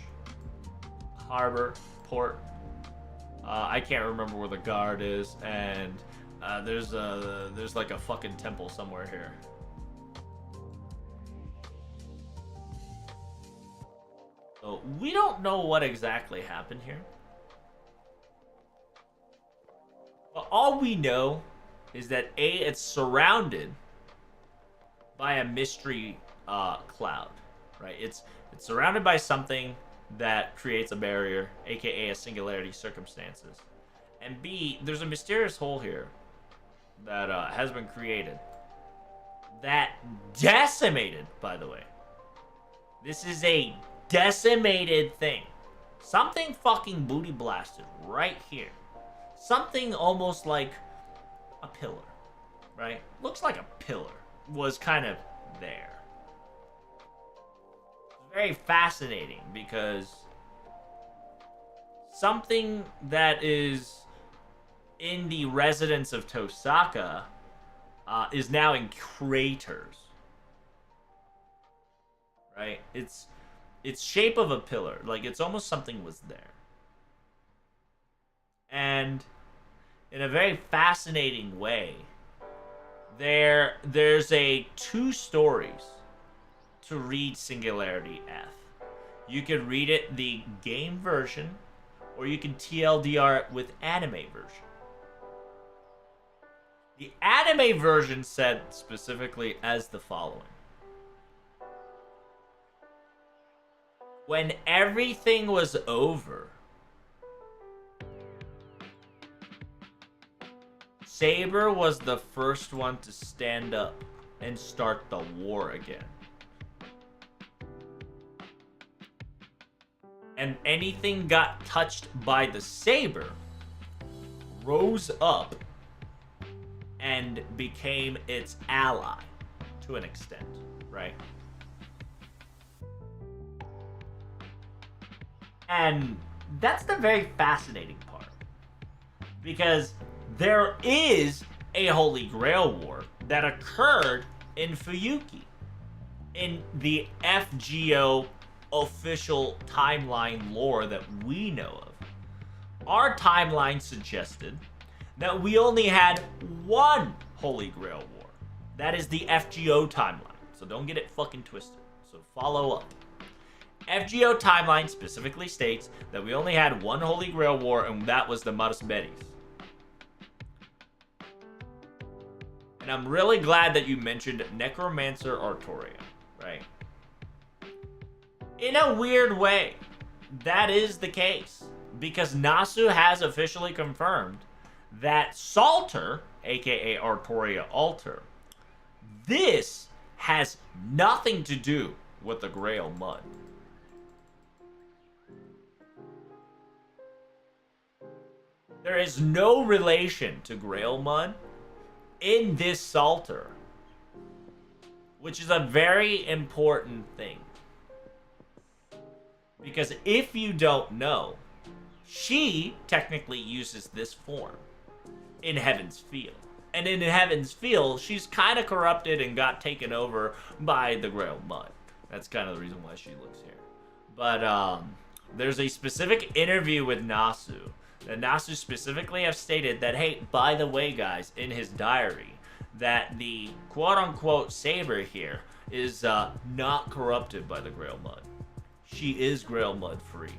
Harbor, Port. I can't remember where the guard is, and there's like a fucking temple somewhere here. So we don't know what exactly happened here. But all we know is that it's surrounded by a mystery cloud, right? It's surrounded by something that creates a barrier, aka a singularity circumstances. And B, there's a mysterious hole here that has been created that decimated, by the way. This is a decimated thing. Something fucking booty blasted right here. Something almost like a pillar, right? Looks like a pillar was kind of there. Very fascinating because something that is in the residence of Tosaka is now in craters, right? It's shape of a pillar, like it's almost something was there. And in a very fascinating way, there's a 2 stories to read Singularity F. You can read it the game version, or you can TLDR it with anime version. The anime version said specifically as the following. When everything was over, Saber was the first one to stand up and start the war again. And anything got touched by the Saber rose up and became its ally to an extent, right? And that's the very fascinating part. Because there is a Holy Grail War that occurred in Fuyuki. In the FGO official timeline lore that we know of. Our timeline suggested that we only had one Holy Grail War. That is the FGO timeline. So don't get it fucking twisted. So follow up. FGO timeline specifically states that we only had one Holy Grail War, and that was the Marus Betis. And I'm really glad that you mentioned Necromancer Artoria, right? In a weird way, that is the case. Because Nasu has officially confirmed that Salter, aka Artoria Altar, this has nothing to do with the Grail Mud. There is no relation to Grail Mud in this Salter, which is a very important thing. Because if you don't know, she technically uses this form in Heaven's Field. And in Heaven's Field, she's kind of corrupted and got taken over by the Grail Mud. That's kind of the reason why she looks here. But there's a specific interview with Nasu. And Nasu specifically have stated that, hey, by the way, guys, in his diary, that the quote-unquote Saber here is not corrupted by the Grail Mud. She is Grail Mud free.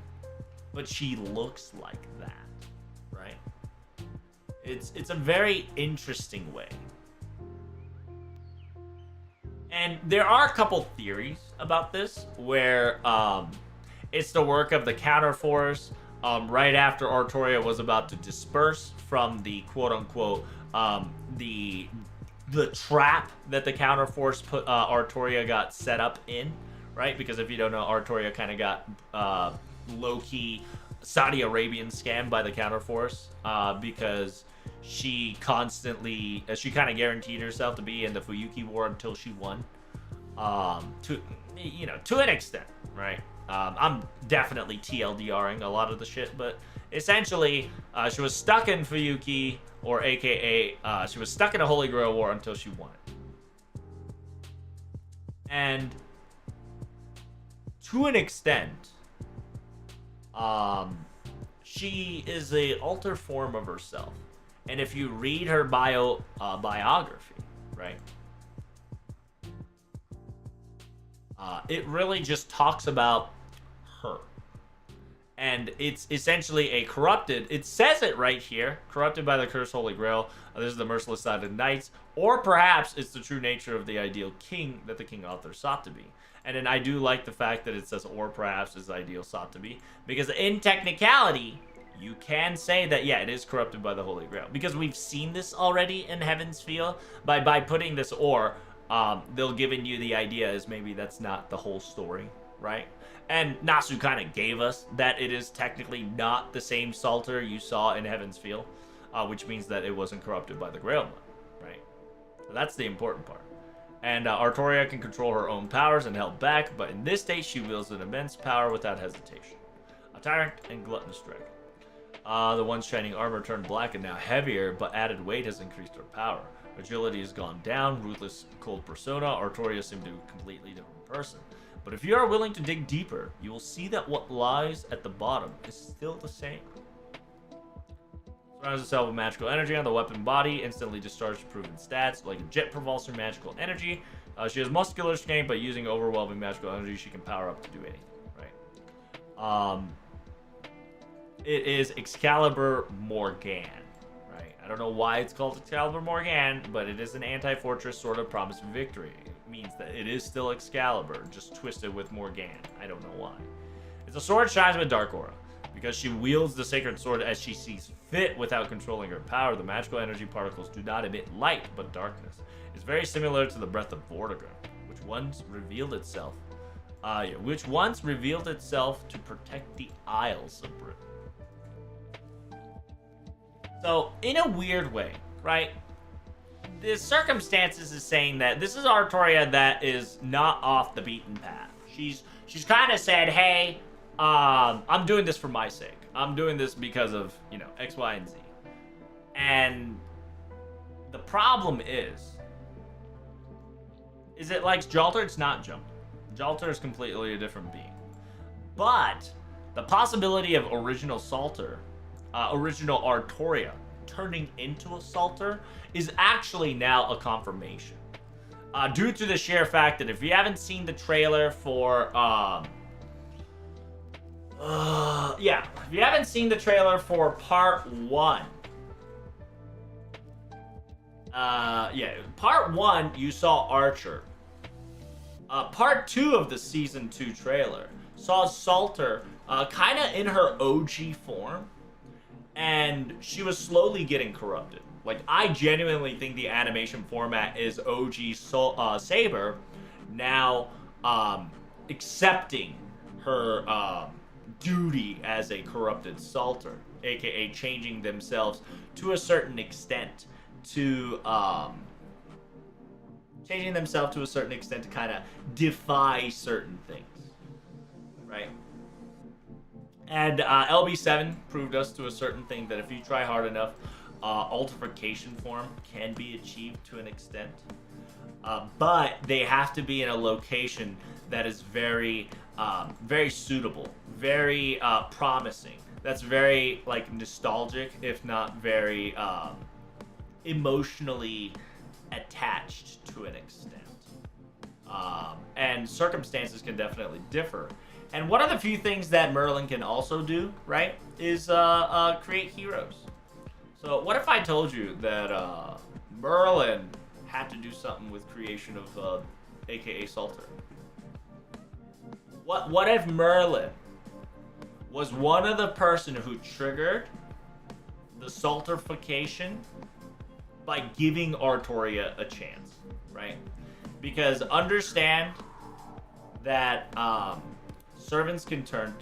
But she looks like that, right? It's a very interesting way. And there are a couple theories about this where it's the work of the counterforce right after Artoria was about to disperse from the quote-unquote the trap that the counterforce put Artoria got set up in, right? Because if you don't know, Artoria kind of got low-key Saudi Arabian scammed by the counterforce because she constantly, she kind of guaranteed herself to be in the Fuyuki War until she won. To an extent, right? I'm definitely TLDRing a lot of the shit, but essentially, she was stuck in Fuyuki, or AKA, she was stuck in a Holy Grail War until she won it. And to an extent, she is a alter form of herself. And if you read her biography, right, it really just talks about her. And it's essentially a corrupted, it says it right here, corrupted by the Cursed Holy Grail. This is the merciless side of the knights. Or perhaps it's the true nature of the ideal king that the king author sought to be. And then I do like the fact that it says, or perhaps is the ideal sought to be. Because in technicality, you can say that, yeah, it is corrupted by the Holy Grail. Because we've seen this already in Heaven's Feel. By putting this or, they'll given you the idea as maybe that's not the whole story, right? And Nasu kind of gave us that it is technically not the same Psalter you saw in Heaven's Feel, which means that it wasn't corrupted by the Grail, right? So that's the important part. And Artoria can control her own powers and held back, but in this state she wields an immense power without hesitation. A tyrant and gluttonous dragon. The once shining armor turned black and now heavier, but added weight has increased her power. Agility has gone down, ruthless, cold persona. Artoria seemed to be a completely different person. But if you are willing to dig deeper, you will see that what lies at the bottom is still the same. Surrounds itself with magical energy on the weapon body, instantly discharges proven stats, like a jet propulsor magical energy. She has muscular strength, but using overwhelming magical energy, she can power up to do anything, right? It is Excalibur Morgan, right? I don't know why it's called Excalibur Morgan, but it is an anti-fortress sort of promise of victory. It means that it is still Excalibur, just twisted with Morgan. I don't know why. It's a sword shines with dark aura. Because she wields the sacred sword as she sees fit without controlling her power, the magical energy particles do not emit light, but darkness. It's very similar to the breath of Vortigern, which once revealed itself to protect the Isles of Britain. So, in a weird way, right? The circumstances is saying that this is Artoria that is not off the beaten path. She's kind of said, hey, I'm doing this for my sake. I'm doing this because of, X, Y, and Z. And the problem is it likes Jalter? It's not Jalter. Jalter is completely a different being. But the possibility of original Psalter, original Artoria, turning into a Psalter is actually now a confirmation. Due to the sheer fact that if you haven't seen the trailer for, if you haven't seen the trailer for part 1, part 1, you saw Archer. Part 2 of the season 2 trailer saw Psalter kind of in her OG form, and she was slowly getting corrupted. Like, I genuinely think the animation format is OG Saber now accepting her duty as a corrupted Psalter, aka changing themselves to a certain extent to kind of defy certain things, right? And LB7 proved us to a certain thing that if you try hard enough, altercation form can be achieved to an extent, but they have to be in a location that is very suitable, very promising. That's very nostalgic, if not very emotionally attached to an extent. And circumstances can definitely differ. And one of the few things that Merlin can also do, right, is create heroes. So what if I told you that Merlin had to do something with creation of aka Salter. What if Merlin was one of the person who triggered the salterification by giving Artoria a chance, right? Because understand that servants can turn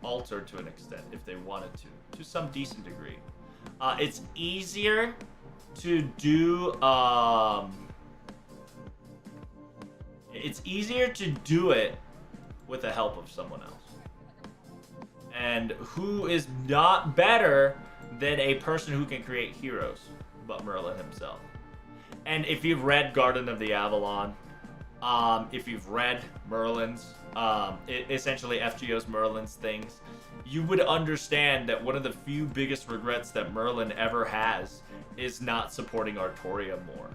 alter to an extent if they wanted to some decent degree. It's easier to do it with the help of someone else. And who is not better than a person who can create heroes but Merlin himself. And if you've read Garden of the Avalon, if you've read Merlins, essentially FGO's Merlins things, you would understand that one of the few biggest regrets that Merlin ever has is not supporting Artoria more.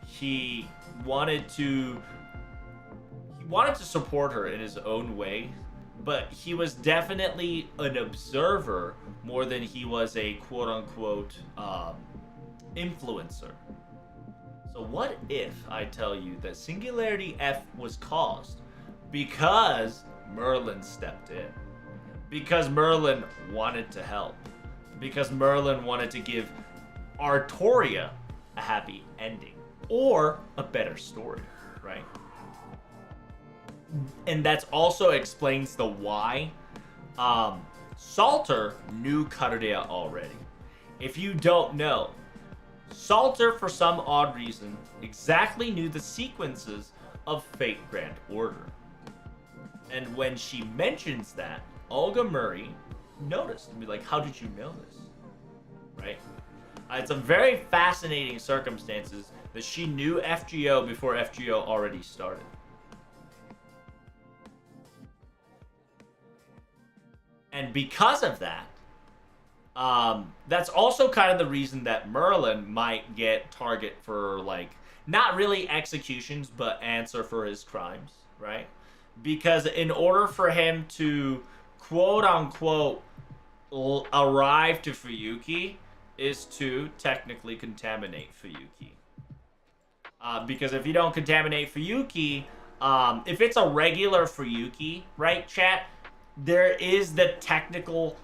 He wanted to support her in his own way, but he was definitely an observer more than he was a quote-unquote influencer. So what if I tell you that Singularity F was caused because Merlin stepped in? Because Merlin wanted to help. Because Merlin wanted to give Artoria a happy ending. Or a better story, right? And that also explains the why. Salter knew Karurea already. If you don't know, Salter, for some odd reason, exactly knew the sequences of Fate Grand Order. And when she mentions that, Olga Murray noticed and be like, how did you know this? Right? It's a very fascinating circumstances that she knew FGO before FGO already started. And because of that, that's also kind of the reason that Merlin might get target for, like, not really executions, but answer for his crimes, right? Because in order for him to, quote-unquote, arrive to Fuyuki, is to technically contaminate Fuyuki. Because if you don't contaminate Fuyuki, if it's a regular Fuyuki, right, chat, there is the technical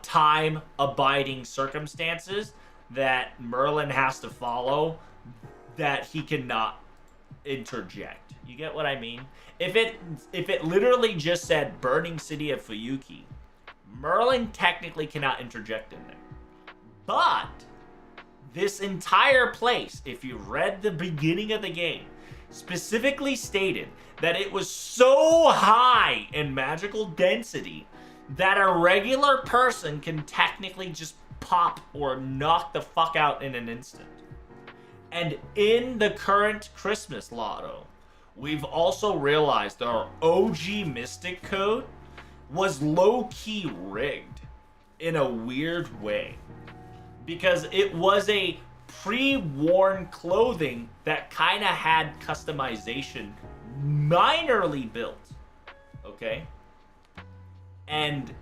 time-abiding circumstances that Merlin has to follow that he cannot interject. You get what I mean? If it literally just said Burning City of Fuyuki, Merlin technically cannot interject in there. But this entire place, if you read the beginning of the game, specifically stated that it was so high in magical density that a regular person can technically just pop or knock the fuck out in an instant. And in the current Christmas lotto, we've also realized our OG Mystic code was low-key rigged in a weird way. Because it was a pre-worn clothing that kind of had customization minorly built. Okay? And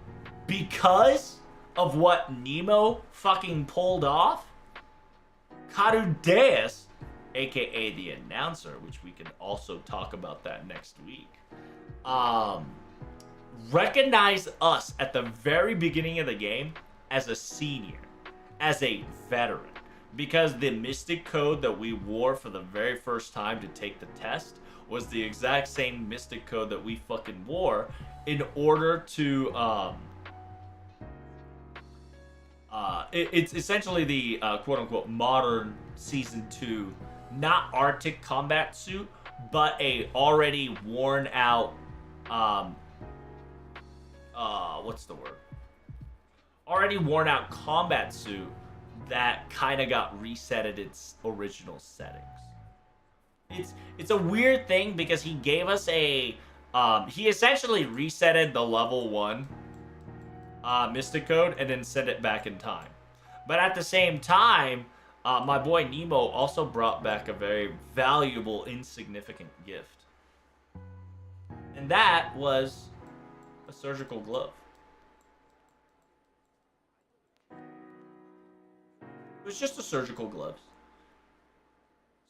because of what Nemo fucking pulled off, Karudeus, aka the announcer, which we can also talk about that next week, recognized us at the very beginning of the game as a senior, as a veteran. Because the Mystic code that we wore for the very first time to take the test was the exact same Mystic code that we fucking wore in order to, it's essentially the quote-unquote modern Season 2, not Arctic combat suit, but a already worn out, what's the word? Already worn out combat suit that kind of got reset at its original settings. It's a weird thing because he gave us a, he essentially resetted the level 1 Mystic code and then sent it back in time. But at the same time, my boy Nemo also brought back a very valuable, insignificant gift. And that was a surgical glove. It was just a surgical gloves.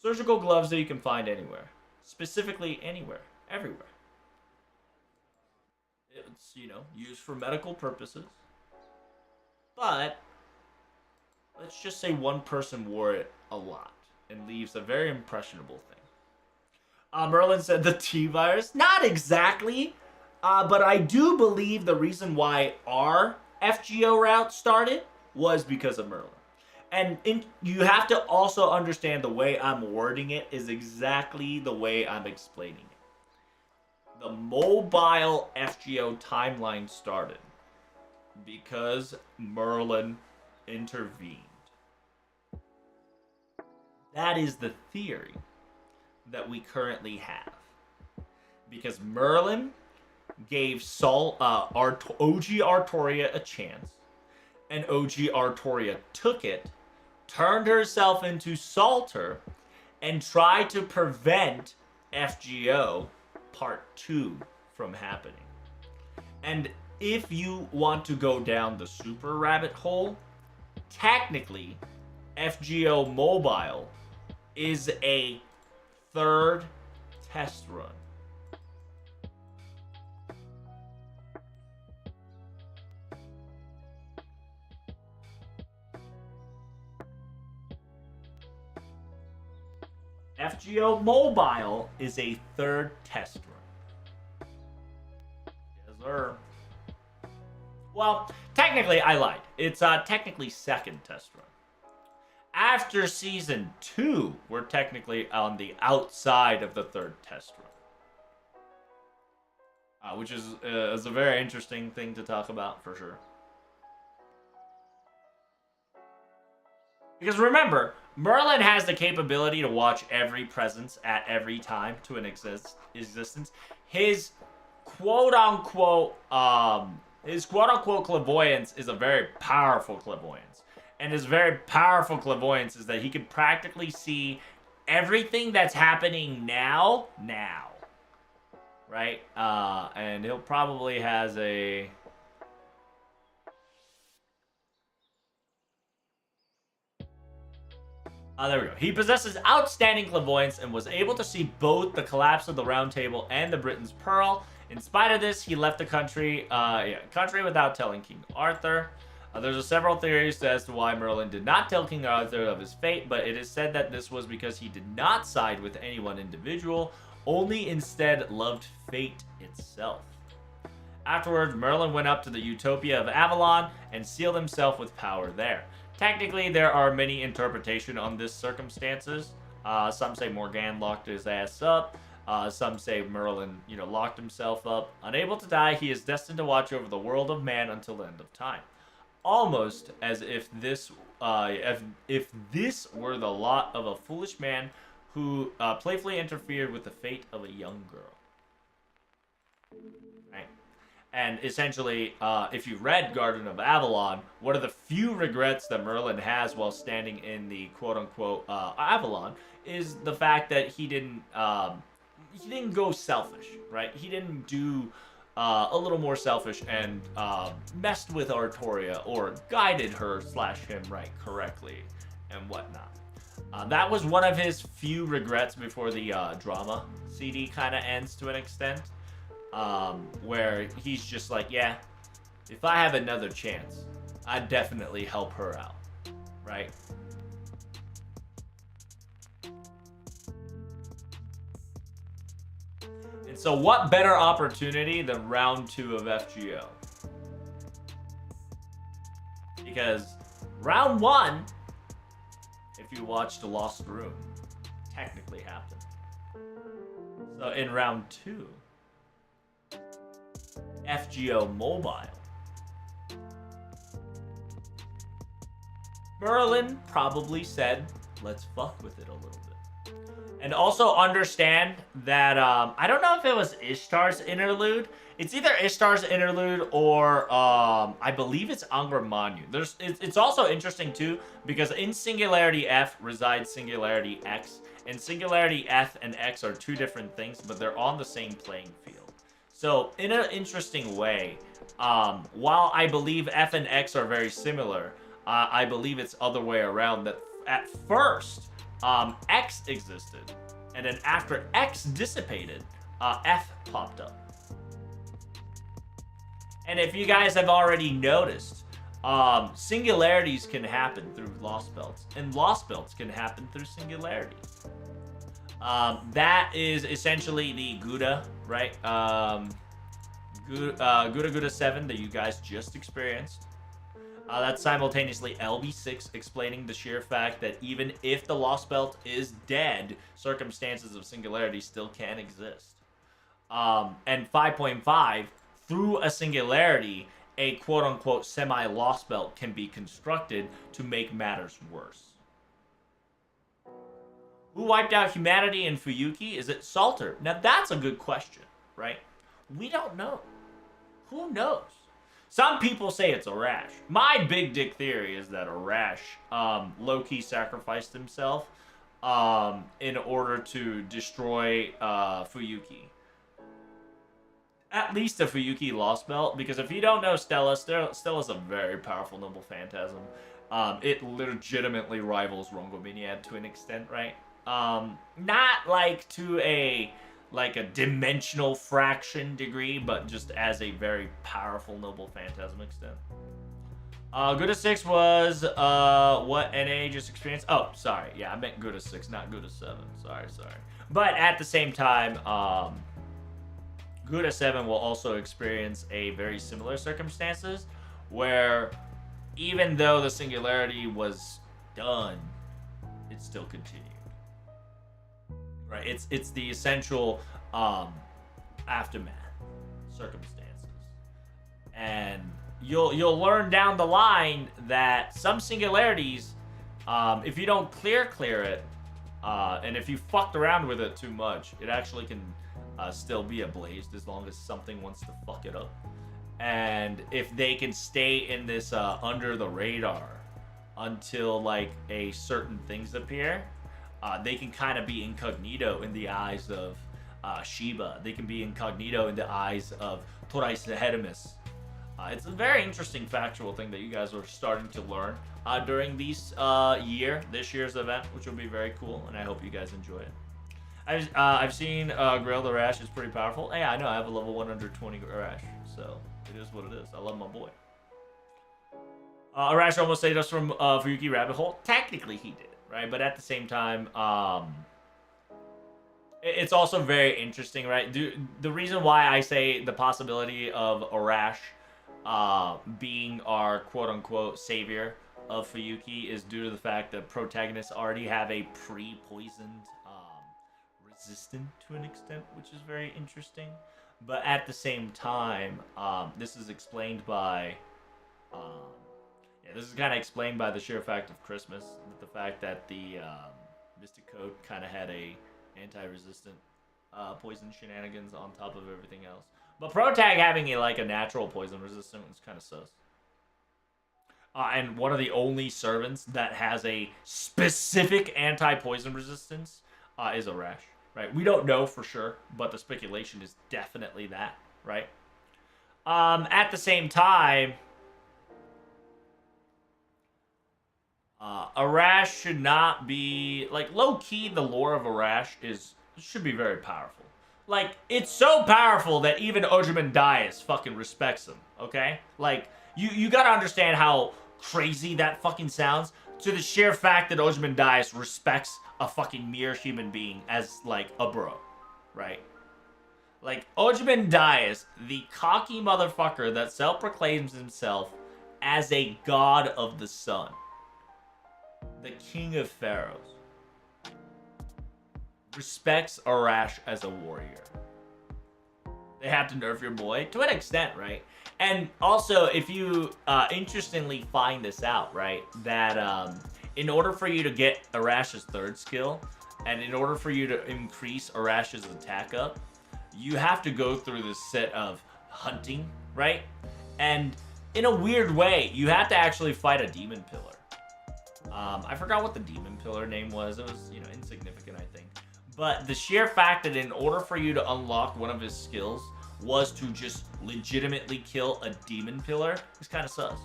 Surgical gloves that you can find anywhere. specifically anywhere, everywhere. It's, used for medical purposes. But let's just say one person wore it a lot and leaves a very impressionable thing. Merlin said the T virus. Not exactly, but I do believe the reason why our FGO route started was because of Merlin. And you have to also understand the way I'm wording it is exactly the way I'm explaining it. The mobile FGO timeline started because Merlin intervened. That is the theory that we currently have. Because Merlin gave OG Artoria a chance, and OG Artoria took it, turned herself into Salter, and tried to prevent FGO Part 2 from happening. And if you want to go down the super rabbit hole, technically, FGO Mobile is a third test run. FGO Mobile is a third test run. Yes, sir. Well, technically, I lied. It's technically second test run. After Season 2, we're technically on the outside of the third test run. Which is a very interesting thing to talk about, for sure. Because remember, Merlin has the capability to watch every presence at every time to an existence. His quote-unquote clairvoyance is a very powerful clairvoyance. And his very powerful clairvoyance is that he can practically see everything that's happening now. Right? And he'll probably has a... there we go. He possesses outstanding clairvoyance and was able to see both the collapse of the Round Table and the Britain's Pearl. In spite of this, he left the country without telling King Arthur. There's several theories as to why Merlin did not tell King Arthur of his fate, but it is said that this was because he did not side with any one individual, only instead loved fate itself. Afterwards, Merlin went up to the Utopia of Avalon and sealed himself with power there. Technically, there are many interpretations on this circumstances. Some say Morgan locked his ass up. Some say Merlin, locked himself up. Unable to die, he is destined to watch over the world of man until the end of time. Almost as if this were the lot of a foolish man who playfully interfered with the fate of a young girl. Right? And essentially, if you read Garden of Avalon, one of the few regrets that Merlin has while standing in the quote-unquote Avalon is the fact that he didn't go selfish, right? He didn't do a little more selfish and messed with Artoria or guided her / him right correctly and whatnot. That was one of his few regrets before the drama CD kind of ends to an extent. Where he's just like, yeah, if I have another chance, I'd definitely help her out, right? And so what better opportunity than round 2 of FGO? Because round 1, if you watched Lost Room, technically happened. So in round 2, FGO Mobile, Merlin probably said, let's fuck with it a little bit. And also understand that, I don't know if it was Ishtar's interlude. It's either Ishtar's interlude or, I believe it's Angra Mainyu. It's also interesting, too, because in Singularity F resides Singularity X. And Singularity F and X are two different things, but they're on the same playing field. So, in an interesting way, while I believe F and X are very similar, I believe it's other way around, that at first, X existed, And then after X dissipated, F popped up. And if you guys have already noticed, singularities can happen through lost belts, and lost belts can happen through singularities. That is essentially the Gouda, right? Gouda 7 that you guys just experienced. That's simultaneously LB6, explaining the sheer fact that even if the lost belt is dead, circumstances of singularity still can exist. And 5.5, through a singularity, a quote-unquote semi-lost belt can be constructed to make matters worse. Who wiped out humanity in Fuyuki? Is it Salter? Now that's a good question, right? We don't know. Who knows? Some people say it's Arash. My big dick theory is that Arash low-key sacrificed himself in order to destroy Fuyuki. At least a Fuyuki lost belt, because if you don't know Stella's a very powerful noble phantasm. It legitimately rivals Rongominiad to an extent, right? Not like to a dimensional fraction degree, but just as a very powerful noble phantasm extent. Gouda 6 was what NA just experienced. Oh, sorry. Yeah, I meant Gouda 6, not Gouda 7. Sorry. But at the same time, Gouda 7 will also experience a very similar circumstances where even though the singularity was done, it still continued. Right? It's the essential aftermath circumstances. And you'll learn down the line that some singularities, if you don't clear it, and if you fucked around with it too much, it actually can still be ablazed as long as something wants to fuck it up. And if they can stay in this under the radar until like a certain things appear, they can kind of be incognito in the eyes of Shiba. They can be incognito in the eyes of Torais Hermes. It's a very interesting factual thing that you guys are starting to learn during this year's event, which will be very cool, and I hope you guys enjoy it. I've seen Grail the Rash is pretty powerful. Yeah, I know. I have a level 120 Rash, so it is what it is. I love my boy. Arash almost saved us from Fuyuki Rabbit Hole. Technically, he did, right? But at the same time, it's also very interesting, right? The reason why I say the possibility of Arash being our quote-unquote savior of Fuyuki is due to the fact that protagonists already have a pre-poisoned resistant to an extent, which is very interesting. But at the same time, this is explained by this is kind of explained by the sheer fact of Christmas, the fact that the Mystic Code kind of had a anti-resistant poison shenanigans on top of everything else. But Protag having a natural poison resistant is kind of sus. And one of the only servants that has a specific anti-poison resistance is Arash. Right? We don't know for sure, but the speculation is definitely that, right? At the same time, Arash should not be low-key. The lore of Arash should be very powerful. It's so powerful that even Ozymandias fucking respects him. Okay, you gotta understand how crazy that fucking sounds. To the sheer fact that Ozymandias respects a fucking mere human being as, a bro, right? Ozymandias, the cocky motherfucker that self-proclaims himself as a god of the sun, the king of pharaohs, respects Arash as a warrior. They have to nerf your boy to an extent, right? And also, if you interestingly find this out, right, that in order for you to get Arash's third skill, and in order for you to increase Arash's attack up, you have to go through this set of hunting, right? And in a weird way, you have to actually fight a demon pillar. I forgot what the demon pillar name was. It was, insignificant, I think. But the sheer fact that in order for you to unlock one of his skills was to just legitimately kill a demon pillar is kind of sus.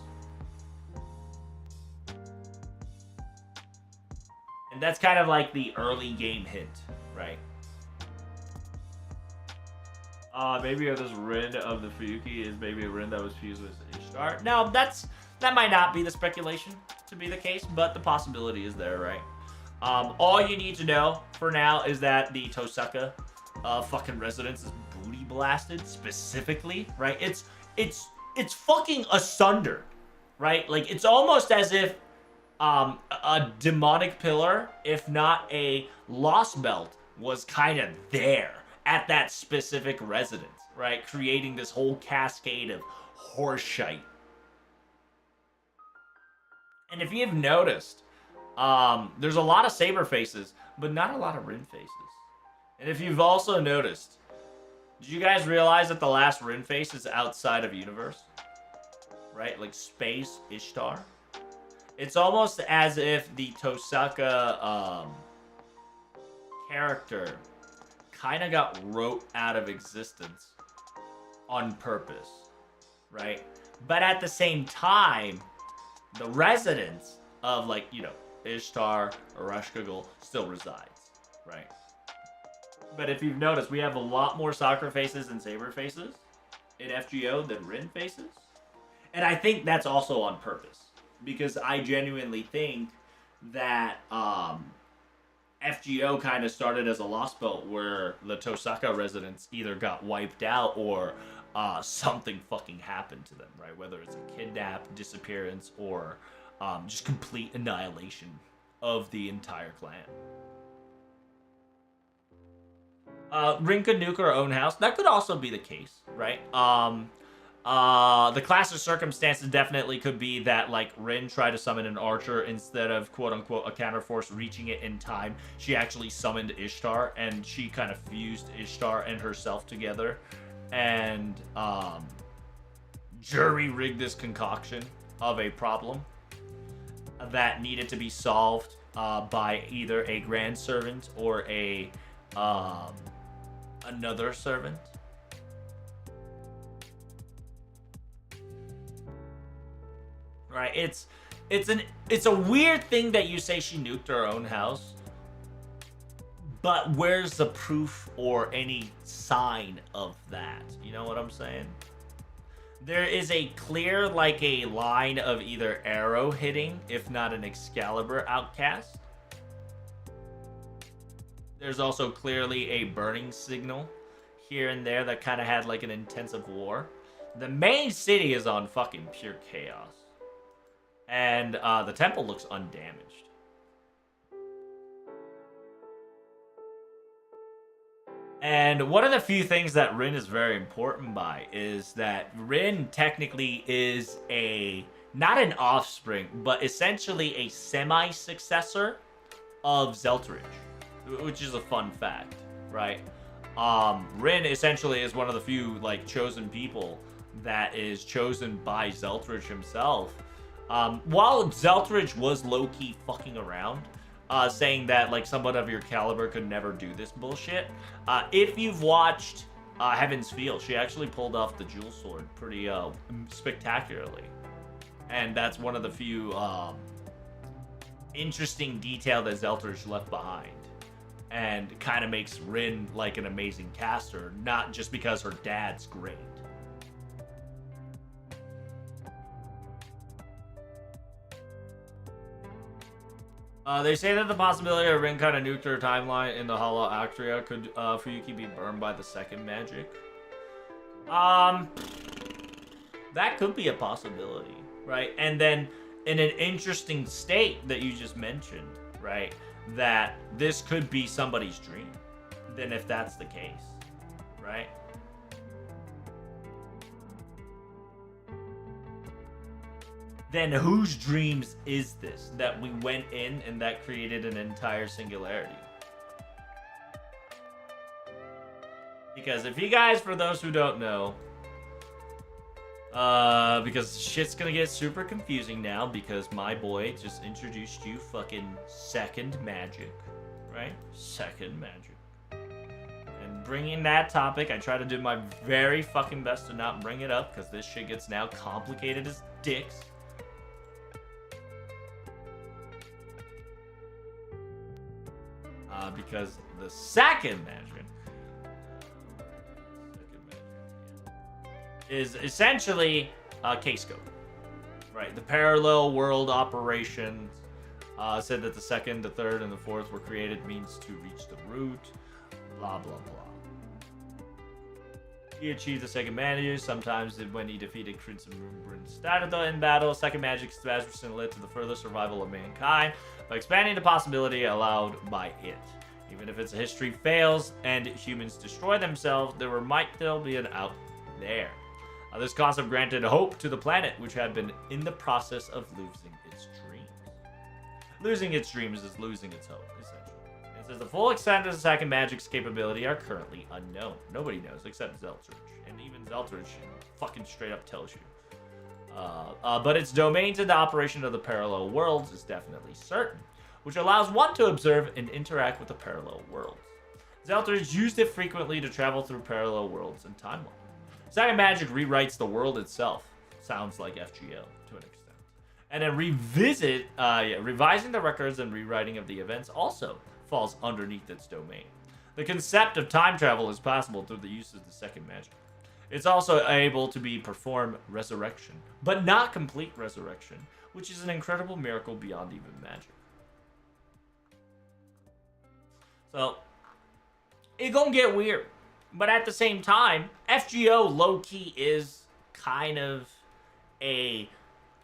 And that's kind of like the early game hint right? Maybe this Rin of the Fuyuki is maybe a Rin that was fused with Ishtar. No, that might not be the speculation to be the case, but the possibility is there, right? All you need to know for now is that the Tosaka fucking residence is booty blasted specifically, right? It's fucking asunder, right? Like, it's almost as if a demonic pillar, if not a lost belt, was kind of there at that specific residence, right? Creating this whole cascade of horseshite. And if you've noticed, there's a lot of Saber faces, but not a lot of Rin faces. And if you've also noticed, did you guys realize that the last Rin face is outside of universe? Right? Like space Ishtar? It's almost as if the Tosaka character kind of got wrote out of existence on purpose, right? But at the same time, the residence of, like, you know, Ishtar or Rashkagul still resides, right? But if you've noticed, we have a lot more Sakura faces and Saber faces in FGO than Rin faces. And I think that's also on purpose, because I genuinely think that FGO kind of started as a lost belt where the Tosaka residents either got wiped out or something fucking happened to them, right? Whether it's a kidnap, disappearance, or just complete annihilation of the entire clan. Rin could nuke her own house. That could also be the case, right? The class of circumstances definitely could be that, like, Rin tried to summon an archer instead of, quote-unquote, a counterforce reaching it in time. She actually summoned Ishtar, and she kind of fused Ishtar and herself together. And, jury-rigged this concoction of a problem that needed to be solved by either a grand servant or a another servant. Right, it's a weird thing that you say she nuked her own house, but where's the proof or any sign of that? You know what I'm saying? There is a clear, like, a line of either arrow hitting, if not an Excalibur outcast. There's also clearly a burning signal here and there that kind of had, like, an intensive war. The main city is on fucking pure chaos. And the temple looks undamaged. And one of the few things that Rin is very important by is that Rin technically is not an offspring, but essentially a semi-successor of Zelterich, which is a fun fact, right? Rin essentially is one of the few, like, chosen people that is chosen by Zelterich himself. While Zelterich was low-key fucking around, saying that, like, someone of your caliber could never do this bullshit, if you've watched Heaven's Feel, she actually pulled off the Jewel Sword pretty spectacularly. And that's one of the few interesting detail that Zelterich left behind. And kind of makes Rin, like, an amazing caster, not just because her dad's great. They say that the possibility of Rin kind of nuked her timeline in the Hollow Actria could Fuyuki be burned by the second magic. That could be a possibility, right? And then in an interesting state that you just mentioned, right? That this could be somebody's dream. Then if that's the case, right? Then whose dreams is this that we went in and that created an entire singularity? Because if you guys, for those who don't know, because shit's gonna get super confusing now because my boy just introduced you fucking second magic, right? Second magic. And bringing that topic, I try to do my very fucking best to not bring it up because this shit gets now complicated as dicks. because the second magic is essentially case code, right? The parallel world operations said that the second, the third, and the fourth were created means to reach the root, blah, blah, blah. He achieved the second magic, sometimes when he defeated Crimson Moon Stardust in battle. Second magic expansion led to the further survival of mankind by expanding the possibility allowed by it. Even if its history fails and humans destroy themselves, there might still be an out there. This concept granted hope to the planet, which had been in the process of losing its dreams. Losing its dreams is losing its hope, essentially. It says the full extent of the second magic's capability are currently unknown. Nobody knows except Zeltridge. And even Zeltridge fucking straight up tells you. But its domains in the operation of the parallel worlds is definitely certain, which allows one to observe and interact with the parallel worlds. Zeltridge used it frequently to travel through parallel worlds and timelines. Second magic rewrites the world itself. Sounds like FGO to an extent. And then revising the records and rewriting of the events also falls underneath its domain. The concept of time travel is possible through the use of the second magic. It's also able to be perform resurrection, but not complete resurrection, which is an incredible miracle beyond even magic. So, it gonna get weird. But at the same time, FGO low-key is kind of a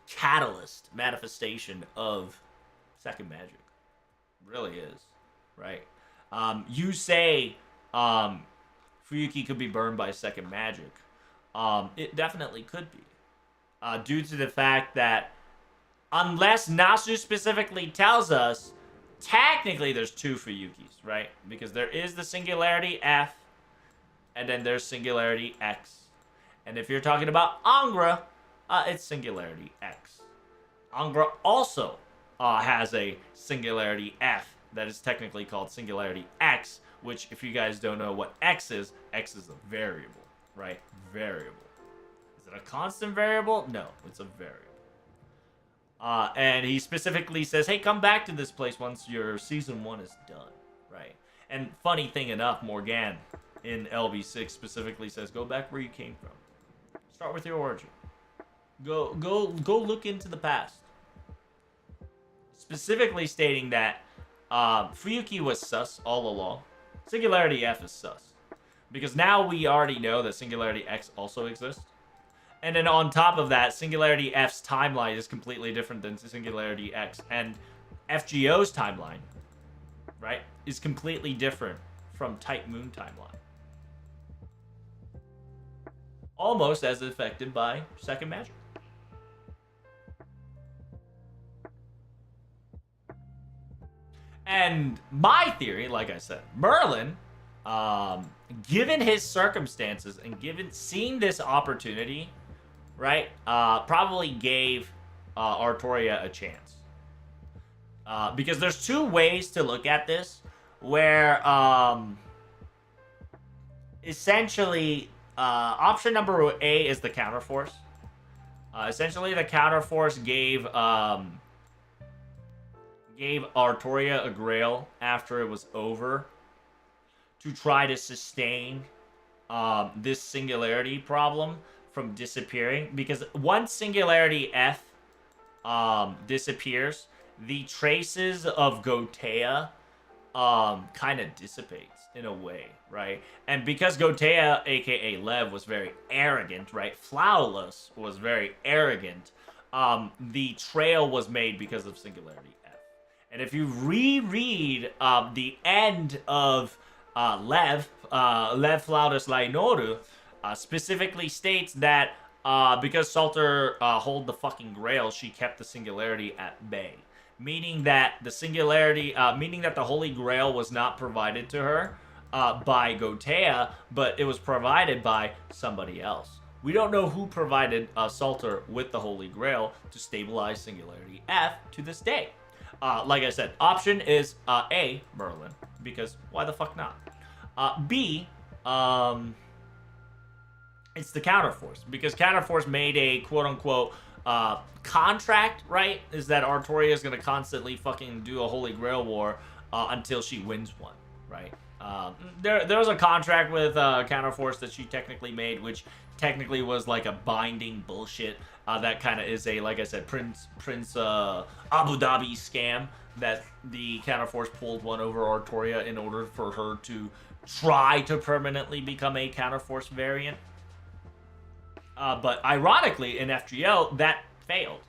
catalyst manifestation of second magic. It really is, right? You say Fuyuki could be burned by second magic. It definitely could be. Due to the fact that unless Nasu specifically tells us, technically there's two Fuyukis, right? Because there is the Singularity F, and then there's Singularity X. And if you're talking about Angra, it's Singularity X. Angra also has a Singularity F that is technically called Singularity X, which, if you guys don't know what X is a variable, right? Variable. Is it a constant variable? No, it's a variable. And he specifically says, hey, come back to this place once your season 1 is done, right? And funny thing enough, Morgan in LB6 specifically says, go back where you came from. Start with your origin. Go look into the past. Specifically stating that Fuyuki was sus all along. Singularity F is sus. Because now we already know that Singularity X also exists. And then on top of that, Singularity F's timeline is completely different than Singularity X. And FGO's timeline, right, is completely different from Type Moon timeline. Almost as affected by second magic. And my theory, like I said, Merlin, given his circumstances and seeing this opportunity, right, probably gave Artoria a chance. Because there's two ways to look at this, where essentially option number A is the counterforce. Essentially, the counterforce gave Artoria a grail after it was over to try to sustain this singularity problem from disappearing. Because once Singularity F disappears, the traces of Gotea kind of dissipates in a way, right? And because Gotea, aka Lev, was very arrogant, right? Flawless was very arrogant. The trail was made because of Singularity F. And if you reread the end of Lev Flawless Lainoru, specifically states that because Salter hold the fucking grail, she kept the singularity at bay. Meaning that the Holy Grail was not provided to her by Gotea, but it was provided by somebody else. We don't know who provided Salter with the Holy Grail to stabilize Singularity F to this day. Like I said, option is A, Merlin, because why the fuck not? B, it's the Counterforce, because Counterforce made a quote-unquote contract, right? Is that Artoria is going to constantly fucking do a Holy Grail war until she wins one. right? There was a contract with Counterforce that she technically made, which technically was like a binding bullshit. That kind of is a, like I said, Prince Abu Dhabi scam that the Counterforce pulled one over Artoria in order for her to try to permanently become a Counterforce variant. But ironically, in FGO, that failed.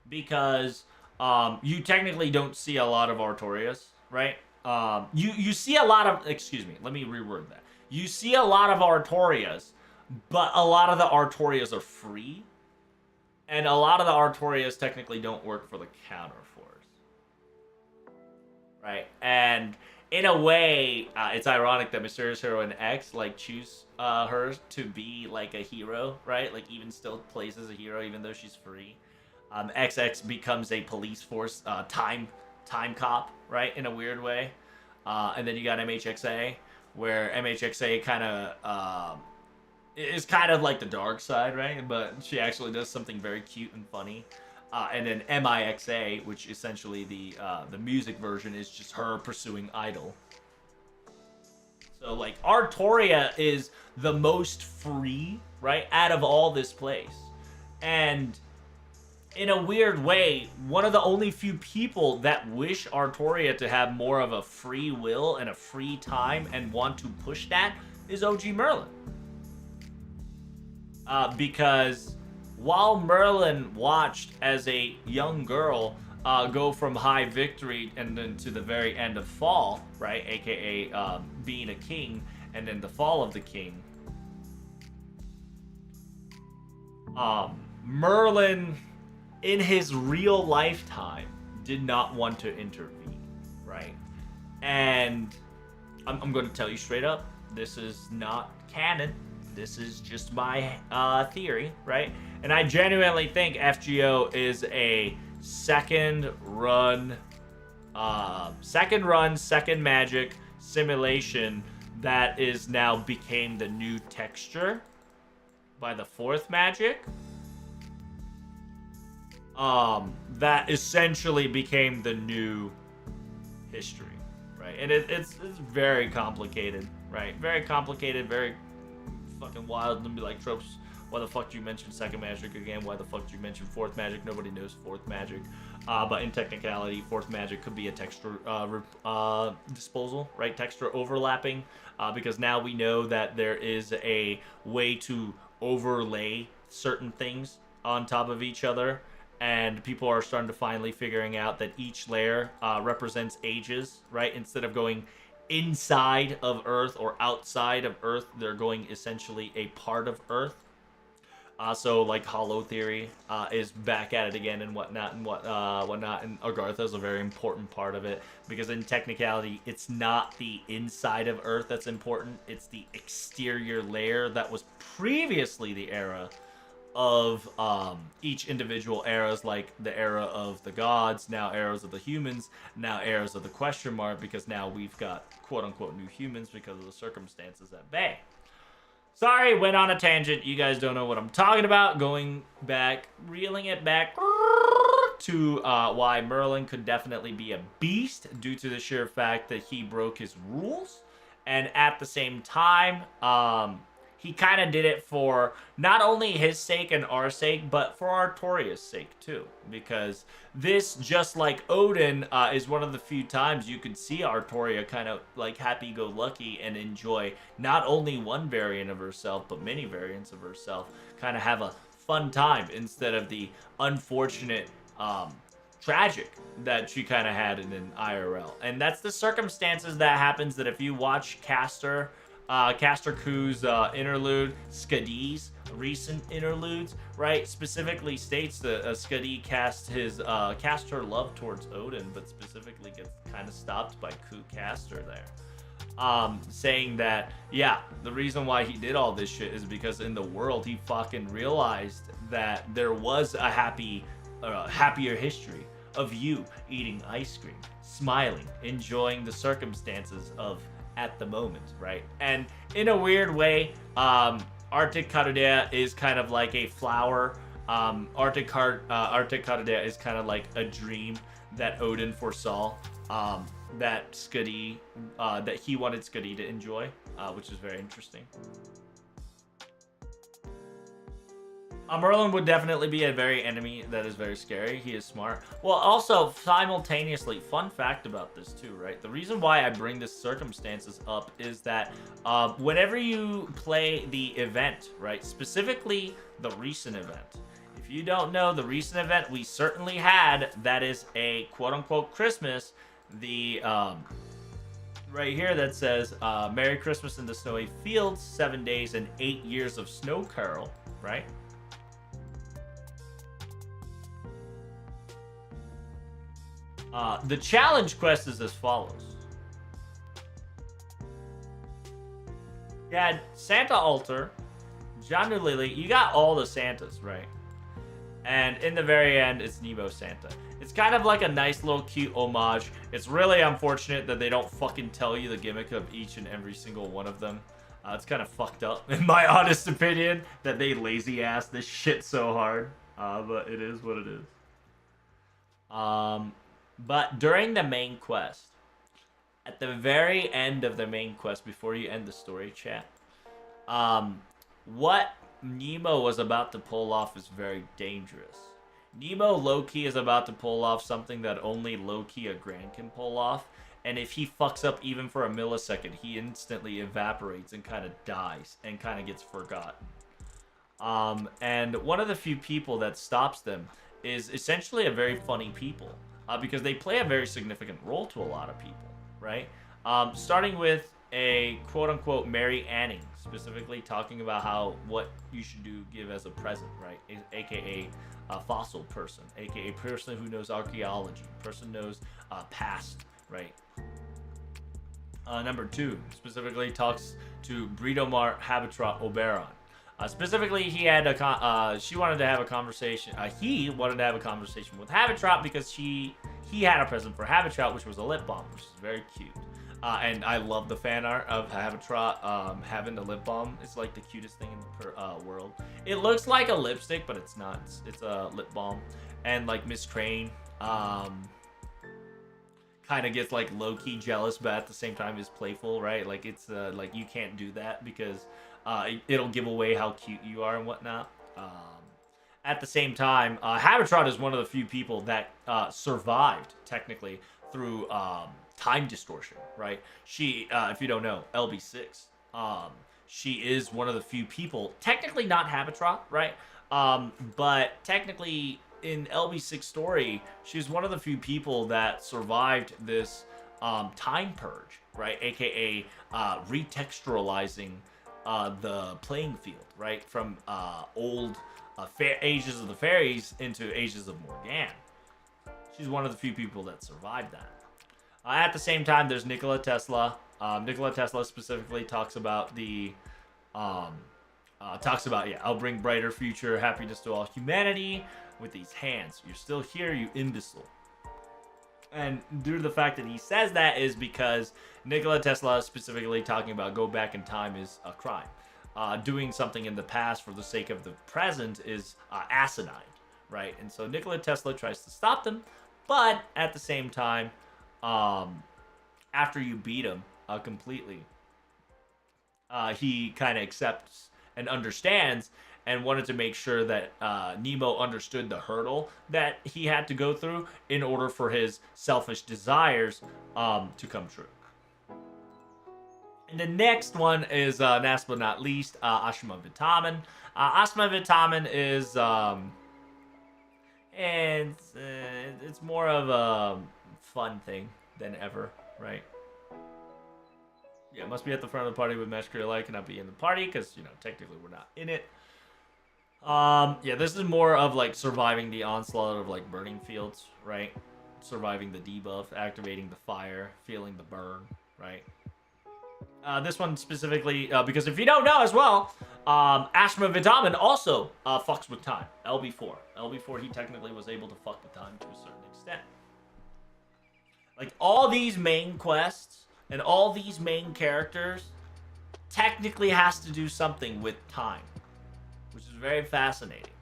Because you technically don't see a lot of Artorias, right? You see a lot of, excuse me, let me reword that. You see a lot of Artorias, but a lot of the Artorias are free. And a lot of the Artorias technically don't work for the Counterforce. Right? And in a way, it's ironic that Mysterious Heroine X, like, choose her to be, like, a hero, right? Like, even still plays as a hero, even though she's free. XX becomes a police force time cop, right, in a weird way. And then you got MHXA, where MHXA kind of is kind of like the dark side, right? But she actually does something very cute and funny. And then MIXA, which essentially the music version is just her pursuing Idol. So, like, Artoria is the most free, right, out of all this place. And in a weird way, one of the only few people that wish Artoria to have more of a free will and a free time and want to push that is OG Merlin. Because while Merlin watched as a young girl go from high victory and then to the very end of fall, right, aka being a king, and then the fall of the king, Merlin, in his real lifetime, did not want to intervene, right? And I'm going to tell you straight up, this is not canon. This is just my theory, right? And I genuinely think FGO is a second magic simulation that is now became the new texture by the fourth magic. That essentially became the new history, right? And it's very complicated, right? Very complicated, very fucking wild. And be like, Troubs, why the fuck do you mention second magic again? Why the fuck do you mention fourth magic? Nobody knows fourth magic. But in technicality, fourth magic could be a texture disposal, right? Texture overlapping, because now we know that there is a way to overlay certain things on top of each other. And people are starting to finally figuring out that each layer represents ages, right? Instead of going inside of Earth or outside of Earth, they're going essentially a part of Earth. So like Hollow Theory is back at it again and whatnot and whatnot. And Agartha is a very important part of it, because in technicality, it's not the inside of Earth that's important. It's the exterior layer that was previously the era of each individual eras, like the era of the gods, now eras of the humans, now eras of the question mark, because now we've got quote-unquote new humans because of the circumstances at bay. Sorry, went on a tangent. You guys don't know what I'm talking about. Going back, reeling it back to why Merlin could definitely be a beast due to the sheer fact that he broke his rules, and at the same time, he kind of did it for not only his sake and our sake, but for Artoria's sake too. Because this, just like Odin, is one of the few times you could see Artoria kind of like happy-go-lucky and enjoy not only one variant of herself, but many variants of herself. Kind of have a fun time instead of the unfortunate tragic that she kind of had in an IRL. And that's the circumstances that happens that if you watch Caster Ku's interlude, Skadi's recent interludes, right, specifically states that Skadi cast her love towards Odin, but specifically gets kind of stopped by Ku Caster there. Saying that, yeah, the reason why he did all this shit is because in the world he fucking realized that there was a happier history of you eating ice cream, smiling, enjoying the circumstances of at the moment, right? And in a weird way, Arctic Carodea is kind of like a flower. Arctic Carodea is kind of like a dream that Odin foresaw. that Scuddy, that he wanted Scuddy to enjoy, which is very interesting. Merlin would definitely be a very enemy that is very scary. He is smart. Well, also, simultaneously, fun fact about this too, right? The reason why I bring this circumstances up is that whenever you play the event, right? Specifically, the recent event. If you don't know, the recent event we certainly had, that is a quote-unquote Christmas, the right here that says Merry Christmas in the Snowy Fields, 7 days and 8 years of Snow Carol, right? The challenge quest is as follows. You had Santa Altar, John New Lily. You got all the Santas, right? And in the very end, it's Nemo Santa. It's kind of like a nice little cute homage. It's really unfortunate that they don't fucking tell you the gimmick of each and every single one of them. It's kind of fucked up, in my honest opinion, that they lazy ass this shit so hard. But it is what it is. But during the main quest, at the very end of the main quest, before you end the story chat, what Nemo was about to pull off is very dangerous. Nemo low-key is about to pull off something that only low-key a Grand can pull off, and if he fucks up even for a millisecond, he instantly evaporates and kind of dies and kind of gets forgotten. And one of the few people that stops them is essentially a very funny people. Because they play a very significant role to a lot of people, right? Starting with a quote-unquote Mary Anning, specifically talking about what you should give as a present, right? AKA a fossil person, AKA person who knows archaeology, person knows past, right? Number 2 specifically talks to Britomart Habitat Oberon. Specifically, she wanted to have a conversation. He wanted to have a conversation with Habitat because he had a present for Habitat, which was a lip balm, which is very cute. And I love the fan art of Habitat having the lip balm. It's like the cutest thing in the world. It looks like a lipstick, but it's not. It's a lip balm. And like Miss Crane, kind of gets like low-key jealous, but at the same time is playful, right? Like it's like you can't do that because it'll give away how cute you are and whatnot. At the same time, Habitat is one of the few people that survived, technically, through time distortion, right? She, if you don't know, LB6, she is one of the few people, technically not Habitat, right? But technically, in LB6 story, she's one of the few people that survived this time purge, right? AKA retexturalizing the playing field, right? From old Ages of the Fairies into Ages of Morgan. She's one of the few people that survived that. At the same time, there's Nikola Tesla. Nikola Tesla specifically talks about I'll bring brighter future, happiness to all humanity with these hands. You're still here, you imbecile. And due to the fact that he says that is because Nikola Tesla specifically talking about go back in time is a crime. Doing something in the past for the sake of the present is asinine, right? And so Nikola Tesla tries to stop them, but at the same time, after you beat him completely, he kind of accepts and understands and wanted to make sure that Nemo understood the hurdle that he had to go through in order for his selfish desires to come true. And the next one is, last but not least, Ashma Vitamin. Ashma Vitamin is, it's more of a fun thing than ever, right? Yeah, must be at the front of the party with Masquerade Light, cannot be in the party, because, you know, technically we're not in it. Yeah, this is more of, like, surviving the onslaught of, like, burning fields, right? Surviving the debuff, activating the fire, feeling the burn, right? This one specifically, because if you don't know as well, Ashma Vitamin also fucks with time. LB4. LB4, he technically was able to fuck with time to a certain extent. Like, all these main quests and all these main characters technically has to do something with time, which is very fascinating.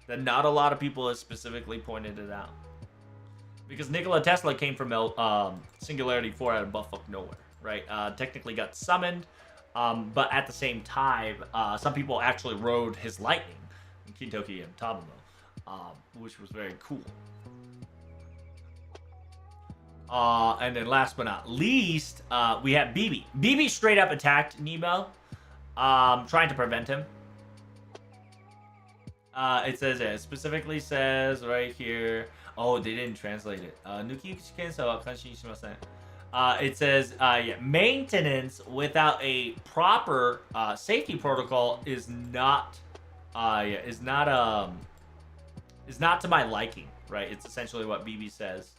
That not a lot of people have specifically pointed it out. Because Nikola Tesla came from Singularity 4 out of buttfuck nowhere, right? Technically got summoned, but at the same time, some people actually rode his lightning in Kintoki and Tabamo, which was very cool. And then last but not least, we have BB. BB straight up attacked Nemo, trying to prevent him. It says, it specifically says right here. Oh, they didn't translate it. It says, yeah, maintenance without a proper safety protocol is not to my liking, right? It's essentially what BB says.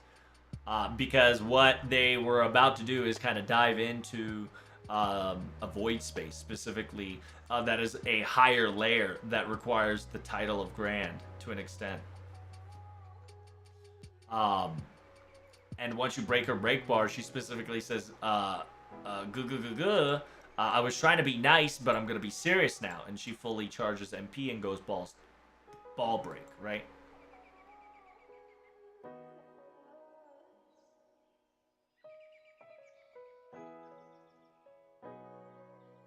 Because what they were about to do is kind of dive into a void space, specifically that is a higher layer that requires the title of Grand to an extent. And once you break her break bar, she specifically says, I was trying to be nice, but I'm gonna be serious now. And she fully charges MP and goes ball break, right?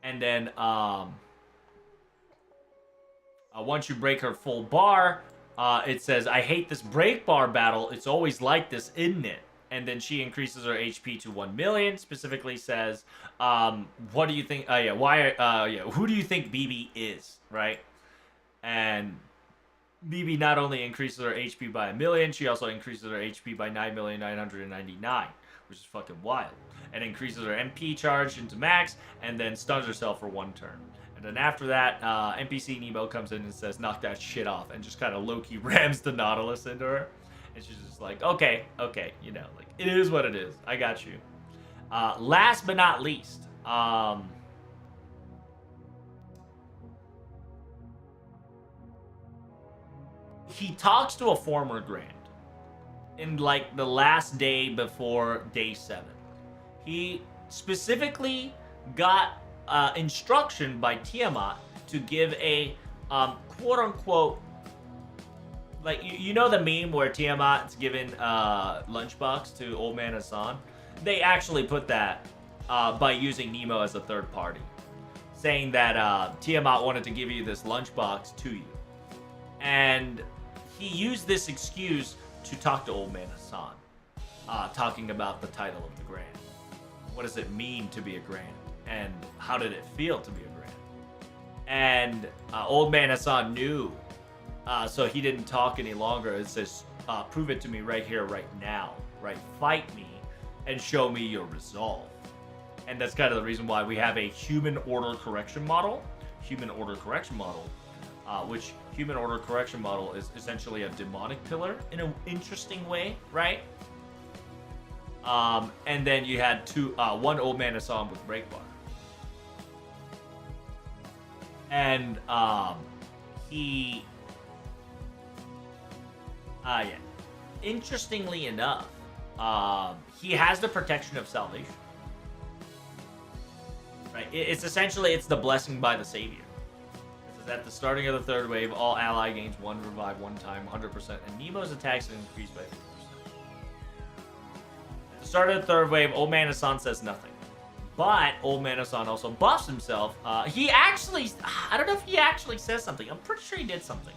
And then once you break her full bar, it says, I hate this break bar battle. It's always like this, isn't it? And then she increases her HP to 1 million. Specifically says, what do you think? Who do you think BB is, right? And BB not only increases her HP by 1 million, she also increases her HP by 9,999,000, which is fucking wild. And increases her MP charge into max, and then stuns herself for 1 turn. And then after that, NPC Nemo comes in and says, knock that shit off, and just kind of low-key rams the Nautilus into her. And she's just like, okay, you know, like, it is what it is. I got you. Last but not least, he talks to a former Grand in, like, the last day before day 7. He specifically got instruction by Tiamat to give a quote-unquote, like, you know the meme where Tiamat's given lunchbox to Old Man Hassan? They actually put that by using Nemo as a third party, saying that Tiamat wanted to give you this lunchbox to you. And he used this excuse to talk to Old Man Hassan, talking about the title of the Grand. What does it mean to be a Grand? And how did it feel to be a Grand? And Old Man Hassan knew, so he didn't talk any longer. It says, prove it to me right here, right now, right? Fight me and show me your resolve. And that's kind of the reason why we have a human order correction model. Which human order correction model is essentially a demonic pillar in an interesting way, right? And then you had one Old Man Hassan with breakbar. And interestingly enough, he has the protection of salvation. Right? It's essentially the blessing by the Savior. This is at the starting of the third wave, all ally gains 1 revive 1 time, 100%, and Nemo's attacks increase by 50%. At the start of the third wave, Old Man Hassan says nothing. But Old Man Hassan also buffs himself. He actually, I don't know if he actually says something. I'm pretty sure he did something.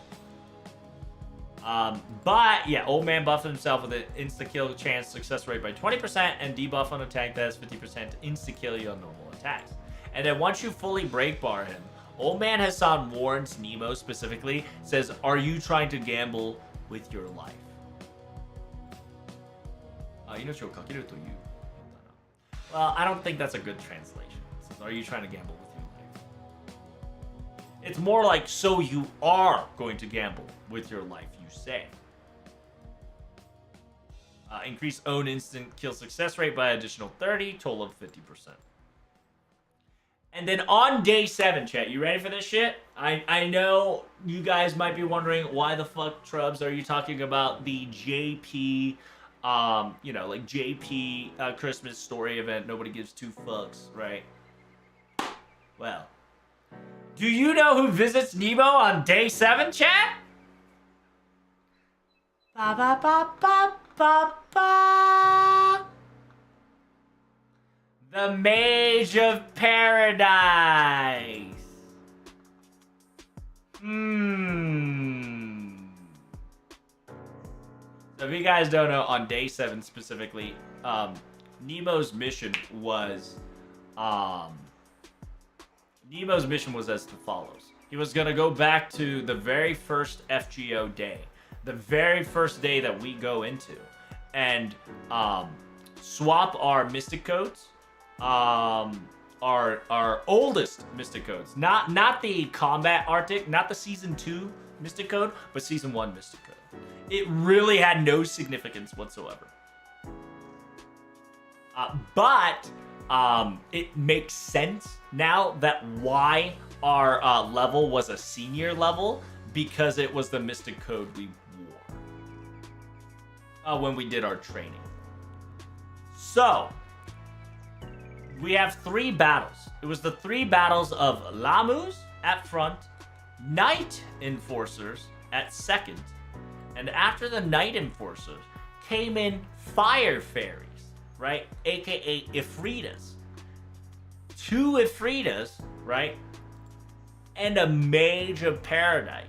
But yeah, Old Man buffed himself with an insta-kill chance success rate by 20% and debuff on attack that has 50% to insta-kill you on normal attacks. And then once you fully break bar him, Old Man Hassan warns Nemo specifically, says, are you trying to gamble with your life? Well, I don't think that's a good translation. It says, are you trying to gamble with your life? It's more like, so you are going to gamble with your life, you say. Increase own instant kill success rate by additional 30, total of 50%. And then on day 7, chat, you ready for this shit? I know you guys might be wondering, why the fuck, Troubs, are you talking about the JP, like JP Christmas story event, nobody gives 2 fucks, right? Well, do you know who visits Nemo on day 7, chat? Ba ba ba ba ba, ba. The Mage of Paradise. So if you guys don't know, on day 7 specifically, Nemo's mission was as follows. He was gonna go back to the very first FGO day, the very first day that we go into, and swap our Mystic Codes, our oldest Mystic Codes, not the Combat Arctic, not the Season 2 Mystic Code, but Season 1 Mystic Code. It really had no significance whatsoever. But it makes sense now that why our level was a senior level, because it was the Mystic Code we wore when we did our training. So, we have 3 battles. It was the 3 battles of Lamus at front, Night Enforcers at second, and after the Night Enforcers came in Fire Fairies, right? AKA Ifritas. 2 Ifritas, right? And a Mage of Paradise.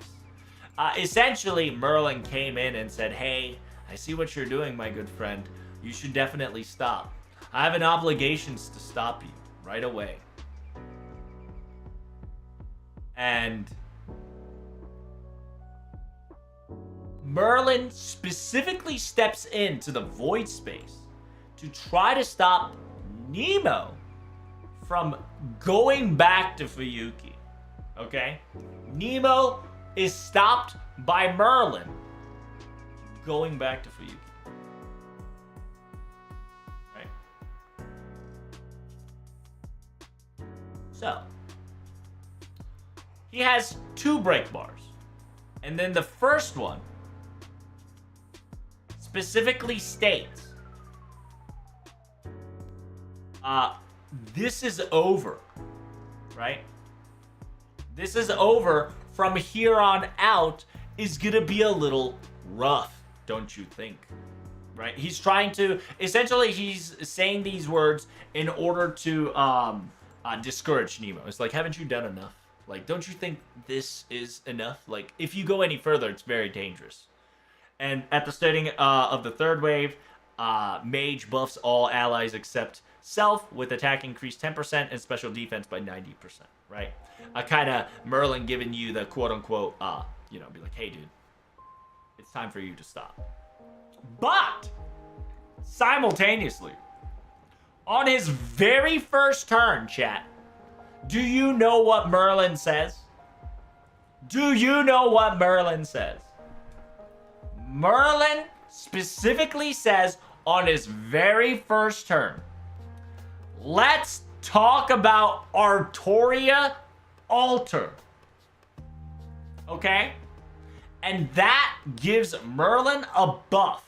Essentially, Merlin came in and said, hey, I see what you're doing, my good friend. You should definitely stop. I have an obligation to stop you right away. And Merlin specifically steps into the void space to try to stop Nemo from going back to Fuyuki. Okay? Nemo is stopped by Merlin going back to Fuyuki. Right? So, he has 2 break bars. And then the first one specifically states, this is over, right? This is over. From here on out is gonna be a little rough, don't you think? Right? He's trying to, essentially he's saying these words in order to discourage Nemo. It's like, haven't you done enough? Like, don't you think this is enough? Like, if you go any further, it's very dangerous. And at the starting of the 3rd wave, Mage buffs all allies except self with attack increased 10% and special defense by 90%, right? Kind of Merlin giving you the quote-unquote, be like, hey, dude, it's time for you to stop. But, simultaneously, on his very first turn, chat, do you know what Merlin says? Do you know what Merlin says? Merlin specifically says on his very first turn, let's talk about Artoria Altar. Okay? And that gives Merlin a buff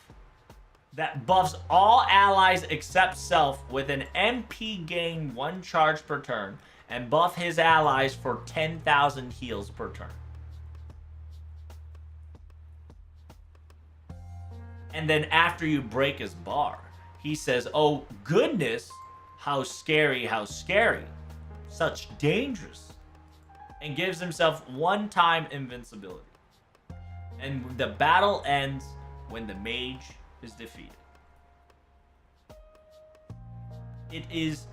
that buffs all allies except self with an MP gain 1 charge per turn and buff his allies for 10,000 heals per turn. And then after you break his bar, he says, oh goodness, how scary, such dangerous, and gives himself 1-time invincibility. And the battle ends when the mage is defeated. It is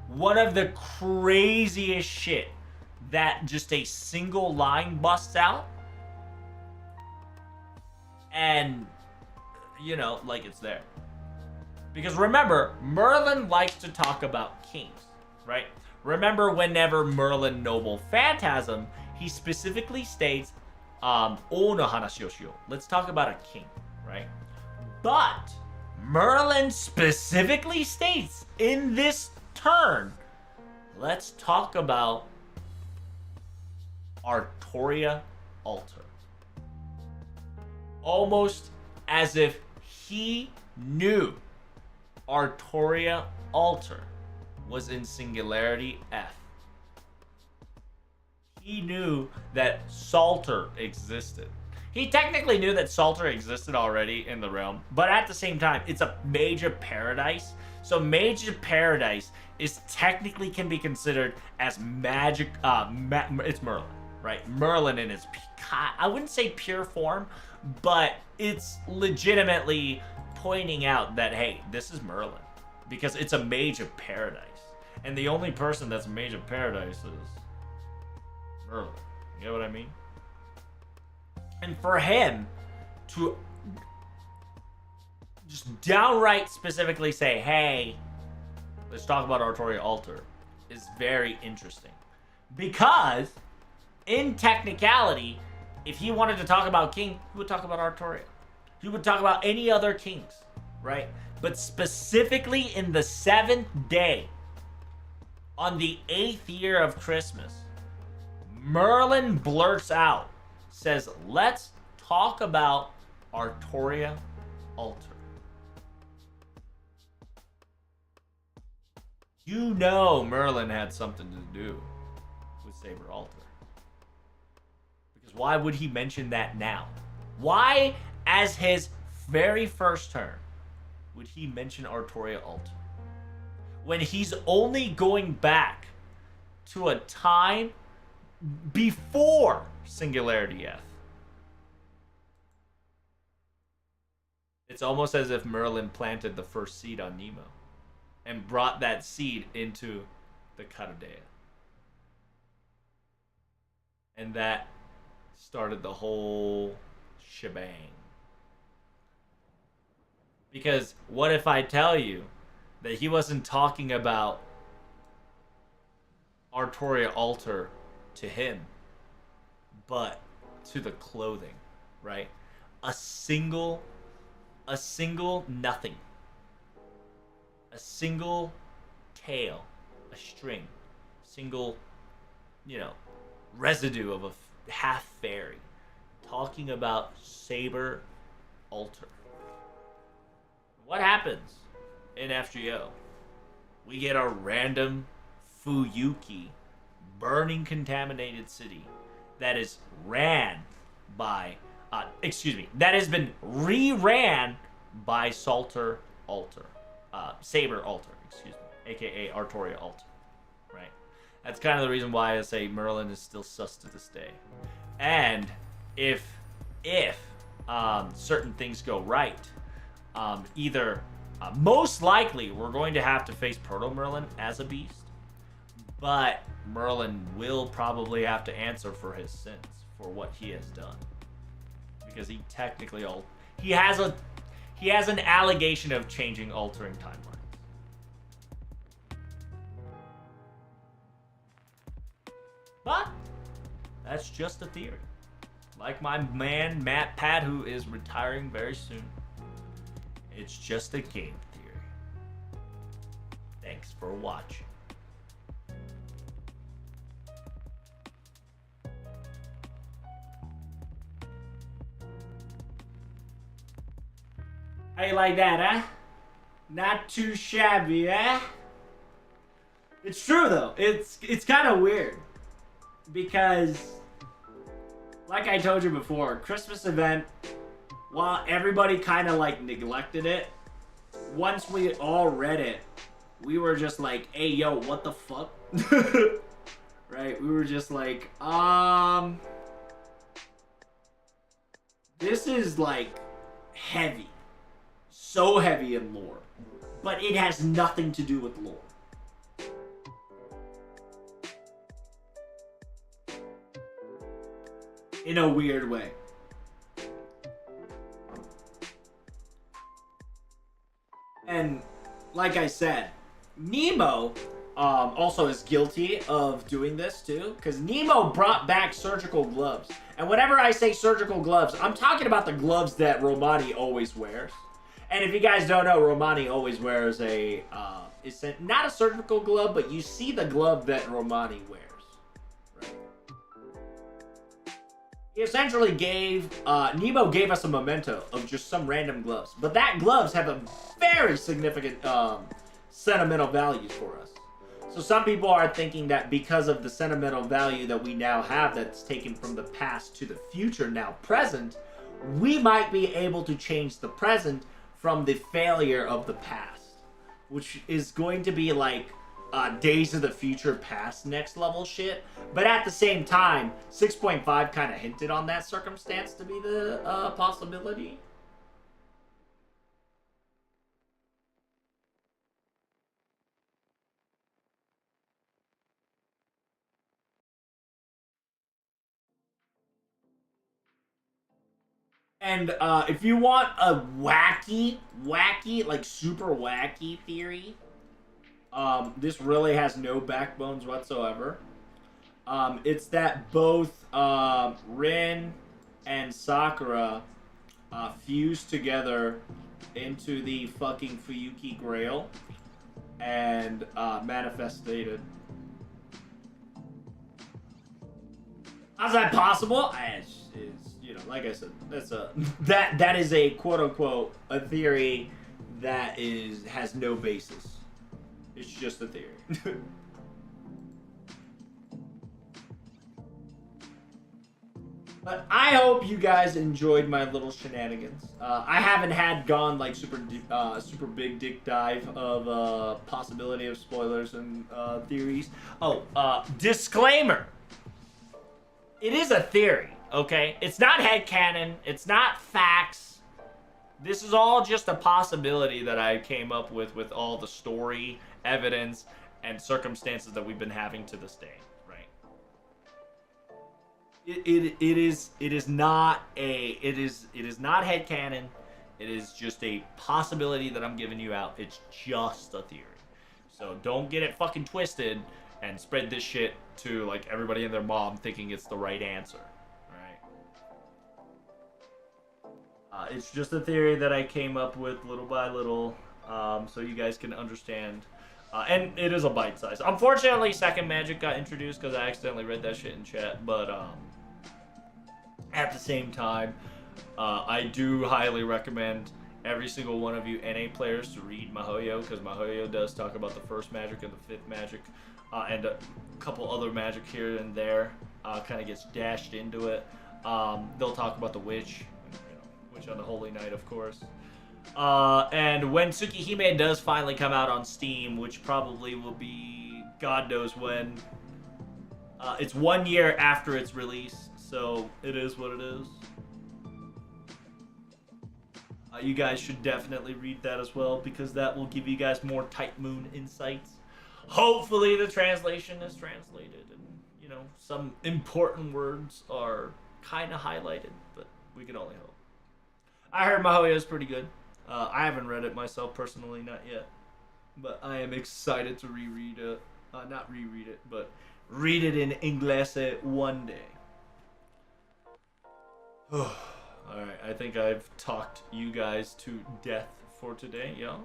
one of the craziest shit that just a single line busts out. And, like it's there. Because remember, Merlin likes to talk about kings, right? Remember whenever Merlin Noble Phantasm, he specifically states, O no hanashi o shiyou. Let's talk about a king, right? But Merlin specifically states in this turn, let's talk about Artoria Altar. Almost as if he knew Artoria Altar was in Singularity F. He knew that Salter existed. He technically knew that Salter existed already in the realm, but at the same time, it's a major paradise. So major paradise is technically can be considered as magic. It's Merlin, right? Merlin in its, I wouldn't say pure form, but it's legitimately pointing out that, hey, this is Merlin, because it's a mage of paradise, and the only person that's a mage of paradise is Merlin. You know what I mean? And for him to just downright specifically say, hey, let's talk about Artoria Altar, is very interesting. Because, in technicality, if he wanted to talk about King, he would talk about Artoria. He would talk about any other kings, right? But specifically in the 7th day, on the 8th year of Christmas, Merlin blurts out, says, let's talk about Artoria Altar. You know Merlin had something to do with Saber Altar. Because why would he mention that now? Why, as his very first turn, would he mention Artoria Altar? When he's only going back to a time before Singularity F. It's almost as if Merlin planted the first seed on Nemo and brought that seed into the Caridea. And that started the whole shebang. Because what if I tell you that he wasn't talking about Artoria Altar to him, but to the clothing, right? A single nothing. A single tail, a string, single, residue of a half fairy, talking about Saber Altar. What happens in FGO? We get a random Fuyuki burning contaminated city that is ran by, that has been re-ran by Salter Altar. Saber Altar, aka Artoria Altar, right? That's kind of the reason why I say Merlin is still sus to this day. And if certain things go right, most likely we're going to have to face Proto Merlin as a beast, but Merlin will probably have to answer for his sins, for what he has done, because he technically he has an allegation of altering timelines. But that's just a theory. Like my man Matt Pat, who is retiring very soon. It's just a game theory. Thanks for watching. How you like that, huh? Not too shabby, eh? It's true though. It's kind of weird because, like I told you before, Christmas event, while everybody kind of like neglected it, once we all read it, we were just like, hey yo, what the fuck? Right? We were just like, this is like heavy. So heavy in lore. But it has nothing to do with lore. In a weird way. And like I said, Nemo also is guilty of doing this too, because Nemo brought back surgical gloves. And whenever I say surgical gloves, I'm talking about the gloves that Romani always wears. And if you guys don't know, Romani always wears it's not a surgical glove, but you see the glove that Romani wears. Right? He essentially Nemo gave us a memento of just some random gloves. But that gloves have a very significant sentimental value for us. So some people are thinking that because of the sentimental value that we now have that's taken from the past to the future, now present, we might be able to change the present from the failure of the past, which is going to be like Days of the Future Past next level shit. But at the same time, 6.5 kind of hinted on that circumstance to be the possibility. And if you want a wacky, like super wacky theory, this really has no backbones whatsoever. It's that both Rin and Sakura fused together into the fucking Fuyuki Grail and manifested. How's that possible? It's, you know, like I said, that is a quote unquote a theory that has no basis. It's just a theory. But I hope you guys enjoyed my little shenanigans. I haven't gone like super big dick dive of possibility of spoilers and theories. Oh, disclaimer. It is a theory, okay? It's not headcanon. It's not facts. This is all just a possibility that I came up with all the story, evidence, and circumstances that we've been having to this day, right? It is not headcanon. It is just a possibility that I'm giving you out. It's just a theory. So don't get it fucking twisted and spread this shit to like everybody and their mom thinking it's the right answer, right? It's just a theory that I came up with little by little, so you guys can understand. And it is a bite size. Unfortunately, second magic got introduced because I accidentally read that shit in chat. But at the same time, I do highly recommend every single one of you NA players to read Mihoyo, because Mihoyo does talk about the first magic and the fifth magic. And a couple other magic here and there kind of gets dashed into it. They'll talk about the witch, Witch on the Holy Night, of course. And when Tsukihime does finally come out on Steam, which probably will be God knows when, it's 1 year after its release, so it is what it is. You guys should definitely read that as well, because that will give you guys more Type Moon insights. Hopefully the translation is translated and, some important words are kind of highlighted, but we can only hope. I heard Mihoyo is pretty good. I haven't read it myself personally, not yet. But I am excited to reread it. Not reread it, but read it in English one day. Alright, I think I've talked you guys to death for today, yo.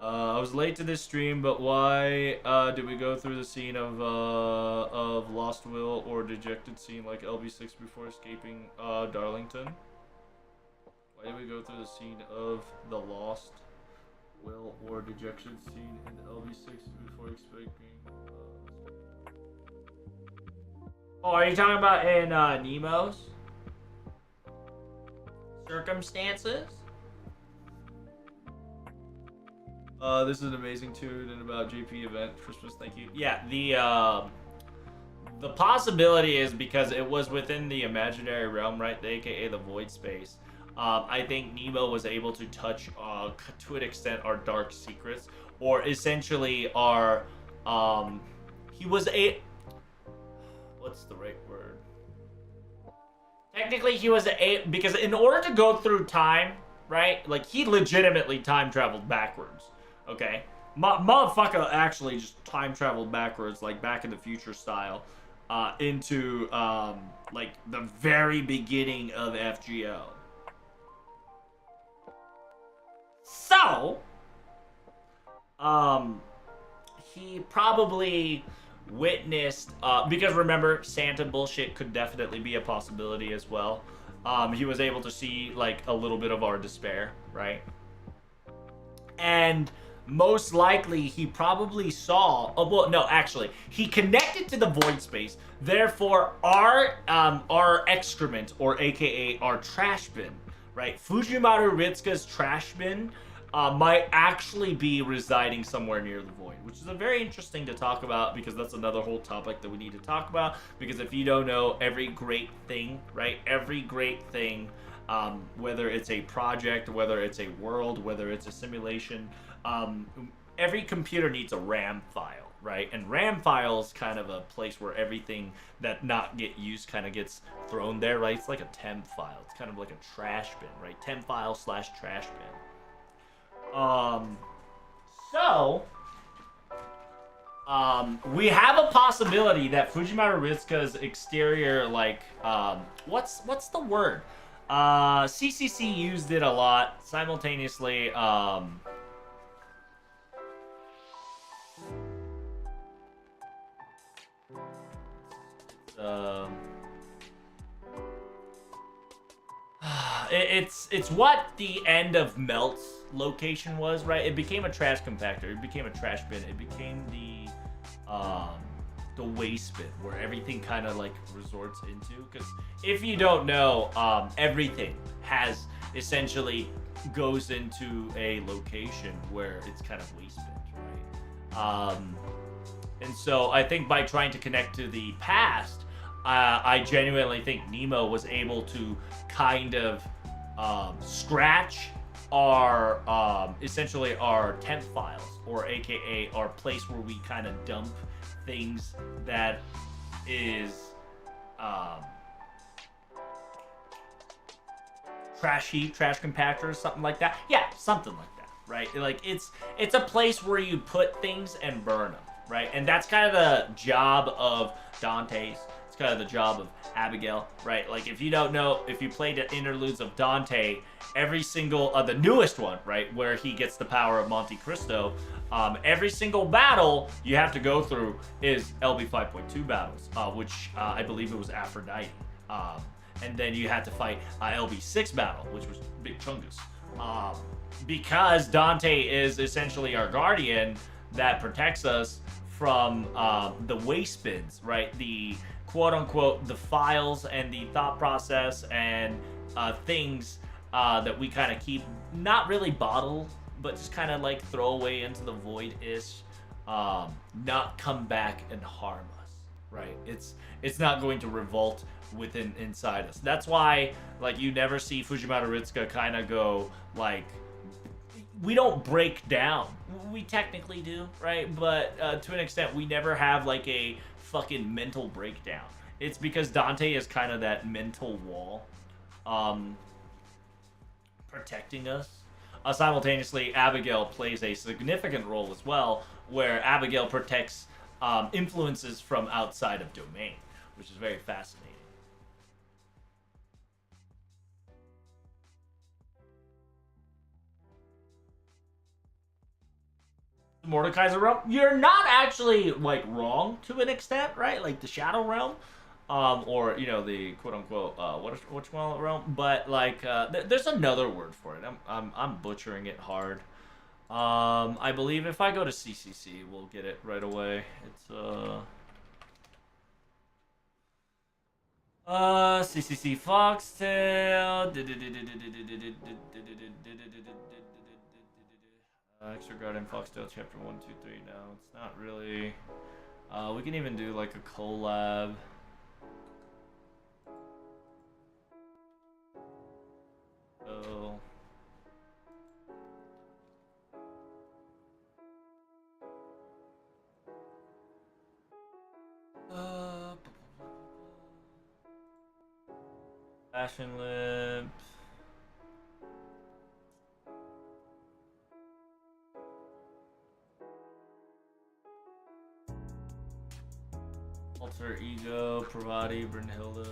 I was late to this stream, but why did we go through the scene of Lost Will or Dejected Scene like LB6 before escaping Darlington? Why did we go through the scene of the Lost Will or Dejected Scene in LB6 before escaping? Oh, are you talking about in Nemo's circumstances? This is an amazing tune and about JP event Christmas. Thank you. Yeah, the possibility is because it was within the imaginary realm, right? AKA the void space. I think Nemo was able to touch, to an extent, our dark secrets, or essentially our, he was what's the right word? Technically, he was because in order to go through time, right? Like, he legitimately time traveled backwards. Okay, motherfucker actually just time traveled backwards, like Back in the Future style, into like the very beginning of FGO. So, he probably witnessed because remember, Santa bullshit could definitely be a possibility as well. He was able to see like a little bit of our despair, right? And most likely he probably saw. Oh, well, no, actually, he connected to the void space. Therefore, our excrement, or AKA our trash bin, right? Fujimaru Ritsuka's trash bin might actually be residing somewhere near the void, which is a very interesting to talk about because that's another whole topic that we need to talk about. Because if you don't know, every great thing, right? Every great thing, whether it's a project, whether it's a world, whether it's a simulation, every computer needs a RAM file, right? And RAM file is kind of a place where everything that not get used kind of gets thrown there, right? It's like a temp file. It's kind of like a trash bin, right? Temp file slash trash bin. We have a possibility that Fujimaru Ritsuka's exterior, like, what's the word? CCC used it a lot simultaneously. It's what the end of Melt's location was, right? It became a trash compactor. It became a trash bin. It became the waste bin where everything kind of like resorts into. Because if you don't know, everything has essentially goes into a location where it's kind of waste bin, right? And so I think by trying to connect to the past, I genuinely think Nemo was able to kind of scratch our essentially our temp files, or AKA our place where we kind of dump things that is trash heap, trash compactor, something like that. Yeah, something like that, right? Like it's a place where you put things and burn them, right? And that's kind of the job of Dante's. It's kind of the job of Abigail, right? Like if you don't know, if you played the interludes of Dante, every single the newest one, right, where he gets the power of Monte Cristo, every single battle you have to go through is LB 5.2 battles, which I believe it was Aphrodite. And then you had to fight LB6 battle, which was Big Chungus. Because Dante is essentially our guardian that protects us from the waste bins, right? The quote-unquote the files and the thought process and things that we kind of keep, not really bottle, but just kind of like throw away into the void-ish, not come back and harm us, right? It's not going to revolt inside us. That's why, like, you never see Fujimaru Ritsuka kind of go, like, we don't break down. We technically do, right? But to an extent, we never have, like, a fucking mental breakdown. It's because Dante is kind of that mental wall protecting us. Simultaneously, Abigail plays a significant role as well, where Abigail protects influences from outside of domain, which is very fascinating. Mordecai's a realm. You're not actually like wrong to an extent, right? Like the Shadow Realm, or you know the quote unquote what you call it realm. But like there's another word for it. I'm butchering it hard. I believe if I go to CCC, we'll get it right away. It's CCC Foxtail. Extra Garden Foxtail Chapter 1, 2, 3. No, it's not really. We can even do like a collab. So. Fashion Lips. Alter Ego, Pravati, Brunhilde.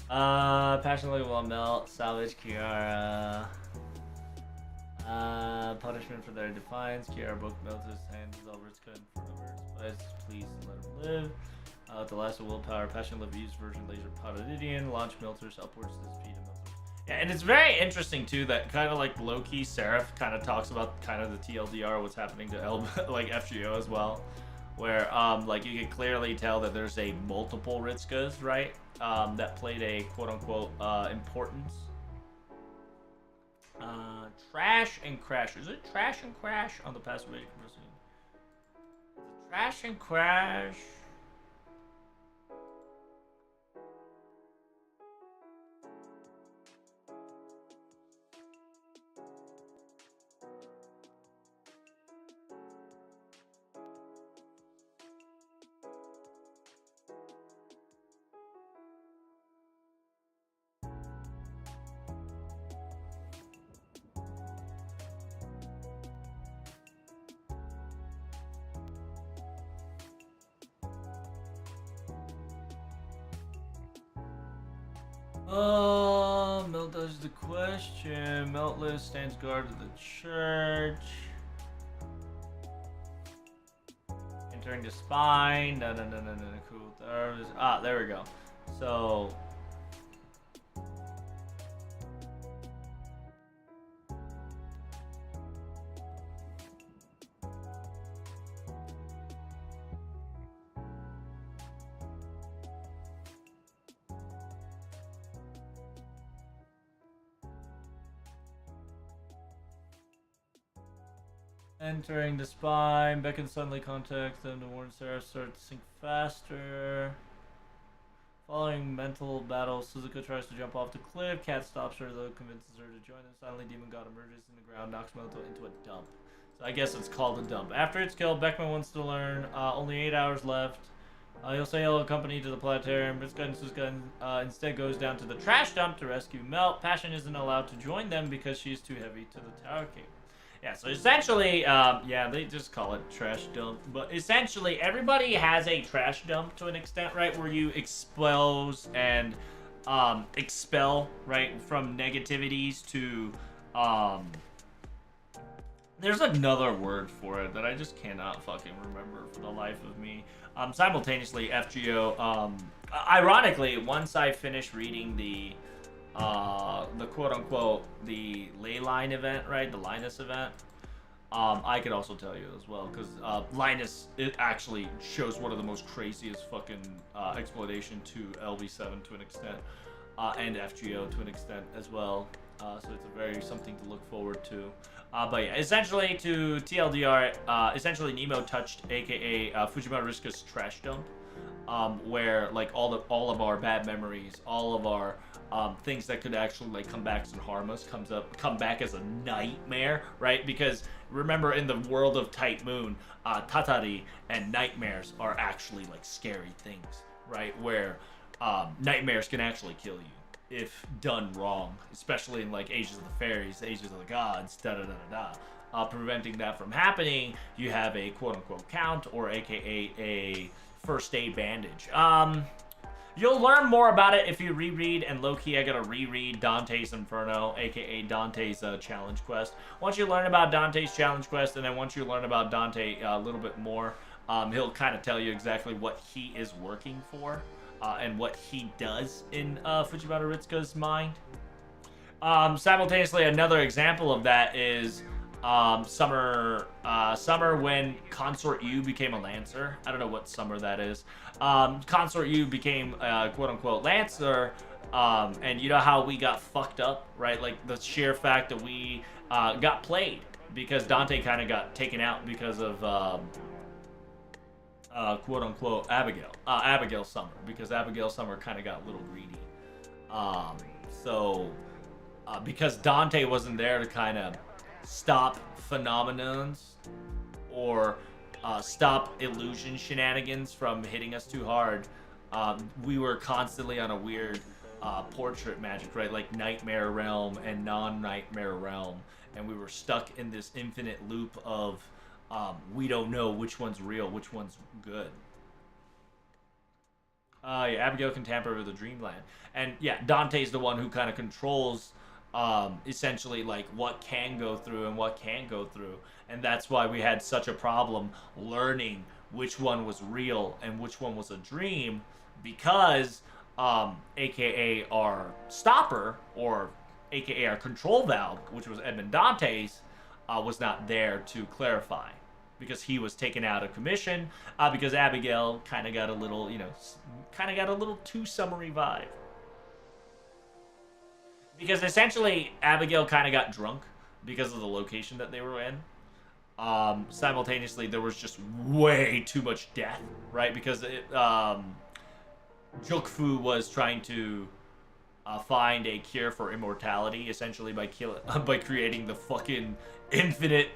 Passionately will melt. Salvage Kiara. Punishment for their defiance. Kiara both melts his hands over its cut in front of her. Please let him live. The last of willpower. Passion love use version laser Potodidian. Launch melters upwards to speed of melters. Yeah, and it's very interesting too that kind of like low-key Seraph kind of talks about kind of the TLDR, what's happening to like FGO as well, where like you can clearly tell that there's a multiple Ritskas, right? That played a quote-unquote importance. Trash and Crash. Is it Trash and Crash on the passive magic proceeding? Trash and Crash. Melt does the question. Meltless stands guard of the church. Entering the spine. No. Cool. There we go. So. Entering the spine, beckon suddenly contact them to warn Sarah starts to sink faster. Following mental battle, Suzuka tries to jump off the cliff. Cat stops her though, convinces her to join them. Suddenly, Demon God emerges in the ground, knocks Moto into a dump. So I guess it's called a dump. After it's killed, Beckman wants to learn. Only 8 hours left. He'll say he'll accompany to the planetarium, but Suzuka instead goes down to the trash dump to rescue Melt. Passion isn't allowed to join them because she's too heavy to the Tower King. Yeah, so essentially, yeah, they just call it trash dump. But essentially, everybody has a trash dump to an extent, right? Where you expose and expel, right, from negativities to... There's another word for it that I just cannot fucking remember for the life of me. Simultaneously, FGO... ironically, once I finish reading the quote-unquote the Leyline event, right, the Linus event, I could also tell you as well, because Linus, it actually shows one of the most craziest fucking exploitation to LV7 to an extent, and FGO to an extent as well, so it's a very something to look forward to. But yeah, essentially to TLDR, essentially Nemo touched, aka Fujimura Riska's trash dump, where like all of our bad memories, all of our things that could actually like come back and harm us come back as a nightmare, right? Because remember, in the world of Tight Moon, Tatari and nightmares are actually like scary things, right? Where nightmares can actually kill you if done wrong, especially in like Ages of the Fairies, Ages of the Gods, preventing that from happening, you have a quote-unquote count, or aka a first aid bandage. You'll learn more about it if you reread, and low-key I gotta reread Dante's Inferno, aka Dante's challenge quest. Once you learn about Dante's challenge quest, and then once you learn about Dante a little bit more, he'll kind of tell you exactly what he is working for, and what he does in Fujimura Ritsuka's mind. Simultaneously, another example of that is summer when Consort U became a Lancer. I don't know what summer that is. Consort U became quote-unquote Lancer, and you know how we got fucked up, right? Like the sheer fact that we got played because Dante kind of got taken out because of quote-unquote Abigail Summer, because Abigail Summer kind of got a little greedy. Because Dante wasn't there to kind of stop phenomenons or stop illusion shenanigans from hitting us too hard, we were constantly on a weird portrait magic, right? Like Nightmare Realm and non-Nightmare Realm, and we were stuck in this infinite loop of we don't know which one's real, which one's good. Yeah, Abigail can tamper with the dreamland. And yeah, Dante's the one who kind of controls essentially like what can go through and what can't go through. And that's why we had such a problem learning which one was real and which one was a dream, because aka our stopper, or aka our control valve, which was Edmond Dante's, was not there to clarify, because he was taken out of commission, because Abigail kind of got a little, kind of got a little too summary vibe. Because essentially, Abigail kind of got drunk because of the location that they were in. Simultaneously, there was just way too much death, right? Because Jukfu was trying to find a cure for immortality, essentially by creating the fucking infinite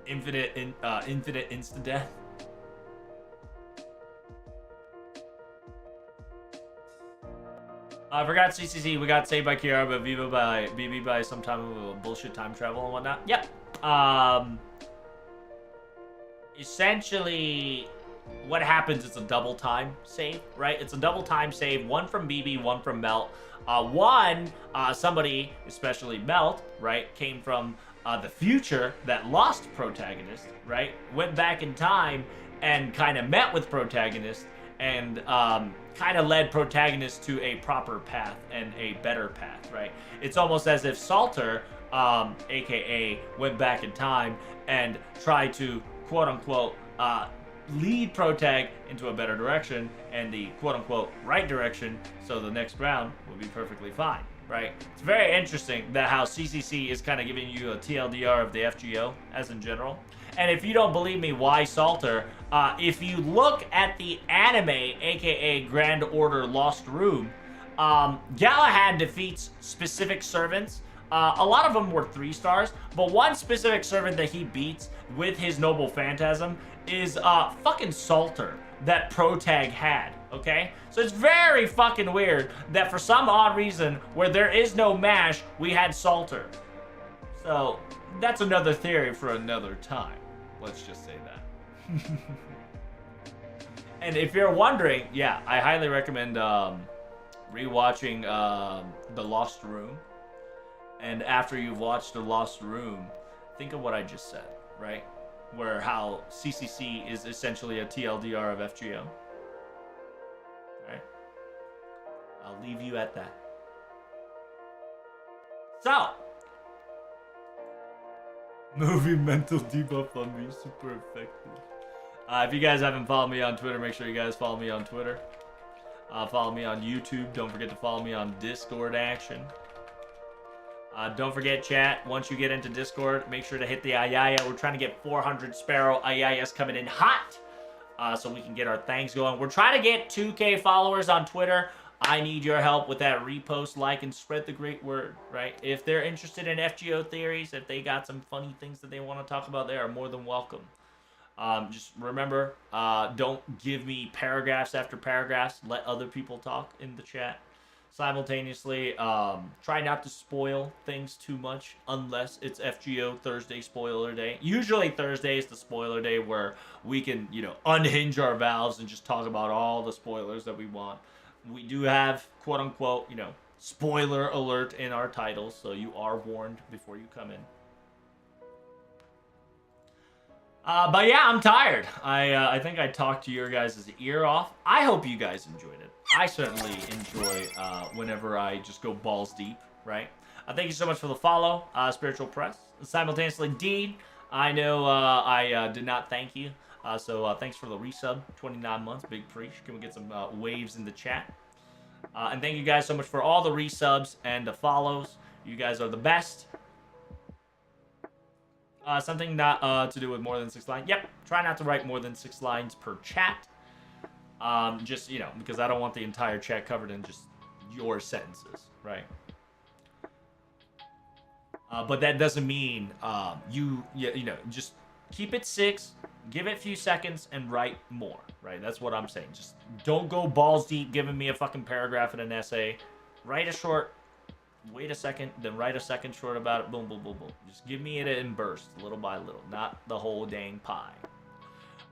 instant death. I forgot CCC. We got saved by Kiara, but Viva by BB by some time of bullshit time travel and whatnot. Yep. Essentially, what happens is a double time save, right? It's a double time save. One from BB, one from Melt. Somebody, especially Melt, right, came from the future that lost Protagonist, right? Went back in time and kind of met with Protagonist and kind of led Protagonist to a proper path and a better path, right? It's almost as if Salter, aka, went back in time and tried to, quote-unquote, lead Protag into a better direction and the quote-unquote right direction, so the next round will be perfectly fine, right? It's very interesting that how CCC is kind of giving you a TLDR of the FGO, as in general. And if you don't believe me, why Salter? If you look at the anime, aka Grand Order Lost Room, Galahad defeats specific servants. A lot of them were 3 stars, but one specific servant that he beats with his Noble Phantasm is fucking Salter that Protag had, okay? So it's very fucking weird that for some odd reason, where there is no MASH, we had Salter. So that's another theory for another time. Let's just say that. And if you're wondering, yeah, I highly recommend rewatching The Lost Room. And after you've watched The Lost Room, think of what I just said, right? Where how CCC is essentially a TLDR of FGO. Right? I'll leave you at that. So, movie mental debuff on me, super effective. If you guys haven't followed me on Twitter, make sure you guys follow me on Twitter. Follow me on YouTube. Don't forget to follow me on Discord action. Don't forget, chat, once you get into Discord, make sure to hit the Ayaya. We're trying to get 400 Sparrow Ayayas coming in hot, so we can get our things going. We're trying to get 2K followers on Twitter. I need your help with that repost, like, and spread the great word, right? If they're interested in FGO theories, if they got some funny things that they want to talk about, they are more than welcome. Just remember, don't give me paragraphs after paragraphs. Let other people talk in the chat. Simultaneously, try not to spoil things too much unless it's FGO Thursday spoiler day. Usually Thursday is the spoiler day where we can, unhinge our valves and just talk about all the spoilers that we want. We do have, quote unquote, spoiler alert in our titles, so you are warned before you come in. But yeah, I'm tired. I think I talked to your guys' ear off. I hope you guys enjoyed it. I certainly enjoy whenever I just go balls deep, right? Thank you so much for the follow, Spiritual Press. Simultaneously, Dean, I know I did not thank you. So thanks for the resub, 29 months, big preach. Can we get some waves in the chat? And thank you guys so much for all the resubs and the follows. You guys are the best. Something not to do with more than 6 lines. Yep, try not to write more than 6 lines per chat. Just, because I don't want the entire chat covered in just your sentences, right? But that doesn't mean just keep it 6, give it a few seconds, and write more, right? That's what I'm saying. Just don't go balls deep giving me a fucking paragraph in an essay. Write a short, wait a second, then write a second short about it, boom, boom, boom, boom. Just give me it in bursts, little by little, not the whole dang pie.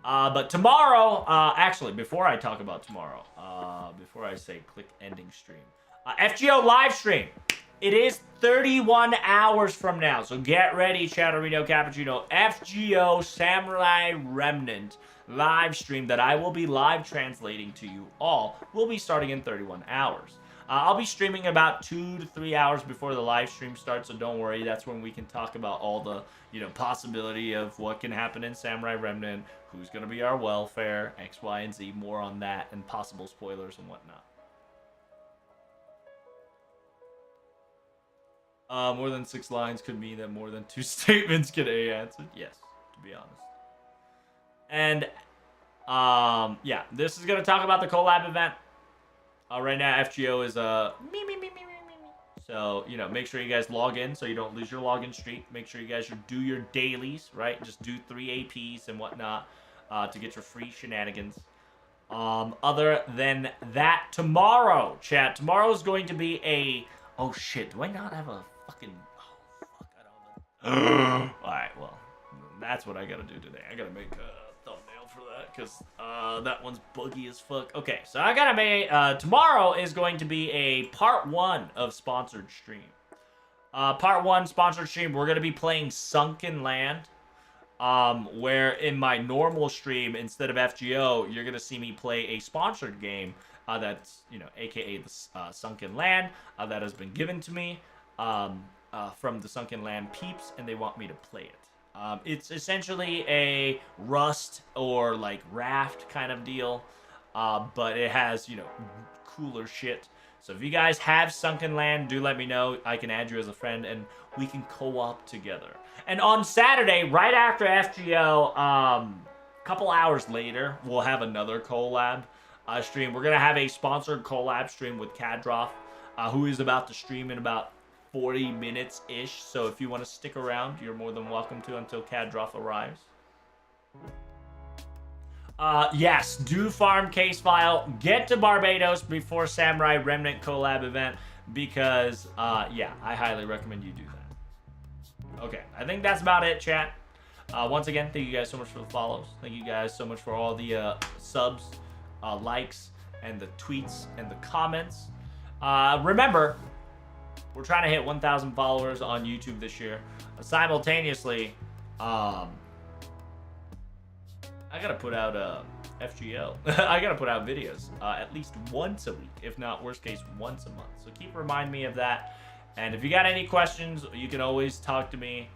But tomorrow, actually, before I talk about tomorrow, before I say click ending stream, FGO live stream. It is 31 hours from now, so get ready, Chatterino Cappuccino. FGO Samurai Remnant live stream that I will be live translating to you all will be starting in 31 hours. I'll be streaming about 2 to 3 hours before the live stream starts, so don't worry. That's when we can talk about all the, possibility of what can happen in Samurai Remnant, who's going to be our welfare, X, Y, and Z. More on that and possible spoilers and whatnot. More than 6 lines could mean that more than 2 statements get A answered. Yes, to be honest. And, yeah, this is going to talk about the collab event. Right now, FGO is me. So, make sure you guys log in so you don't lose your login streak. Make sure you guys do your dailies, right? Just do 3 APs and whatnot to get your free shenanigans. Other than that, tomorrow, chat. Tomorrow is going to be a... Oh, shit. Do I not have a fucking... Oh, fuck. I don't... Alright, well. That's what I gotta do today. I gotta make a thumbnail for that, because that one's buggy as fuck. Okay, so I gotta make... tomorrow is going to be a part 1 of sponsored stream. Part 1 sponsored stream, we're gonna be playing Sunken Land. Where in my normal stream, instead of FGO, you're gonna see me play a sponsored game. That's, aka the Sunken Land, that has been given to me from the Sunken Land peeps, and they want me to play it. It's essentially a Rust or like Raft kind of deal, but it has, cooler shit. So if you guys have Sunken Land, do let me know. I can add you as a friend, and we can co-op together. And on Saturday, right after FGO, couple hours later, we'll have another collab stream. We're gonna have a sponsored collab stream with Kadroff, who is about to stream in about 40 minutes ish. So if you want to stick around, you're more than welcome to until Kadroff arrives. Yes, do farm case file. Get to Barbados before Samurai Remnant collab event because yeah, I highly recommend you do that. Okay, I think that's about it, chat. Once again, thank you guys so much for the follows. Thank you guys so much for all the subs, likes, and the tweets and the comments. Remember, we're trying to hit 1,000 followers on YouTube this year. Simultaneously, I gotta put out FGO. I gotta put out videos at least once a week, if not worst case once a month. So keep reminding me of that. And if you got any questions, you can always talk to me.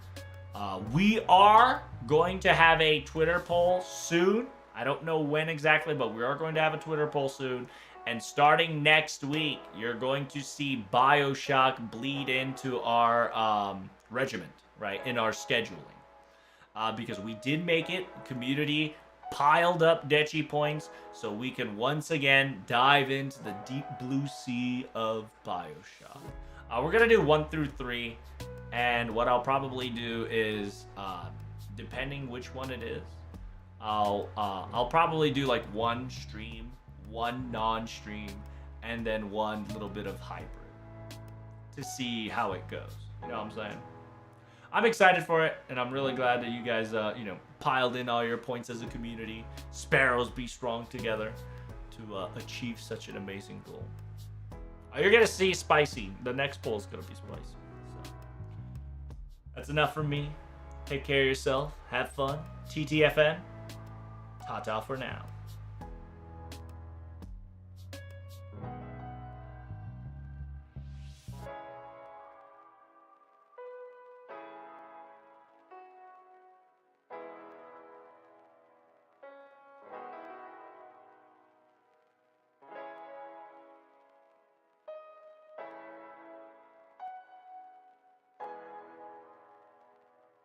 We are going to have a Twitter poll soon. I don't know when exactly, but we are going to have a Twitter poll soon. And starting next week, you're going to see BioShock bleed into our regiment, right, in our scheduling. Because we did make it, community piled up Dechi points, so we can once again dive into the deep blue sea of BioShock. We're going to do 1 through 3, and what I'll probably do is, depending which one it is, I'll probably do like 1 stream, 1 non-stream, and then 1 little bit of hybrid to see how it goes. You know what I'm saying? I'm excited for it, and I'm really glad that you guys, piled in all your points as a community. Sparrows be strong together to achieve such an amazing goal. You're gonna see spicy. The next poll is gonna be spicy. So that's enough from me. Take care of yourself. Have fun. TTFN. Ta-ta for now.